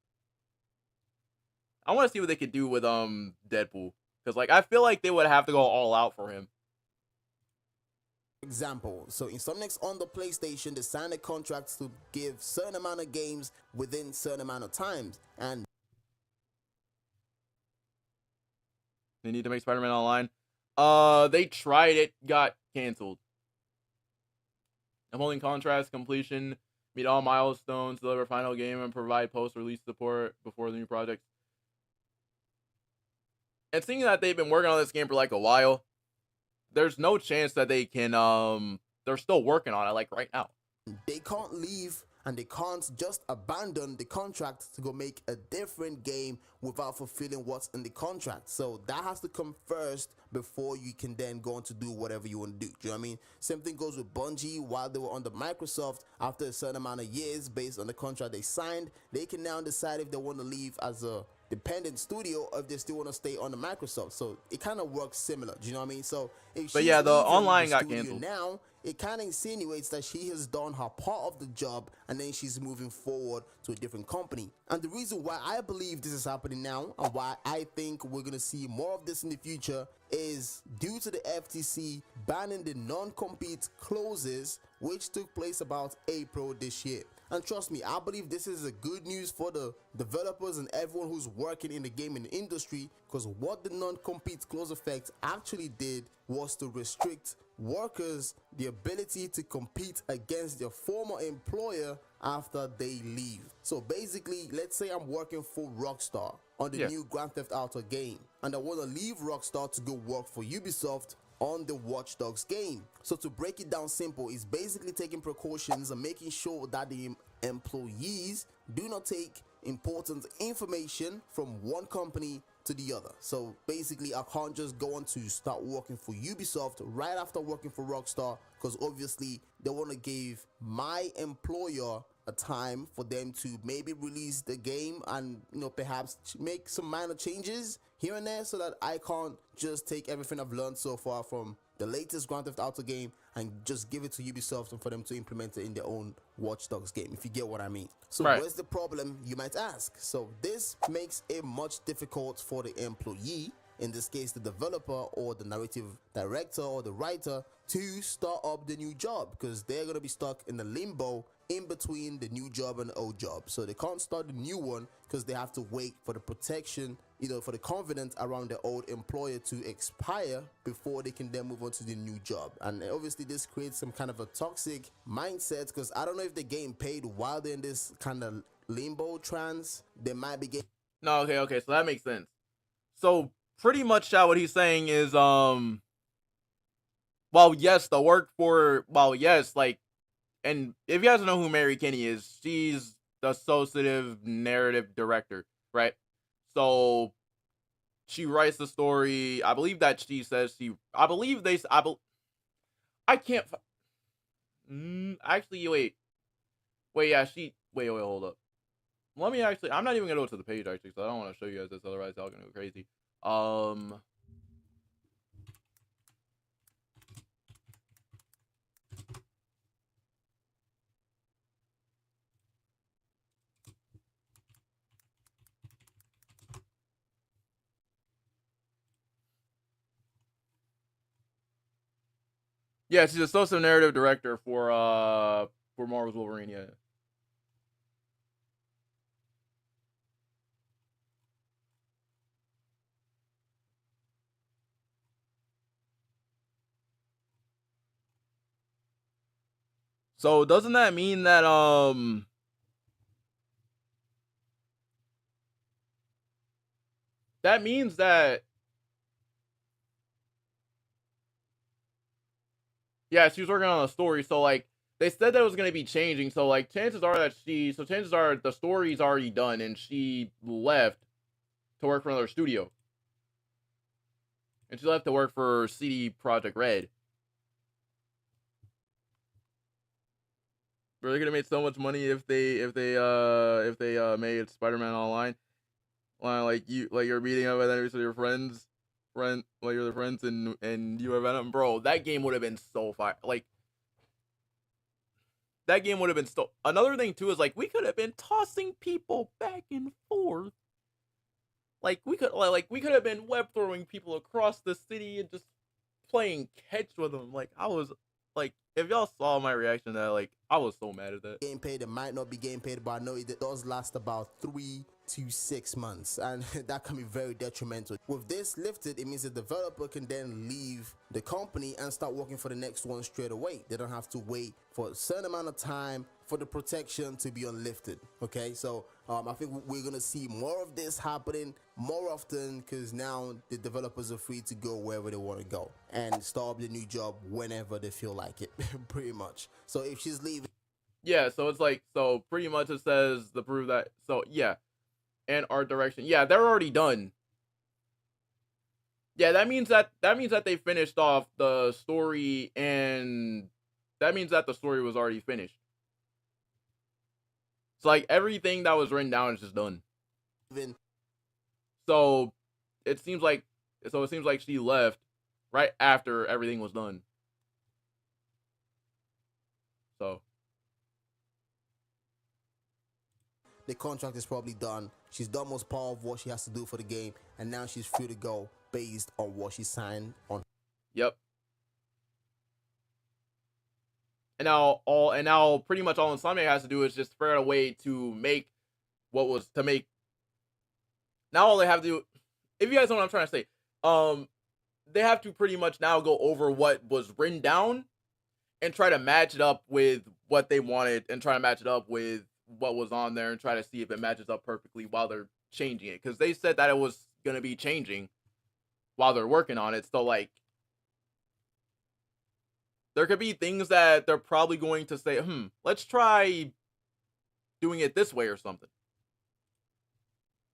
I want to see what they could do with Deadpool, because like I feel like they would have to go all out for him. Example, so Insomniac's on the PlayStation, they signed a contract to give certain amount of games within certain amount of times, and they need to make Spider-Man Online. They tried it, got canceled. Upholding contracts, completion, meet all milestones, deliver final game, and provide post-release support before the new project. And seeing that they've been working on this game for like a while, there's no chance that they can, they're still working on it like right now. They can't leave and they can't just abandon the contract to go make a different game without fulfilling what's in the contract. So that has to come first before you can then go on to do whatever you want to do. Do you know what I mean? Same thing goes with Bungie. While they were under Microsoft, after a certain amount of years based on the contract they signed, they can now decide if they want to leave as a dependent studio or if they still want to stay on the Microsoft. So it kind of works similar. Do you know what I mean? So if but yeah, the online got canceled now, it kind of insinuates that she has done her part of the job and then she's moving forward to a different company. And the reason why I believe this is happening now and why I think we're going to see more of this in the future is due to the FTC banning the non-compete clauses, which took place about April this year. And trust me, I believe this is a good news for the developers and everyone who's working in the gaming industry, because what the non-compete clause effect actually did was to restrict workers the ability to compete against their former employer after they leave. So basically, let's say I'm working for Rockstar on the new Grand Theft Auto game, and I want to leave Rockstar to go work for Ubisoft on the Watch Dogs game. So to break it down simple, is basically taking precautions and making sure that the employees do not take important information from one company to the other. So basically, I can't just go on to start working for Ubisoft right after working for Rockstar, because obviously they want to give my employer a time for them to maybe release the game and, you know, perhaps make some minor changes here and there, so that I can't just take everything I've learned so far from the latest Grand Theft Auto game and just give it to Ubisoft and for them to implement it in their own Watch Dogs game, if you get what I mean. So where's the problem, you might ask? So this makes it much difficult for the employee, in this case the developer or the narrative director or the writer, to start up the new job, because they're going to be stuck in the limbo in between the new job and the old job. So they can't start the new one because they have to wait for the protection, you know, for the covenant around the old employer to expire before they can then move on to the new job. And obviously this creates some kind of a toxic mindset, because I don't know if they're getting paid while they're in this kind of limbo trance. They might be getting... No, okay, so that makes sense. So pretty much what he's saying is, well, yes, the work for, well, yes, like, and if you guys know who Mary Kinney is, she's the associative narrative director, right? So she writes the story. I believe that she says she, I believe they, I can't, actually, wait, yeah, hold up. Let me actually, I'm not even gonna go to the page actually, so I don't want to show you guys this, otherwise y'all gonna go crazy. Yeah, she's associate narrative director for Marvel's Wolverine. Yeah. So doesn't that mean that that means that, yeah, she was working on a story, so like they said that it was gonna be changing, so like chances are the story's already done and she left to work for another studio. And she left to work for CD Projekt Red. Bro, they're gonna make so much money if they made Spider-Man Online. Like you're meeting up with your friends, like your friends, and you have Venom, bro. That game would have been so fire. Like that game would have been so. Another thing too is like we could have been tossing people back and forth. Like we could have been web throwing people across the city and just playing catch with them. Like I was like, if y'all saw my reaction to that, like I was so mad at that. Game paid, it might not be game paid, but I know it does last about 3 to 6 months, and that can be very detrimental. With this lifted, it means the developer can then leave the company and start working for the next one straight away. They don't have to wait for a certain amount of time for the protection to be unlifted. Okay, so I think we're gonna see more of this happening more often, because now the developers are free to go wherever they want to go and start the new job whenever they feel like it. Pretty much. So if she's leaving, yeah, so it's like, so pretty much it says to prove that, so yeah, and art direction, yeah, they're already done. Yeah, that means that they finished off the story, and that means that the story was already finished. It's like everything that was written down is just done. So it seems like she left right after everything was done. So the contract is probably done. She's done most part of what she has to do for the game, and now she's free to go based on what she signed on. Yep. And now pretty much all Insomniac has to do is just figure out a way to make now all they have to do, if you guys know what I'm trying to say, they have to pretty much now go over what was written down and try to match it up with what they wanted, and try to match it up with what was on there, and try to see if it matches up perfectly while they're changing it, because they said that it was going to be changing while they're working on it. So like there could be things that they're probably going to say, let's try doing it this way or something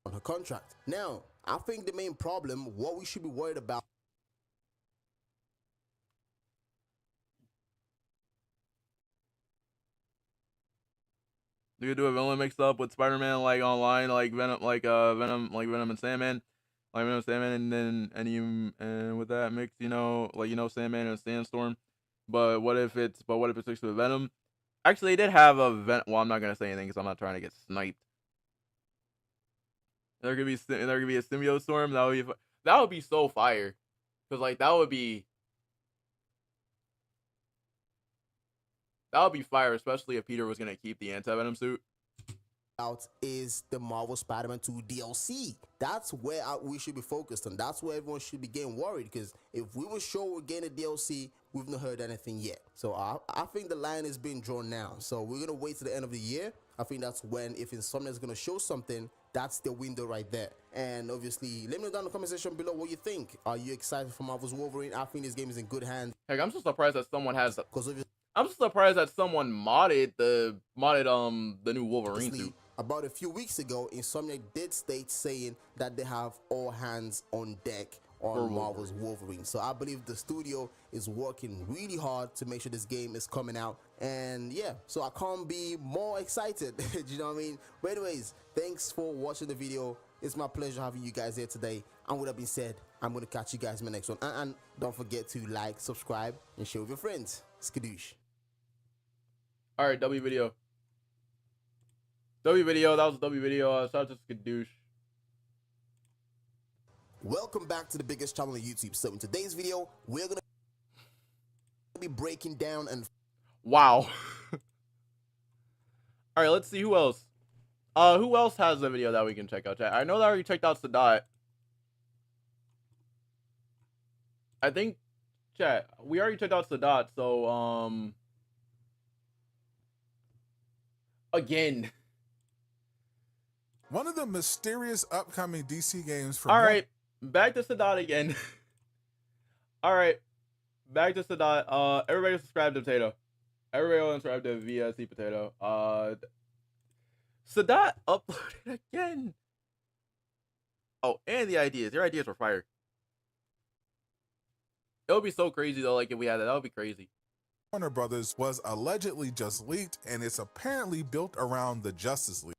on her contract. Now I think the main problem, what we should be worried about, you could do a villain mixed up with Spider-Man, like online, like Venom, Venom and Sandman, like Venom and Sandman, and with that mix, Sandman and Sandstorm. But what if it's mixed with Venom? Actually, they did have a well, I'm not gonna say anything because I'm not trying to get sniped. There could be a symbiote storm. That would be so fire, because like that would be fire, especially if Peter was gonna keep the anti-venom suit. Out is the Marvel Spider-Man 2 DLC. That's where we should be focused on. That's where everyone should be getting worried, because if we were sure we're getting a DLC, we've not heard anything yet. So I think the line is being drawn now. So we're gonna wait to the end of the year. I think that's when, if Insomniac is gonna show something, that's the window right there. And obviously, let me know down in the comment section below what you think. Are you excited for Marvel's Wolverine? I think this game is in good hands. Heck, I'm so surprised that someone has. I'm surprised that someone modded the new Wolverine suit. About a few weeks ago, Insomniac did state saying that they have all hands on deck on Marvel's Wolverine. So I believe the studio is working really hard to make sure this game is coming out. And yeah, so I can't be more excited. Do you know what I mean? But anyways, thanks for watching the video. It's my pleasure having you guys here today. And with that being said, I'm going to catch you guys in my next one. And don't forget to like, subscribe, and share with your friends. Skadoosh. All right, W video. W video, that was W video. Shout out to Skadoosh. Welcome back to the biggest channel on YouTube. So in today's video, we're gonna be breaking down and wow. All right, let's see who else. Who else has a video that we can check out? Chat. I know that I already checked out Sadat. I think, chat, we already checked out Sadat. So Again. One of the mysterious upcoming DC games from... All right, back to Sadat again. All right, back to Sadat. Everybody subscribe to Potato. Everybody subscribe to VSC Potato. Sadat uploaded again. Oh, and the ideas. Your ideas were fire. It would be so crazy though, like if we had that. That would be crazy. Warner Brothers was allegedly just leaked, and it's apparently built around the Justice League.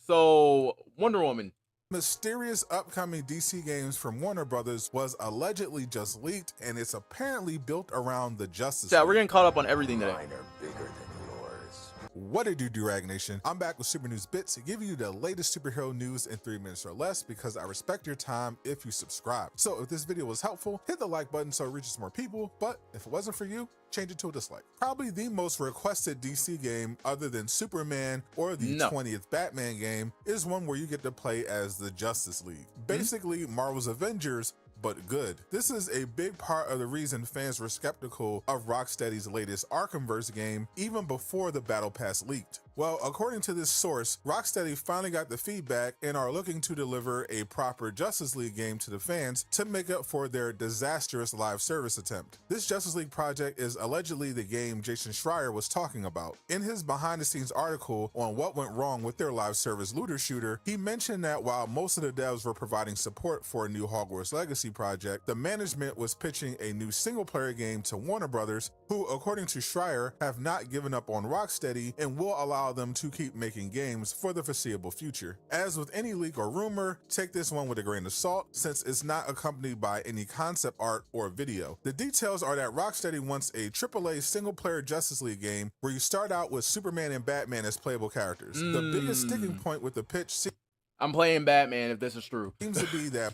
So, Wonder Woman. Mysterious upcoming DC games from Warner Brothers was allegedly just leaked, and it's apparently built around the Justice League. We're getting caught up on everything today. Mine are bigger than yours. What it do, Durag Nation? I'm back with Super News Bits to give you the latest superhero news in 3 minutes or less, because I respect your time if you subscribe. So if this video was helpful, hit the like button so it reaches more people, but if it wasn't for you, change it to a dislike. Probably the most requested DC game other than Superman or the 20th Batman game is one where you get to play as the Justice League. Basically Marvel's Avengers, but good. This is a big part of the reason fans were skeptical of Rocksteady's latest Arkhamverse game even before the Battle Pass leaked. Well, according to this source, Rocksteady finally got the feedback and are looking to deliver a proper Justice League game to the fans to make up for their disastrous live service attempt. This Justice League project is allegedly the game Jason Schreier was talking about. In his behind-the-scenes article on what went wrong with their live service looter shooter, he mentioned that while most of the devs were providing support for a new Hogwarts Legacy project, the management was pitching a new single-player game to Warner Brothers, who, according to Schreier, have not given up on Rocksteady and will allow them to keep making games for the foreseeable future. As with any leak or rumor, take this one with a grain of salt, since it's not accompanied by any concept art or video. The details are that Rocksteady wants a AAA single-player Justice League game where you start out with Superman and Batman as playable characters. The biggest sticking point with the pitch I'm playing Batman if this is true. seems to be that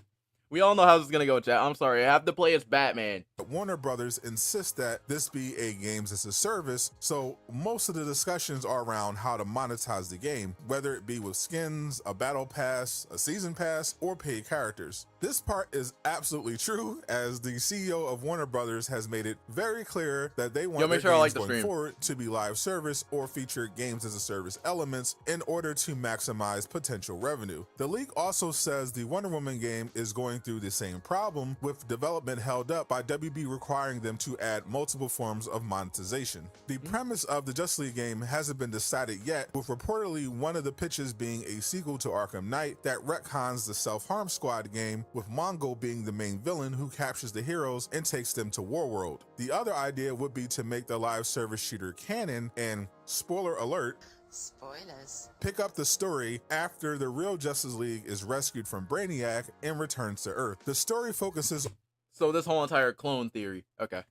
we all know how this is gonna go, chat. I'm sorry, I have to play as Batman. Warner Brothers insists that this be a games as a service, so most of the discussions are around how to monetize the game, whether it be with skins, a battle pass, a season pass, or paid characters. This part is absolutely true, as the CEO of Warner Brothers has made it very clear that they want their games going forward to be live service or feature games as a service elements in order to maximize potential revenue. The leak also says the Wonder Woman game is going through the same problem, with development held up by WB requiring them to add multiple forms of monetization. The premise of the Justice League game hasn't been decided yet, with reportedly one of the pitches being a sequel to Arkham Knight that retcons the Self-Harm Squad game, with Mongo being the main villain who captures the heroes and takes them to Warworld. The other idea would be to make the live service shooter canon and, spoiler alert, spoilers, pick up the story after the real Justice League is rescued from Brainiac and returns to Earth. The story focuses... So this whole entire clone theory. Okay.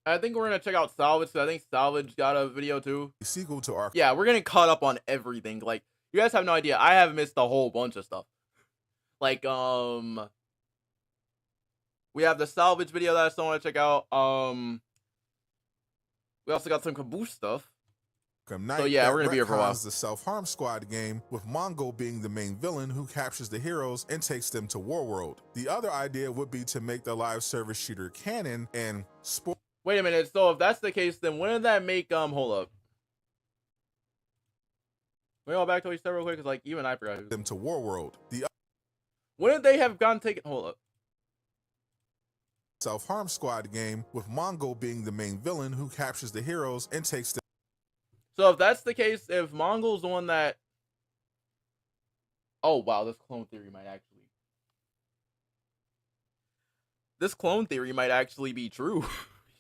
I think we're gonna check out Salvage, so I think Salvage got a video too. Sequel to Arkham. Yeah, we're getting caught up on everything. Like, you guys have no idea. I have missed a whole bunch of stuff. Like, we have the Salvage video that I still want to check out. We also got some Caboose stuff. So yeah, we're gonna be here for a while. The Self-Harm Squad game, with Mongo being the main villain who captures the heroes and takes them to Warworld. The other idea would be to make the live service shooter canon and Wait a minute. So if that's the case, then wouldn't that make hold up? We all back to what you said real quick, because like even I forgot them to Warworld. Wouldn't they have gone taken? Hold up. Self-Harm Squad game, with Mongo being the main villain who captures the heroes and takes them. So if that's the case, if Mongo's the one that... Oh, wow, this clone theory might actually... This clone theory might actually be true.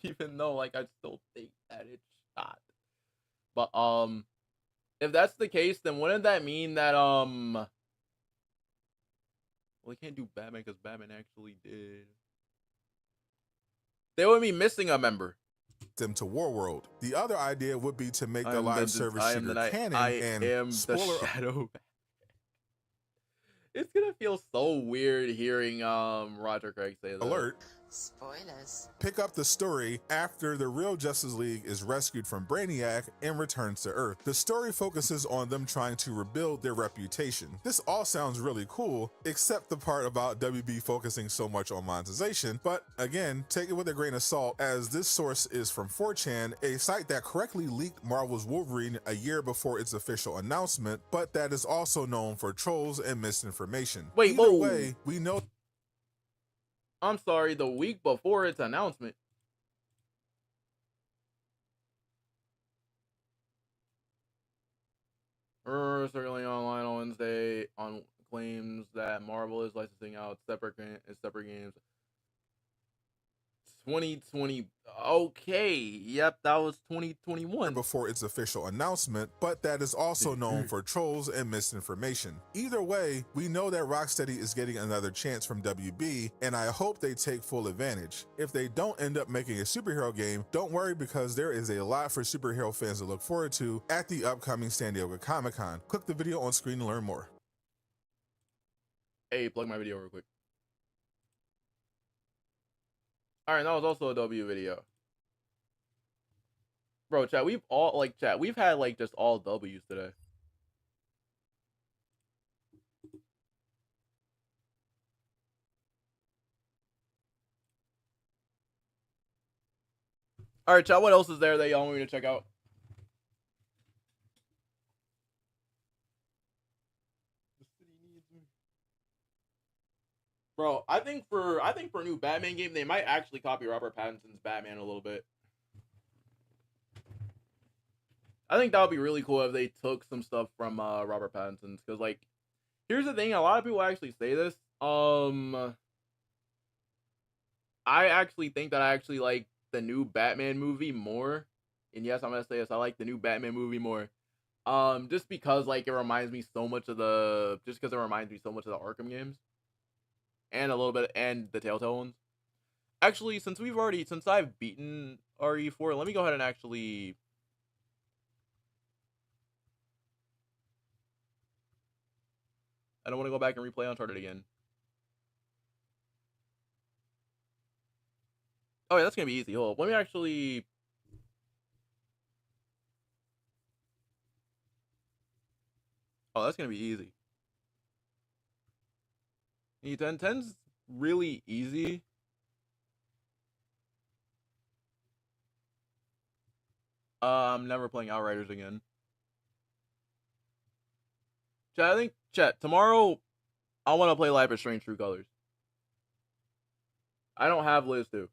Even though, like, I still think that it's not. But, if that's the case, then wouldn't that mean that, well, we can't do Batman because Batman actually did. They would be missing a member. Them to Warworld. The other idea would be to make the live service shooter canon and spoiler the shadow. It's gonna feel so weird hearing Roger Craig say that. Alert. Spoilers. Pick up the story after the real Justice League is rescued from Brainiac and returns to Earth. The story focuses on them trying to rebuild their reputation. This all sounds really cool, except the part about WB focusing so much on monetization, but again, take it with a grain of salt, as this source is from 4chan, a site that correctly leaked Marvel's Wolverine a year before its official announcement, but that is also known for trolls and misinformation. Wait, Either way, we know. I'm sorry, the week before its announcement. Circling online on Wednesday on claims that Marvel is licensing out separate games. 2020. Okay, yep, that was 2021 before its official announcement, but that is also known for trolls and misinformation. Either way, we know that Rocksteady is getting another chance from WB, and I hope they take full advantage. If they don't end up making a superhero game, don't worry, because there is a lot for superhero fans to look forward to at the upcoming San Diego Comic-Con. Click the video on screen to learn more. Hey, plug my video real quick. Alright, that was also a W video. Bro, chat, we've had like just all W's today. Alright, chat, what else is there that y'all want me to check out? Bro, I think for a new Batman game, they might actually copy Robert Pattinson's Batman a little bit. I think that would be really cool if they took some stuff from Robert Pattinson's, because like, here's the thing, a lot of people actually say this. I actually think that I actually like the new Batman movie more. And yes, I'm gonna say this, I like the new Batman movie more. Just because like it reminds me so much of the Arkham games. And a little bit, and the Telltale ones. Actually, since I've beaten RE4, let me go ahead and actually... I don't want to go back and replay Uncharted again. Oh yeah, that's gonna be easy. Hold up. Let me actually... Oh, that's gonna be easy. 10's really easy. I'm never playing Outriders again. Chat, tomorrow I want to play Life is Strange True Colors. I don't have Liz 2.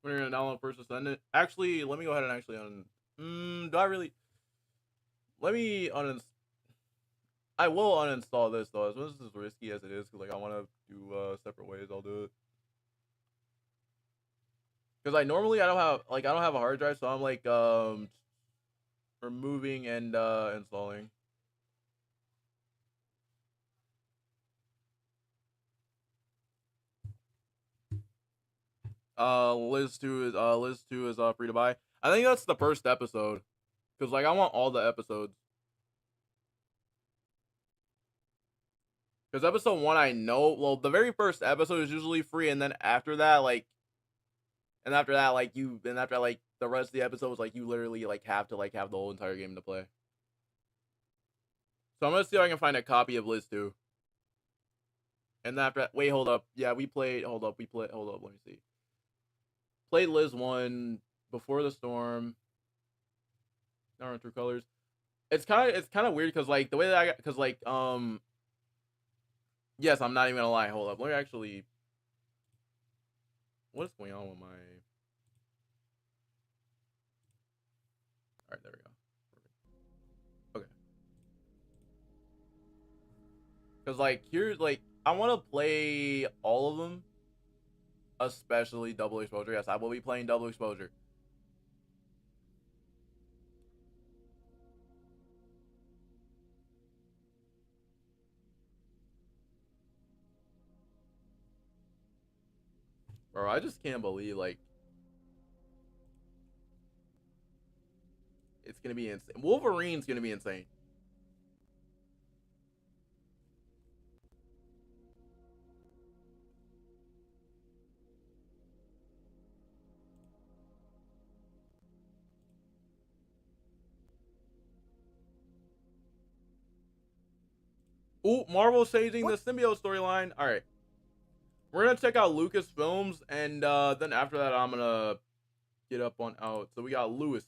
We're gonna download First Ascendant. Actually, let me go ahead and actually do I really? Let me I will uninstall this though. As much as risky as it is, because like I want to do separate ways. I'll do it. Because I normally I don't have a hard drive, so I'm like removing and installing. Liz 2 is free to buy. I think that's the first episode, because like I want all the episodes. Because episode 1, I know, well, the very first episode is usually free, and then after that, like the rest of the episodes, like you literally like have to like have the whole entire game to play. So I'm gonna see if I can find a copy of Liz 2. And after that, wait, hold up. Yeah, hold up, let me see. Played Liz 1, Before the Storm, Now True Colors. It's kind of weird, because like the way that yes, I'm not even gonna lie. Hold up, let me actually. What's going on with my? right, there we go. Okay. Because, like, here's, like, I want to play all of them, especially Double Exposure. Yes, I will be playing Double Exposure. Bro, I just can't believe, like, it's going to be insane. Wolverine's going to be insane. Ooh, Marvel changing the symbiote storyline. All right. We're going to check out Lucasfilms, and then after that, I'm going to get up on out. So we got Lewis.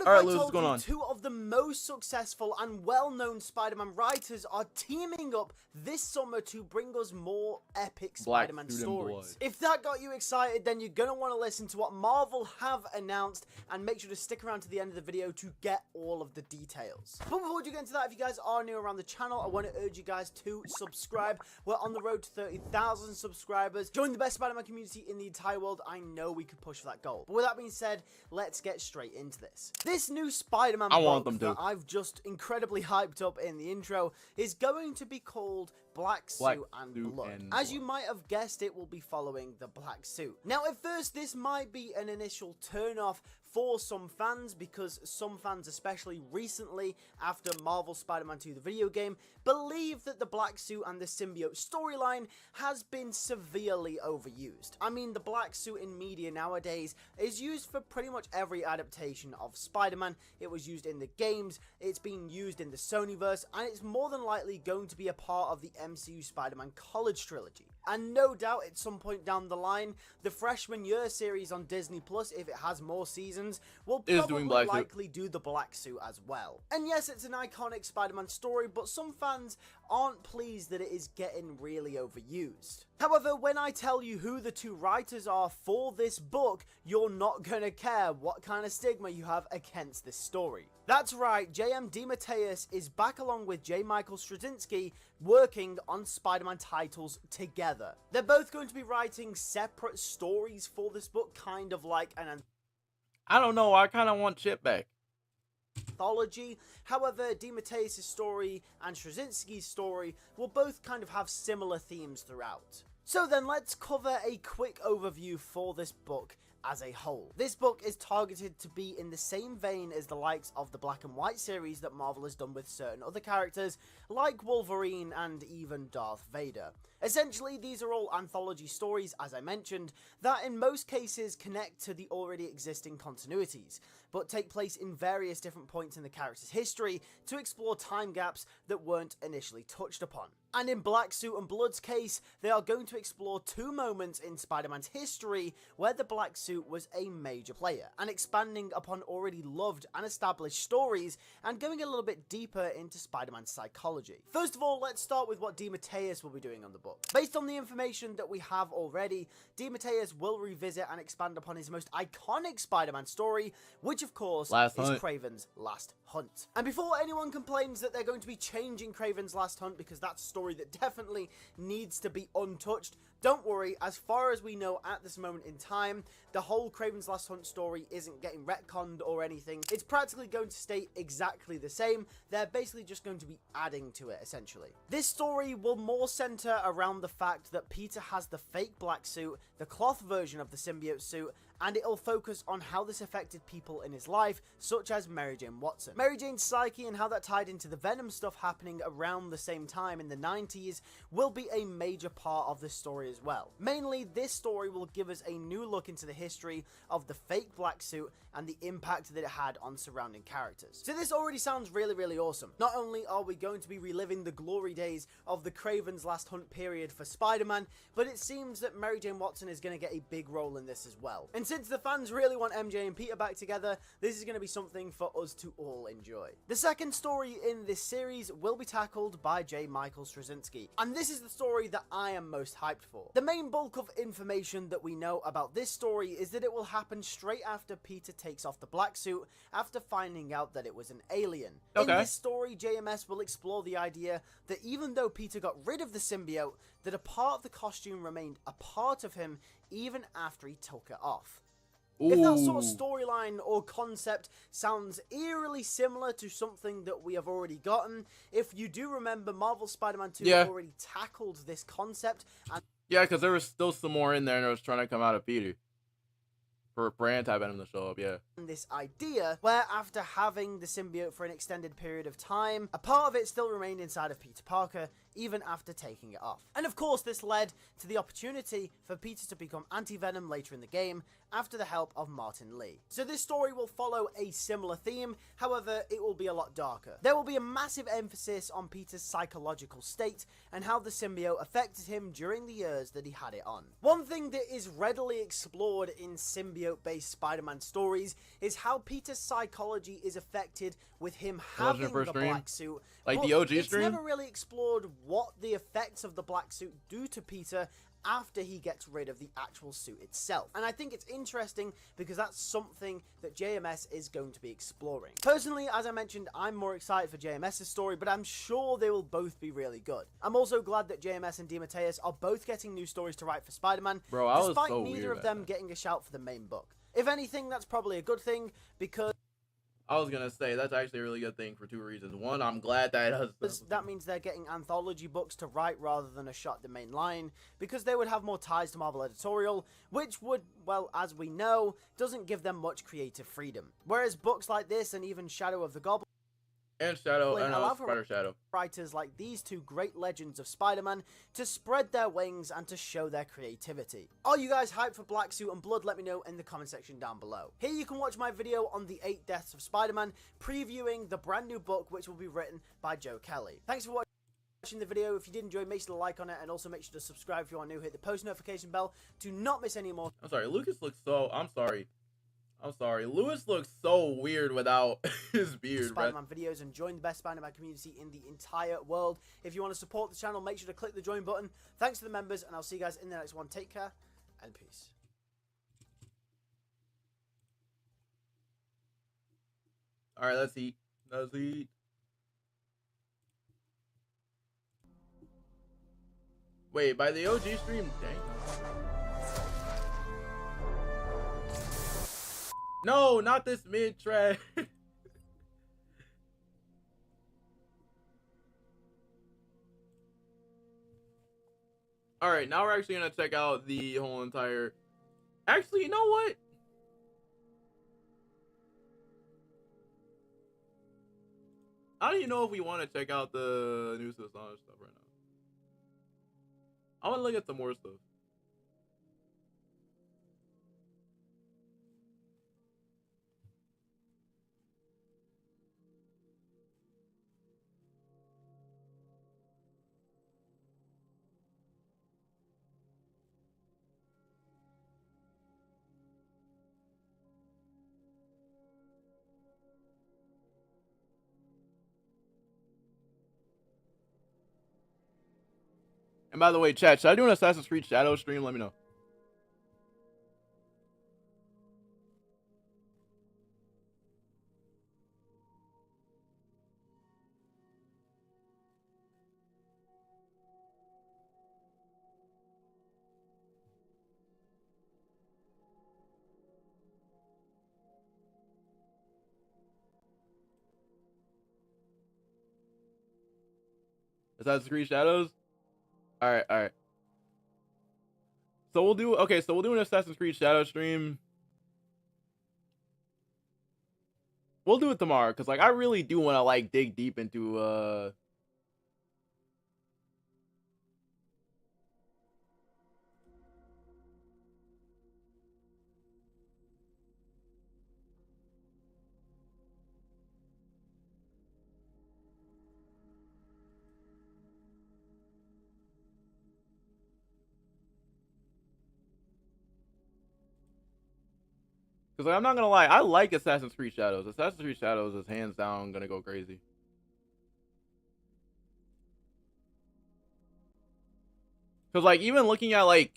All right, Lewis, what's going on? Two of the most successful and well-known Spider-Man writers are teaming up this summer to bring us more epic Spider-Man stories. If that got you excited, then you're going to want to listen to what Marvel have announced, and make sure to stick around to the end of the video to get all of the details. But before we get into that, if you guys are new around the channel, I want to urge you guys to subscribe. We're on the road to 30,000 subscribers. Join the best Spider-Man community in the entire world. I know we could push for that goal. But with that being said, let's get straight into this. This new Spider-Man book that I've just incredibly hyped up in the intro is going to be called Black Suit and Blood. As you might have guessed, it will be following the Black Suit. Now, at first, this might be an initial turn-off for some fans, because some fans, especially recently after Marvel Spider-Man 2 the video game, believe that the Black Suit and the symbiote storyline has been severely overused. I mean, the Black Suit in media nowadays is used for pretty much every adaptation of Spider-Man. It was used in the games, it's been used in the Sonyverse, and it's more than likely going to be a part of the MCU Spider-Man College trilogy. And no doubt at some point down the line, the freshman year series on Disney Plus, if it has more seasons, will probably likely do the Black Suit as well. And yes, it's an iconic Spider-Man story, but some fans aren't pleased that it is getting really overused. However, when I tell you who the two writers are for this book, you're not gonna care what kind of stigma you have against this story. That's right, J.M. DeMatteis is back along with J. Michael Straczynski working on Spider-Man titles together. They're both going to be writing separate stories for this book, kind of like an I don't know, I kind of want Chip back. Anthology. However, DeMatteis' story and Straczynski's story will both kind of have similar themes throughout. So then let's cover a quick overview for this book as a whole. This book is targeted to be in the same vein as the likes of the Black and White series that Marvel has done with certain other characters like Wolverine and even Darth Vader. Essentially, these are all anthology stories, as I mentioned, that in most cases connect to the already existing continuities, but take place in various different points in the character's history to explore time gaps that weren't initially touched upon. And in Black Suit and Blood's case, they are going to explore two moments in Spider-Man's history where the Black Suit was a major player, and expanding upon already loved and established stories, and going a little bit deeper into Spider-Man's psychology. First of all, let's start with what DeMatteis will be doing on the book. Based on the information that we have already, DeMatteis will revisit and expand upon his most iconic Spider-Man story, which of course is Kraven's Last Hunt. And before anyone complains that they're going to be changing Kraven's Last Hunt because that's a story that definitely needs to be untouched, don't worry, as far as we know at this moment in time, the whole Kraven's Last Hunt story isn't getting retconned or anything. It's practically going to stay exactly the same. They're basically just going to be adding to it, essentially. This story will more center around the fact that Peter has the fake black suit, the cloth version of the symbiote suit, and it'll focus on how this affected people in his life, such as Mary Jane Watson. Mary Jane's psyche and how that tied into the Venom stuff happening around the same time in the 90s will be a major part of this story as well. Mainly, this story will give us a new look into the history of the fake black suit and the impact that it had on surrounding characters. So this already sounds really, really awesome. Not only are we going to be reliving the glory days of the Kraven's Last Hunt period for Spider-Man, but it seems that Mary Jane Watson is going to get a big role in this as well. And since the fans really want MJ and Peter back together, this is going to be something for us to all enjoy. The second story in this series will be tackled by J. Michael Straczynski, and this is the story that I am most hyped for. The main bulk of information that we know about this story is that it will happen straight after Peter takes off the black suit after finding out that it was an alien. Okay. In this story, JMS will explore the idea that even though Peter got rid of the symbiote, that a part of the costume remained a part of him even after he took it off. Ooh. If that sort of storyline or concept sounds eerily similar to something that we have already gotten, if you do remember, Marvel Spider-Man 2 already tackled this concept. And yeah, because there was still some more in there and it was trying to come out of Peter. For Anti-Venom to show up, yeah. This idea where after having the symbiote for an extended period of time, a part of it still remained inside of Peter Parker, even after taking it off. And of course, this led to the opportunity for Peter to become Anti-Venom later in the game, after the help of Martin Lee. So this story will follow a similar theme, however, it will be a lot darker. There will be a massive emphasis on Peter's psychological state, and how the symbiote affected him during the years that he had it on. One thing that is readily explored in symbiote-based Spider-Man stories is how Peter's psychology is affected with him having the black suit. Like the OG stream? It's never really explored what the effects of the black suit do to Peter after he gets rid of the actual suit itself. And I think it's interesting because that's something that JMS is going to be exploring. Personally, as I mentioned, I'm more excited for JMS's story, but I'm sure they will both be really good. I'm also glad that JMS and DeMatteis are both getting new stories to write for Spider-Man, despite neither of them getting a shout for the main book. If anything, that's probably a good thing, because I was gonna say that's actually a really good thing for two reasons. One, I'm glad that that means they're getting anthology books to write rather than a shot at the main line, because they would have more ties to Marvel editorial, which would, well, as we know, doesn't give them much creative freedom. Whereas books like this and even Shadow of the Goblin and Shadow and allow Spider Shadow writers like these two great legends of Spider-Man to spread their wings and to show their creativity. Are you guys hyped for Black Suit and Blood? Let me know in the comment section down below. Here you can watch my video on the 8 Deaths of Spider-Man, previewing the brand new book which will be written by Joe Kelly. Thanks for watching the video. If you did enjoy, make sure to like on it, and also make sure to subscribe if you are new. Hit the post notification bell to not miss any more. I'm sorry, Lucas looks so... I'm sorry. Lewis looks so weird without his beard, Spider-Man videos, and join the best Spider-Man community in the entire world. If you want to support the channel, make sure to click the join button. Thanks to the members, and I'll see you guys in the next one. Take care, and peace. Alright, let's eat. Wait, by the OG stream? Dang. No, not this mid-track. Alright, now we're actually gonna check out the whole entire... Actually, you know what? I don't even know if we want to check out the new stuff right now. I want to look at some more stuff. And by the way, chat, should I do an Assassin's Creed Shadow stream? Let me know. Assassin's Creed Shadows? Alright. So we'll do an Assassin's Creed Shadow stream. We'll do it tomorrow, because like I really do want to like dig deep into Because like, I'm not gonna lie, I like Assassin's Creed Shadows. Assassin's Creed Shadows is hands down gonna go crazy. Because like even looking at like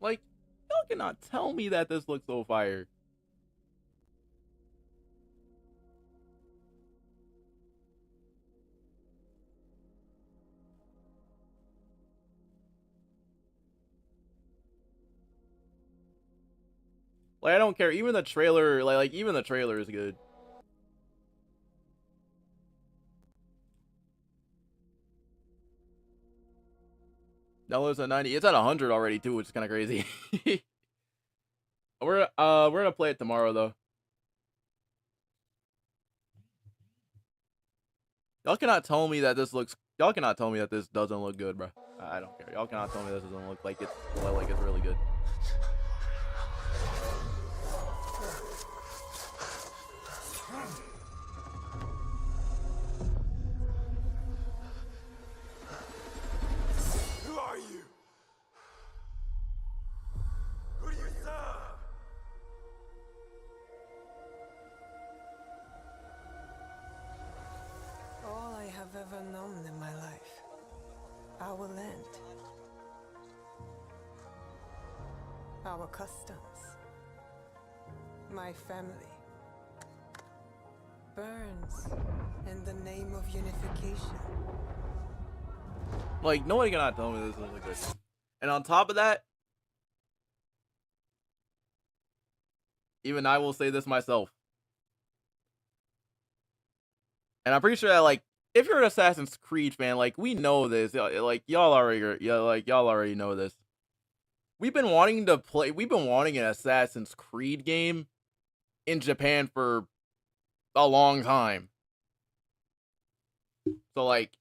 y'all cannot tell me that this looks so fire. Like I don't care. Even the trailer, like even the trailer is good. Downloads at 90. It's at 100 already too, which is kind of crazy. We're gonna play it tomorrow though. Y'all cannot tell me that this looks. Y'all cannot tell me that this doesn't look good, bro. I don't care. Y'all cannot tell me this doesn't look like it's really good. Who are you? Who do you serve? All I have ever known in my life. Our land. Our customs. My family. Burns in the name of unification. Like nobody cannot tell me this doesn't look good. And on top of that, even I will say this myself. And I'm pretty sure that like if you're an Assassin's Creed fan, like we know this, like y'all already know this. We've been wanting an Assassin's Creed game in Japan for a long time. So like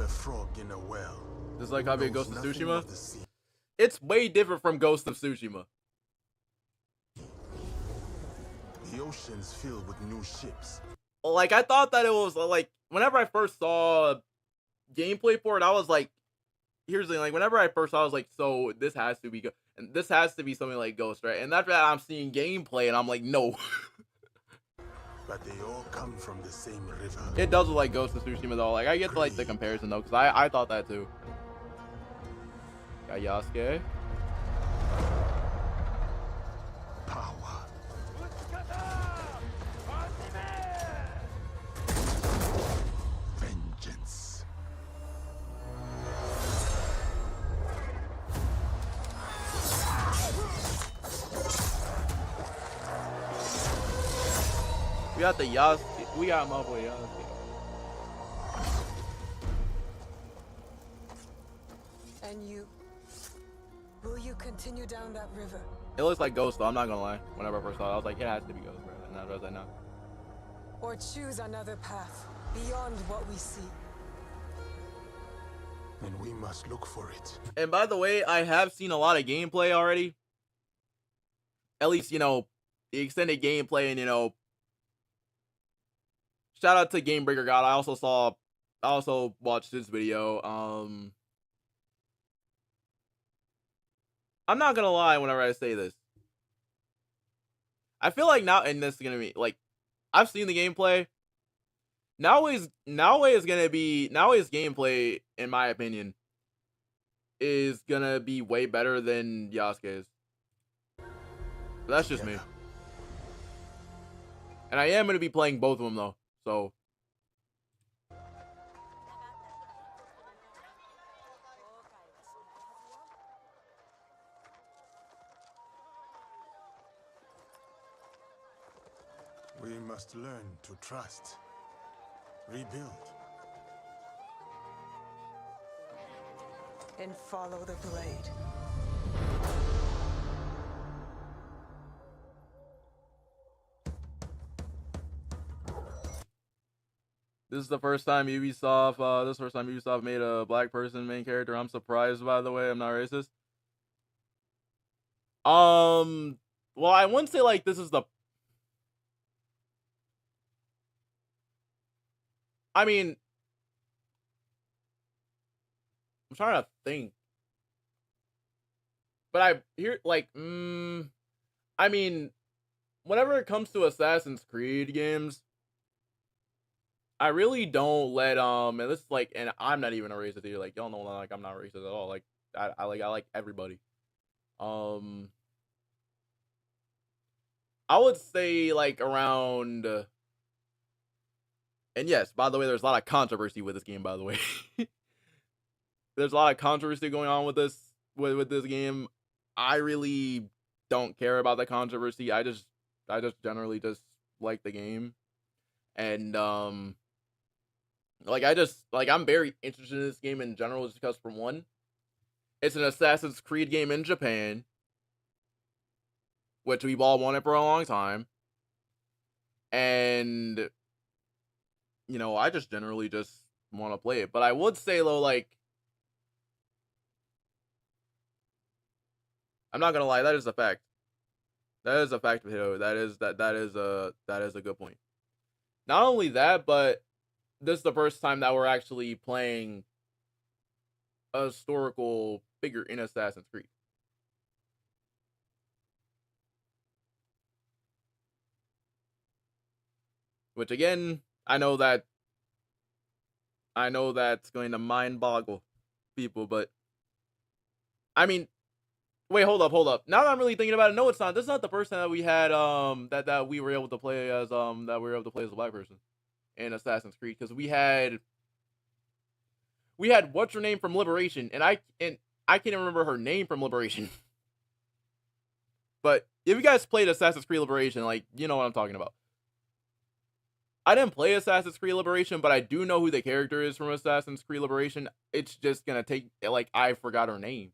A frog in a well. just like how Ghost of Tsushima. It's way different from Ghost of Tsushima. The ocean's filled with new ships. Like I thought that it was like whenever I first saw gameplay for it, I was like, here's the thing, like whenever I first saw it, I was like, so this has to be and this has to be something like Ghost, right? And after that I'm seeing gameplay and I'm like, no. But they all come from the same river. It does look like Ghost of Tsushima though. Like I get like the comparison though, because I thought that too. Got Yasuke. Power. Vengeance. We got the Yasuke. We got my boy Yasuke. And you? Will you continue down that river? It looks like Ghost though, I'm not gonna lie. Whenever I first saw it, I was like, it has to be Ghost, bro. And I was like, no. Or choose another path beyond what we see? And we must look for it. And by the way, I have seen a lot of gameplay already. At least, you know, the extended gameplay and, you know, shout out to Game Breaker God. I also watched this video. I'm not gonna lie whenever I say this. I feel like now, and this is gonna be like, I've seen the gameplay. Noway's gameplay, in my opinion, is gonna be way better than Yasuke's. But that's just me. And I am gonna be playing both of them though, so. We must learn to trust. Rebuild. And follow the blade. This is the first time Ubisoft. This is the first time Ubisoft made a black person main character. I'm surprised, by the way. I'm not racist. Well, I wouldn't say like this is the. I mean, I'm trying to think. But I hear like, I mean, whenever it comes to Assassin's Creed games, I really don't let and this is like, and I'm not even a racist either. Like y'all know, like I'm not racist at all. Like I like everybody. I would say like around. And yes, by the way, there's a lot of controversy with this game. By the way, there's a lot of controversy going on with this this game. I really don't care about the controversy. I just generally just like the game, and like I'm very interested in this game in general, just because for one, it's an Assassin's Creed game in Japan, which we've all wanted for a long time, and you know, I just generally just want to play it. But I would say though, like, I'm not gonna lie, that is a fact. That is a fact, Hito. That is a good point. Not only that, but this is the first time that we're actually playing a historical figure in Assassin's Creed. Which again, I know that's going to mind boggle people, but I mean, wait, hold up. Now that I'm really thinking about it, no, it's not. This is not the first time that we had that we were able to play as that we were able to play as a black person in Assassin's Creed, because we had what's her name from Liberation, and I can't even remember her name from Liberation. But if you guys played Assassin's Creed Liberation, like, you know what I'm talking about. I didn't play Assassin's Creed Liberation, but I do know who the character is from Assassin's Creed Liberation. It's just gonna take, like, I forgot her name.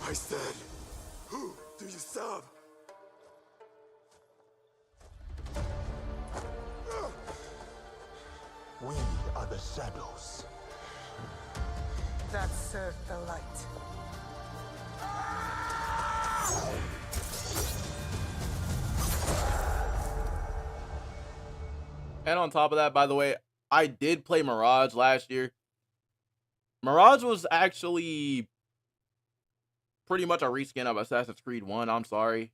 I said, who do you serve? We are the shadows that serve the light. And on top of that, by the way, I did play Mirage last year. Mirage was actually pretty much a reskin of Assassin's Creed 1. I'm sorry.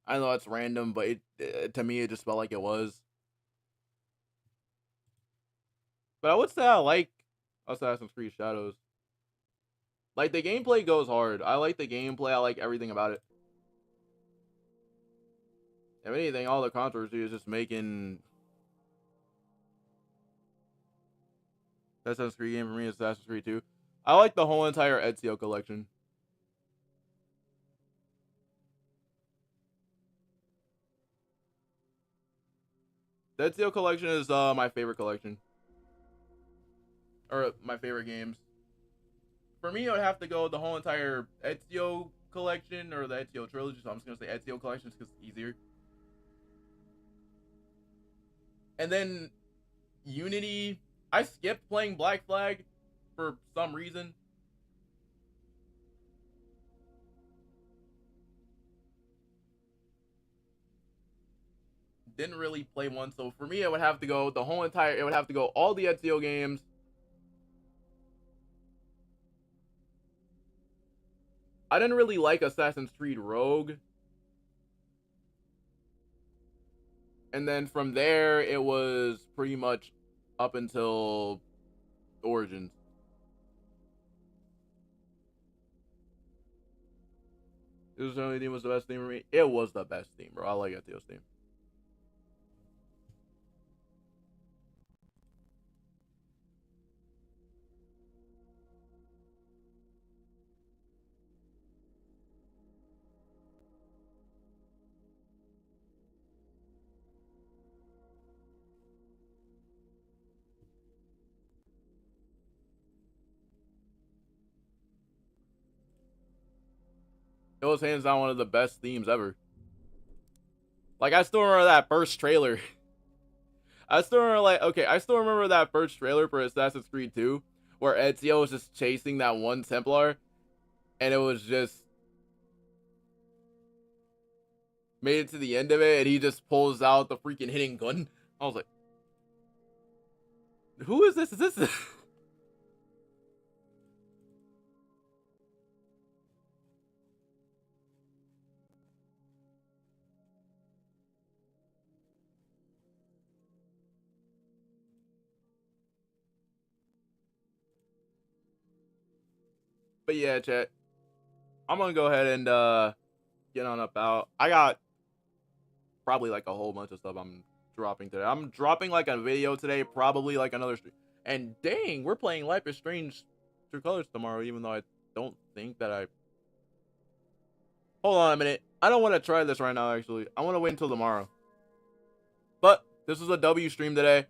I know it's random, but to me, it just felt like it was. But I would say I like Assassin's Creed Shadows. Like, the gameplay goes hard. I like the gameplay. I like everything about it. If anything, all the controversy is just making Assassin's Creed game for me, Assassin's Creed 2. I like the whole entire Ezio collection. The Ezio collection is my favorite collection. Or my favorite games. For me, I would have to go the whole entire Ezio collection or the Ezio trilogy. So I'm just going to say Ezio collection because it's easier. And then Unity. I skipped playing Black Flag for some reason. Didn't really play one, so for me it would have to go all the Ezio games. I didn't really like Assassin's Creed Rogue. And then from there it was pretty much up until Origins. This was the only theme was the best theme for me. It was the best theme, bro. I like Ezio's theme. It was hands down one of the best themes ever. Like, I still remember that first trailer. I still remember that first trailer for Assassin's Creed 2, where Ezio was just chasing that one Templar, and it was just made it to the end of it, and he just pulls out the freaking hitting gun. I was like, who is this? Is this? But yeah, chat. I'm gonna go ahead and get on up out. I got probably like a whole bunch of stuff I'm dropping today. I'm dropping like a video today, probably like another stream. And dang, we're playing Life is Strange True Colors tomorrow, even though I don't think that I... Hold on a minute. I don't want to try this right now, actually. I want to wait until tomorrow. But this is a W stream today.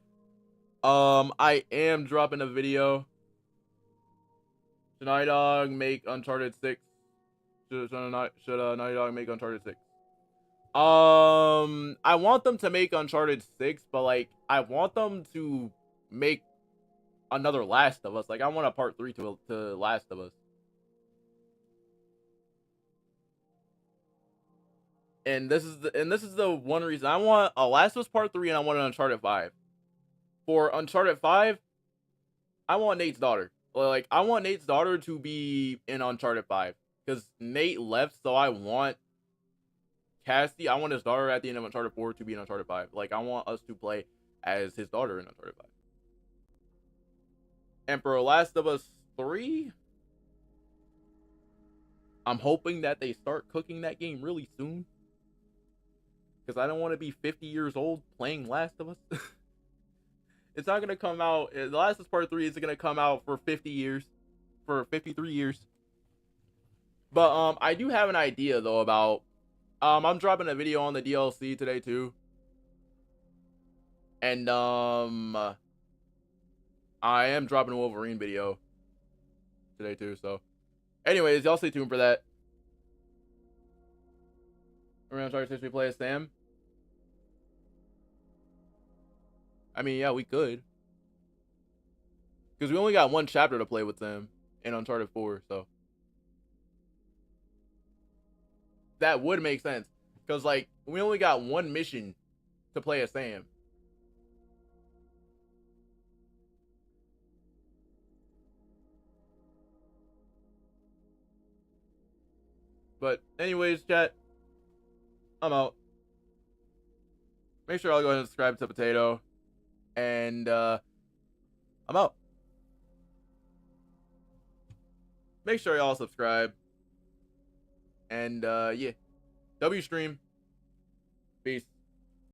I am dropping a video. Should Naughty Dog make Uncharted 6? Should Naughty Dog make Uncharted 6? I want them to make Uncharted 6, but like I want them to make another Last of Us. Like I want a part 3 to Last of Us. And this is the one reason I want a Last of Us Part 3 and I want an Uncharted 5. For Uncharted 5, I want Nate's daughter. Like I want Nate's daughter to be in Uncharted 5 because Nate left, so I want Cassie, I want his daughter at the end of Uncharted 4 to be in Uncharted 5. Like, I want us to play as his daughter in Uncharted 5. And for Last of Us 3, I'm hoping that they start cooking that game really soon. Because I don't want to be 50 years old playing Last of Us. It's not going to come out. The Last of Us Part 3 isn't going to come out for 50 years. For 53 years. But I do have an idea, though, about... I'm dropping a video on the DLC today too. And I am dropping a Wolverine video today too, so anyways, y'all stay tuned for that. We're gonna try to play as Sam. I mean, yeah, we could. Because we only got one chapter to play with Sam in Uncharted 4, so that would make sense. Because, like, we only got one mission to play as Sam. But, anyways, chat. I'm out. Make sure y'all go ahead and subscribe to Potato. And, I'm out. Make sure y'all subscribe. And, yeah. W stream. Peace.